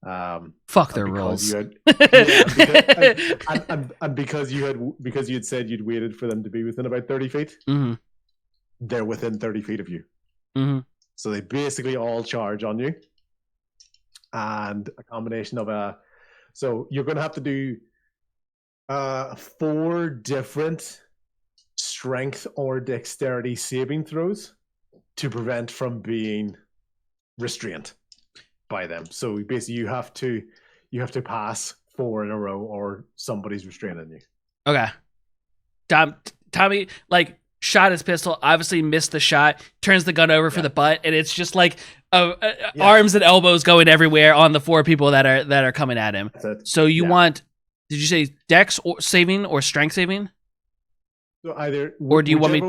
S2: on.
S1: Fuck their rolls.
S2: And because you had said you'd waited for them to be within about 30 feet, they're within 30 feet of you. So they basically all charge on you, and a combination of so you're going to have to do 4 different strength or dexterity saving throws to prevent from being restrained by them. So basically you have to pass 4 in a row or somebody's restraining you.
S1: Okay. Tommy shot his pistol, obviously missed the shot, turns the gun over for the butt, and it's just like arms and elbows going everywhere on the 4 people that are coming at him. So you want, did you say dex or saving or strength saving?
S2: So either,
S1: or do you want me?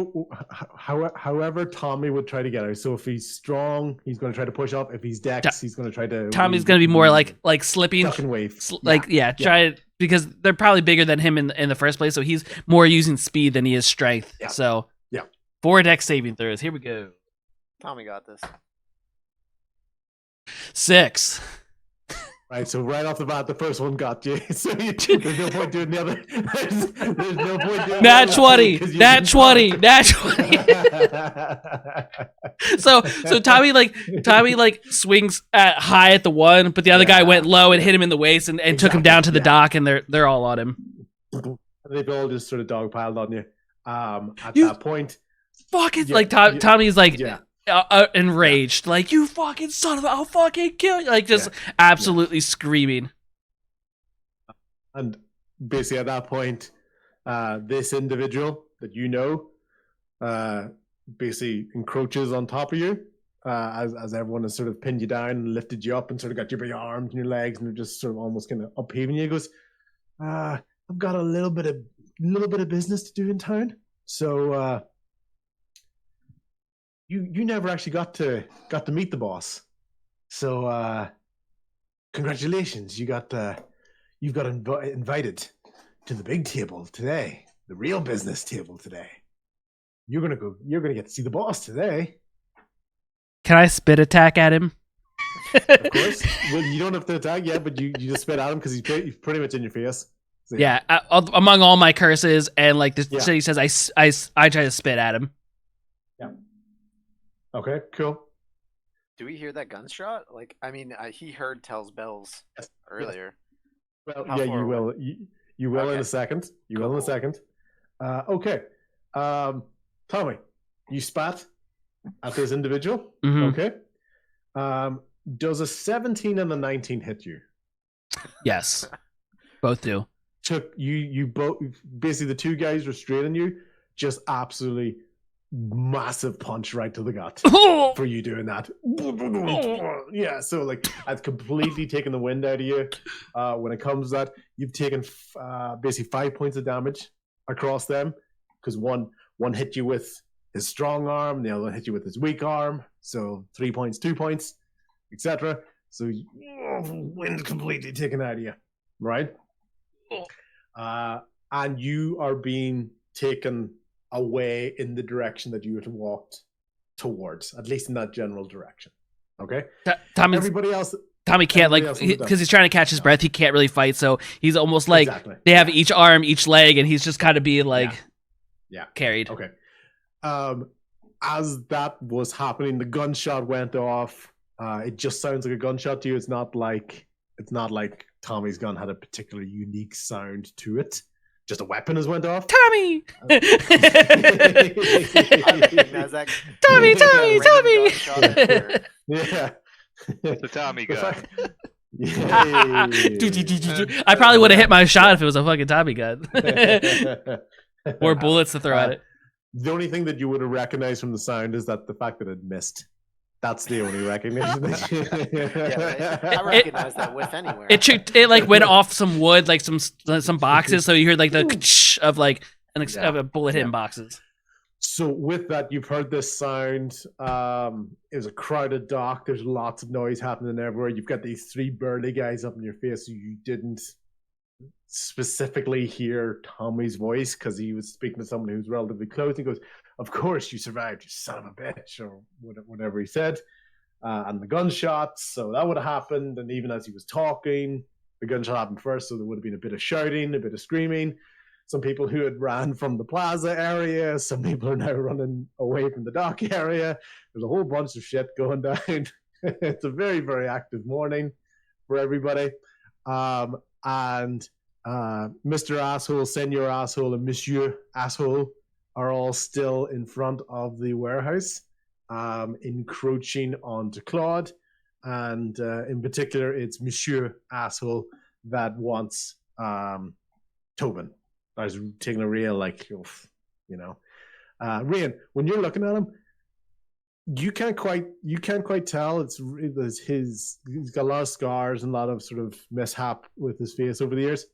S2: However, Tommy would try to get out. So if he's strong, he's going to try to push up. If he's dex, he's going to try to.
S1: Tommy's going to be more like slipping,
S2: wave.
S1: Try because they're probably bigger than him in the first place. So he's more using speed than he is strength.
S2: Yeah.
S1: So 4 dex saving throws. Here we go.
S6: Tommy got this.
S1: 6.
S2: Right, so right off the bat, the first one got you. So there's no point doing the other. There's no point doing
S1: Nat 20. Nat 20. Nat 20. So Tommy swings high at the one, but the other guy went low and hit him in the waist and took him down to the dock, and they're all on him.
S2: They've all just sort of dogpiled on you. At that point,
S1: fuck it. Tommy's enraged, like, you fucking son of a, I'll fucking kill you, absolutely screaming.
S2: And basically at that point, this individual that you know basically encroaches on top of you, as everyone has sort of pinned you down and lifted you up and sort of got your big arms and your legs, and they're just sort of almost kind of upheaving you. He goes, I've got a little bit of business to do in town, so you never actually got to meet the boss, so congratulations, you've got invited to the big table today, the real business table today. You're gonna get to see the boss today.
S1: Can I spit attack at him?
S2: Of course. Well, you don't have to attack yet, but you just spit at him because he's pretty much in your face. So,
S1: among all my curses, and he says I try to spit at him.
S2: Yeah. Okay, cool.
S6: Do we hear that gunshot? He heard Tell's bells earlier.
S2: Well, you will. You will in a second. You will in a second. Okay. Tommy, you spat at this individual.
S1: Mhm.
S2: Okay. Does a 17 and a 19 hit you?
S1: Yes, both do.
S2: Took you both, basically the two guys restraining you, just absolutely massive punch right to the gut for you doing that. Yeah, so like I've completely taken the wind out of you. When it comes to that, you've taken basically 5 points of damage across them, because one hit you with his strong arm, the other one hit you with his weak arm. So 3 points, 2 points, etc. So wind completely taken out of you, right? And you are being taken away in the direction that you had walked towards, at least in that general direction. Okay. Everybody else.
S1: Tommy can't, like, because he's trying to catch his breath. He can't really fight, so he's almost like they have each arm, each leg, and he's just kind of being like, carried.
S2: Okay. As that was happening, the gunshot went off. It just sounds like a gunshot to you. It's not like Tommy's gun had a particularly unique sound to it. Just a weapon has went off.
S1: Tommy!
S6: Tommy!
S2: Yeah.
S5: The Tommy gun.
S1: I probably would have hit my shot if it was a fucking Tommy gun. More bullets to throw at it.
S2: The only thing that you would have recognized from the sound is that the fact that it missed. That's the only recognition.
S6: I recognize that whiff anywhere.
S1: It like went off some wood, like some boxes, so you heard like the of like of a bullet hitting boxes.
S2: So with that, you've heard this sound. It was a crowded dock. There's lots of noise happening everywhere. You've got these three burly guys up in your face. So you didn't specifically hear Tommy's voice because he was speaking to someone who's relatively close. He goes, "Of course you survived, you son of a bitch," or whatever he said. And the gunshots, so that would have happened. And even as he was talking, the gunshot happened first, so there would have been a bit of shouting, a bit of screaming. Some people who had ran from the plaza area, some people are now running away from the dock area. There's a whole bunch of shit going down. It's a very, very active morning for everybody. And Mr. Asshole, Senor Asshole, and Monsieur Asshole are all still in front of the warehouse, encroaching onto Claude. And in particular, it's Monsieur Asshole that wants Tobin. I was taking a real, like, Rian, when you're looking at him, you can't quite tell. He's got a lot of scars and a lot of sort of mishap with his face over the years.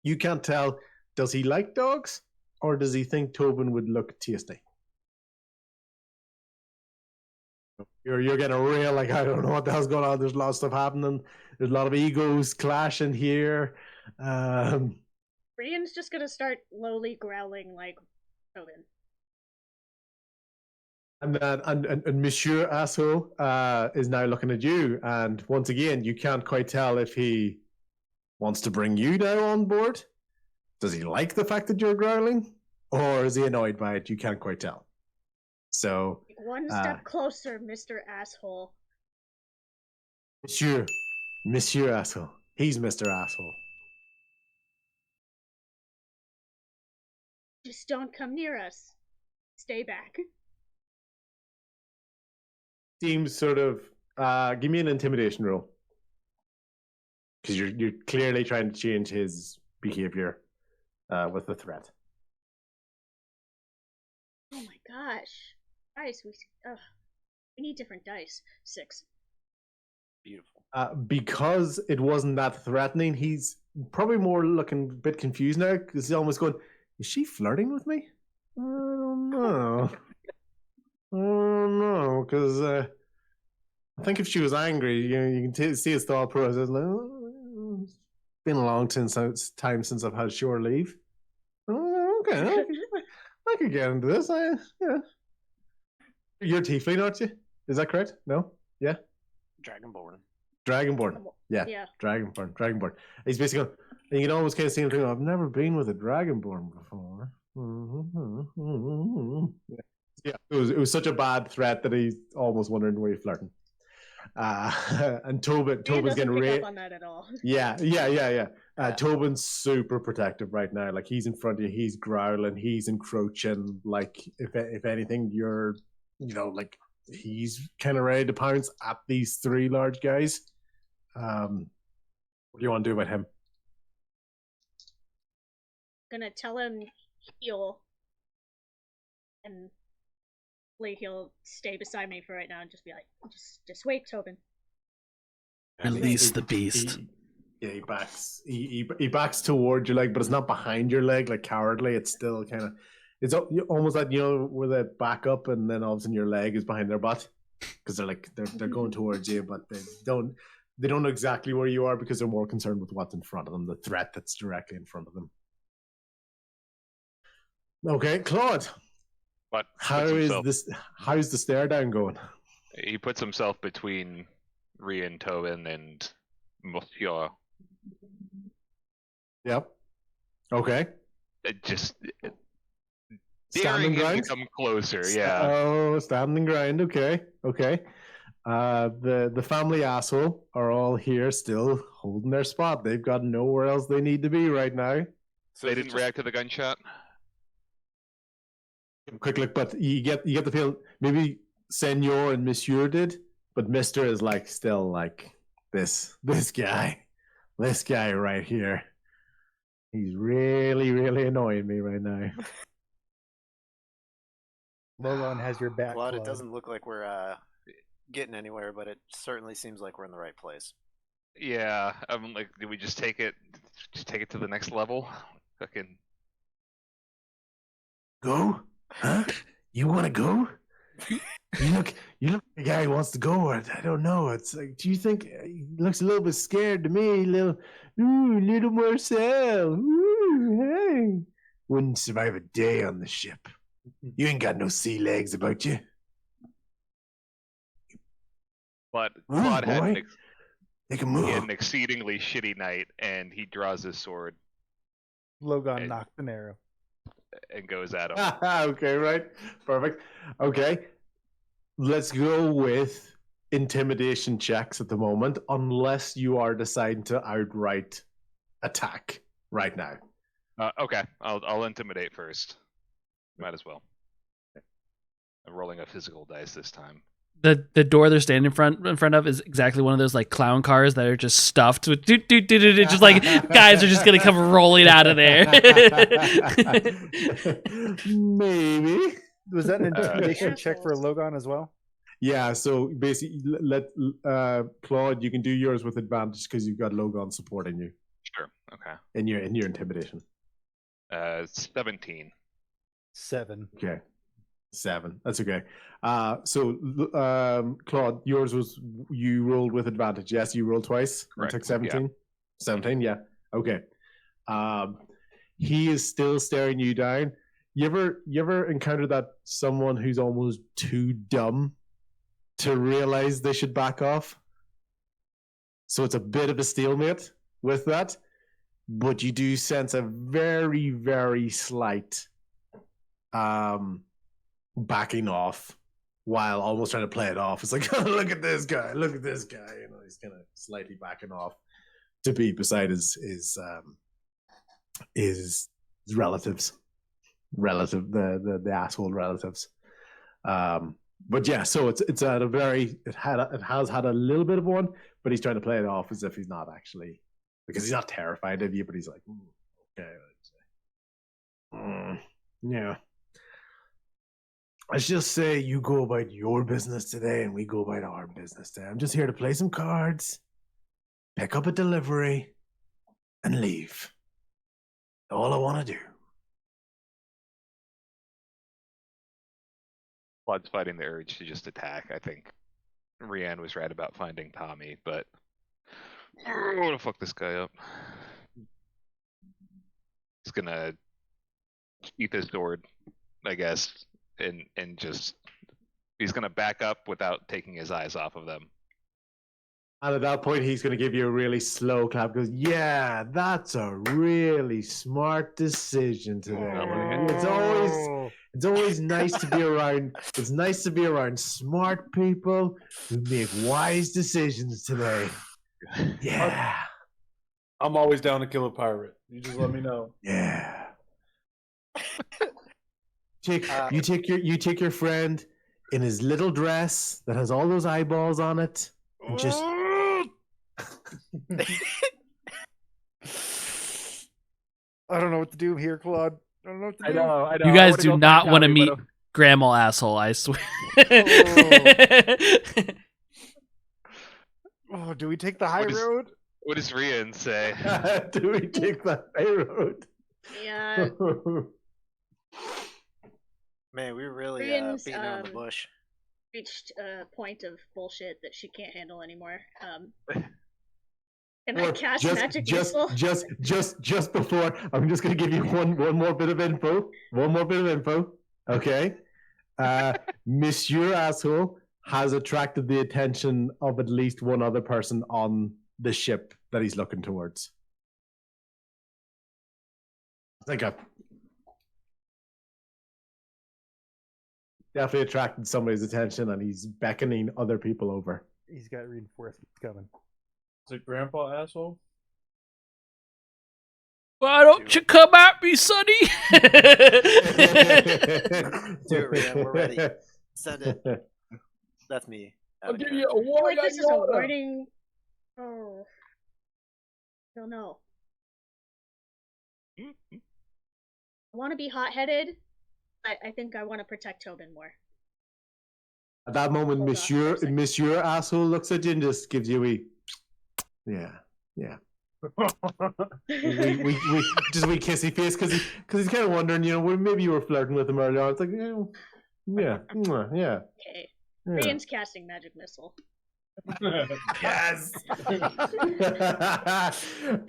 S2: You can't tell, does he like dogs or does he think Tobin would look tasty? You're getting a real, like, I don't know what the hell's going on. There's a lot of stuff happening. There's a lot of egos clashing here.
S3: Rian's just gonna start lowly growling like Tobin.
S2: And Monsieur Asshole is now looking at you, and once again, you can't quite tell if he wants to bring you now on board. Does he like the fact that you're growling, or is he annoyed by it? You can't quite tell. So
S3: one step closer, Mr. Asshole.
S2: Monsieur Asshole. He's Mr. Asshole.
S3: Just don't come near us. Stay back.
S2: Seems sort of. Give me an intimidation roll, because you're clearly trying to change his behavior with the threat.
S3: Oh my gosh, dice! We need different dice. 6.
S6: Beautiful.
S2: Because it wasn't that threatening, he's probably more looking a bit confused now, because he's almost going, "Is she flirting with me? I don't know. Because I think if she was angry, you can see his thought process. Like, it's been a long time since I've had shore leave. Oh, okay, I could get into this. Yeah. You're tiefling, aren't you? Is that correct? No? Yeah?
S6: Dragonborn.
S2: Yeah. Dragonborn. He's basically going, and you can almost kind of see him thinking, I've never been with a Dragonborn before. Yeah, it was such a bad threat that he's almost wondering why you're flirting. And Tobin's getting
S3: ready on that at all.
S2: Yeah. Tobin's super protective right now. Like, he's in front of you, he's growling, he's encroaching. Like, if anything, you're like he's kind of ready to pounce at these three large guys. What do you want to do about him?
S3: Gonna tell him heal, and he'll stay beside me for right now and just be like, just wait, Tobin.
S1: Release the beast.
S2: He backs. He backs toward your leg, but it's not behind your leg like cowardly. It's still kind of. It's almost like where they back up and then all of a sudden your leg is behind their butt because they're going towards you, but they don't know exactly where you are because they're more concerned with what's in front of them, the threat that's directly in front of them. Okay, Claude.
S5: But
S2: how's the stare down going?
S5: he puts himself between Rian, Tobin, and Monsieur.
S2: Yep. Okay.
S5: Just
S2: Standing
S5: daring him
S2: ground?
S5: to come closer. Yeah.
S2: Oh, standing ground. Okay. The family asshole are all here still holding their spot. They've got nowhere else they need to be right now.
S5: So they didn't react to the gunshot.
S2: Quick look, but you get the feel maybe Senor and Monsieur did, but Mister is like still like this guy right here. He's really, really annoying me right now.
S7: Logon has your back.
S6: Claude, it
S7: Claude.
S6: doesn't look like we're getting anywhere, but it certainly seems like we're in the right place.
S5: Yeah. I'm like, do we just take it to the next level? Fucking.
S2: Go? Huh? You want to go? You look like a guy who wants to go. I don't know. It's like, do you think he looks a little bit scared to me? Little Marcel. Ooh, hey. Wouldn't survive a day on the ship. You ain't got no sea legs about you.
S5: But
S2: Ooh,
S5: Claude had
S2: boy. They can move.
S5: he had an exceedingly shitty night, and he draws his sword
S7: Logon
S5: Hey.
S7: knocked an arrow.
S5: and goes at him.
S2: Okay, right. Perfect. Okay. Let's go with intimidation checks at the moment, unless you are deciding to outright attack right now.
S5: Okay, I'll intimidate first. Might as well. I'm rolling a physical dice this time.
S1: The door they're standing in front of is exactly one of those like clown cars that are just stuffed with just like guys are just gonna come rolling out of there.
S2: Maybe.
S7: Was that an intimidation
S3: Uh,
S7: check for Logon as well?
S2: Yeah, so basically, let Claude, you can do yours with advantage because you've got Logon supporting you
S5: Sure. Okay.
S2: in your intimidation.
S5: 17.
S7: 7.
S2: Okay, 7. That's okay. So Claude, yours was you rolled with advantage. Yes, you rolled twice.
S5: Correct,
S2: You took 17. 17, yeah. Okay. He is still staring you down. You ever encounter that someone who's almost too dumb to realize they should back off? So it's a bit of a stalemate with that, but you do sense a very, very slight backing off while almost trying to play it off. It's like, oh, look at this guy. He's kind of slightly backing off to be beside his relatives. The asshole relatives. But yeah, so it's at a very it has had a little bit of one, but he's trying to play it off as if he's not actually, because he's not terrified of you, but he's like, okay, yeah. Let's just say you go about your business today and we go about our business today. I'm just here to play some cards, pick up a delivery, and leave. All I want to do.
S5: Claude's fighting the urge to just attack. I think Rianne was right about finding Tommy, but I want to fuck this guy up. He's gonna keep his sword, I guess, and just he's gonna back up without taking his eyes off of them.
S2: And at that point, he's going to give you a really slow clap. Goes, yeah, that's a really smart decision today. It's always nice to be around. It's nice to be around smart people who make wise decisions today. Yeah,
S4: I'm always down to kill a pirate. You just let me know.
S2: yeah. You take your friend. in his little dress that has all those eyeballs on it, and just
S7: I don't know what to do here, Claude. I don't know what to
S4: I
S7: do.
S4: know.
S1: You guys
S4: wanna
S1: do
S4: go
S1: not
S4: find
S1: want to
S4: Tommy,
S1: meet
S4: but
S1: Grandma asshole. I swear.
S7: Oh, do we take the high
S5: What is-
S7: road?
S5: What does Rian say?
S2: do we take the high road?
S3: Yeah,
S6: Man, we really
S3: Brian's,
S6: beating around the bush.
S3: reached a point of bullshit that she can't handle anymore. Can I cast magic missile?
S2: Just before, I'm just going to give you one more bit of info. One more bit of info. Okay. Monsieur Asshole has attracted the attention of at least one other person on the ship that he's looking towards. Definitely attracted somebody's attention, and he's beckoning other people over.
S7: He's got reinforcements coming.
S4: Is it Grandpa asshole?
S1: Why don't you come at me, Sonny?
S6: Do it, Rian. We're ready. Send it. That's me.
S4: I'll give
S6: character.
S4: you a
S3: I feel like
S4: warning.
S3: this is a warning. Oh. I don't know. I want to be hot-headed, but I think I want to protect Tobin more.
S2: At that moment,
S3: Hold on for a second.
S2: Monsieur Asshole looks at you and just gives you a yeah. we just a wee kissy face because he's kind of wondering, maybe you were flirting with him earlier on. It's like, yeah.
S3: Okay.
S2: Yeah.
S3: Brian's casting magic missile.
S2: Yes.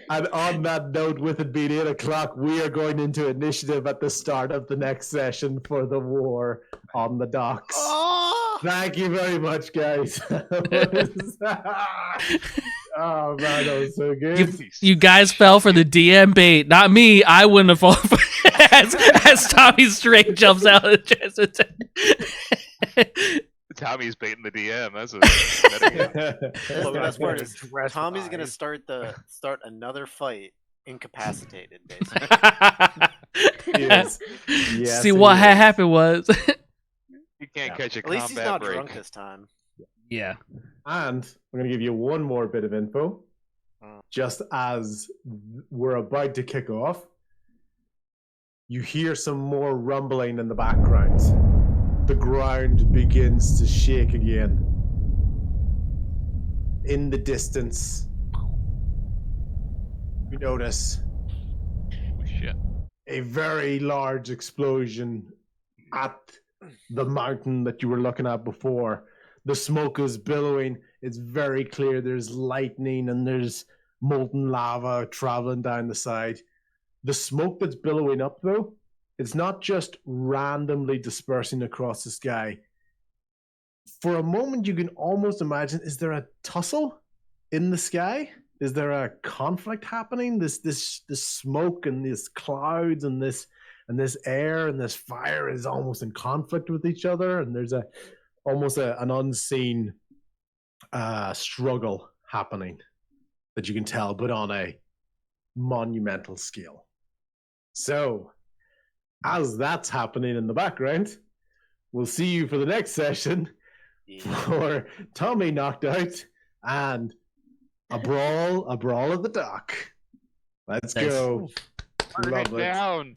S2: And on that note, with it being 8 o'clock, we are going into initiative at the start of the next session for the war on the docks.
S6: Oh!
S2: Thank you very much, guys. Oh man, that was so good.
S1: You guys fell for the DM bait, not me. I wouldn't have fallen for as Tommy straight jumps out of the chest.
S5: Tommy's baiting the DM. That's a
S6: The best part is
S7: Dressed
S6: Tommy's
S7: eyes.
S6: gonna start another fight incapacitated, basically.
S2: Yes. Yes,
S1: See
S2: he
S1: what had
S2: is.
S1: happened was.
S5: You can't catch a
S6: At least he's
S5: combat
S6: not
S5: break.
S6: drunk this time.
S1: Yeah.
S2: And I'm going to give you one more bit of info. Just as we're about to kick off, you hear some more rumbling in the background. The ground begins to shake again. In the distance, you notice
S5: Oh, shit.
S2: a very large explosion at the mountain that you were looking at before. The smoke is billowing. It's very clear there's lightning and there's molten lava traveling down the side. The smoke that's billowing up, though, it's not just randomly dispersing across the sky. For a moment, you can almost imagine, is there a tussle in the sky? Is there a conflict happening? This smoke and these clouds and this air and this fire is almost in conflict with each other, and there's almost an unseen struggle happening that you can tell, but on a monumental scale. So, as that's happening in the background, we'll see you for the next session for Tommy knocked out and a brawl at the dock. Let's
S1: Nice.
S2: go.
S5: Burn it
S2: Love it.
S5: down.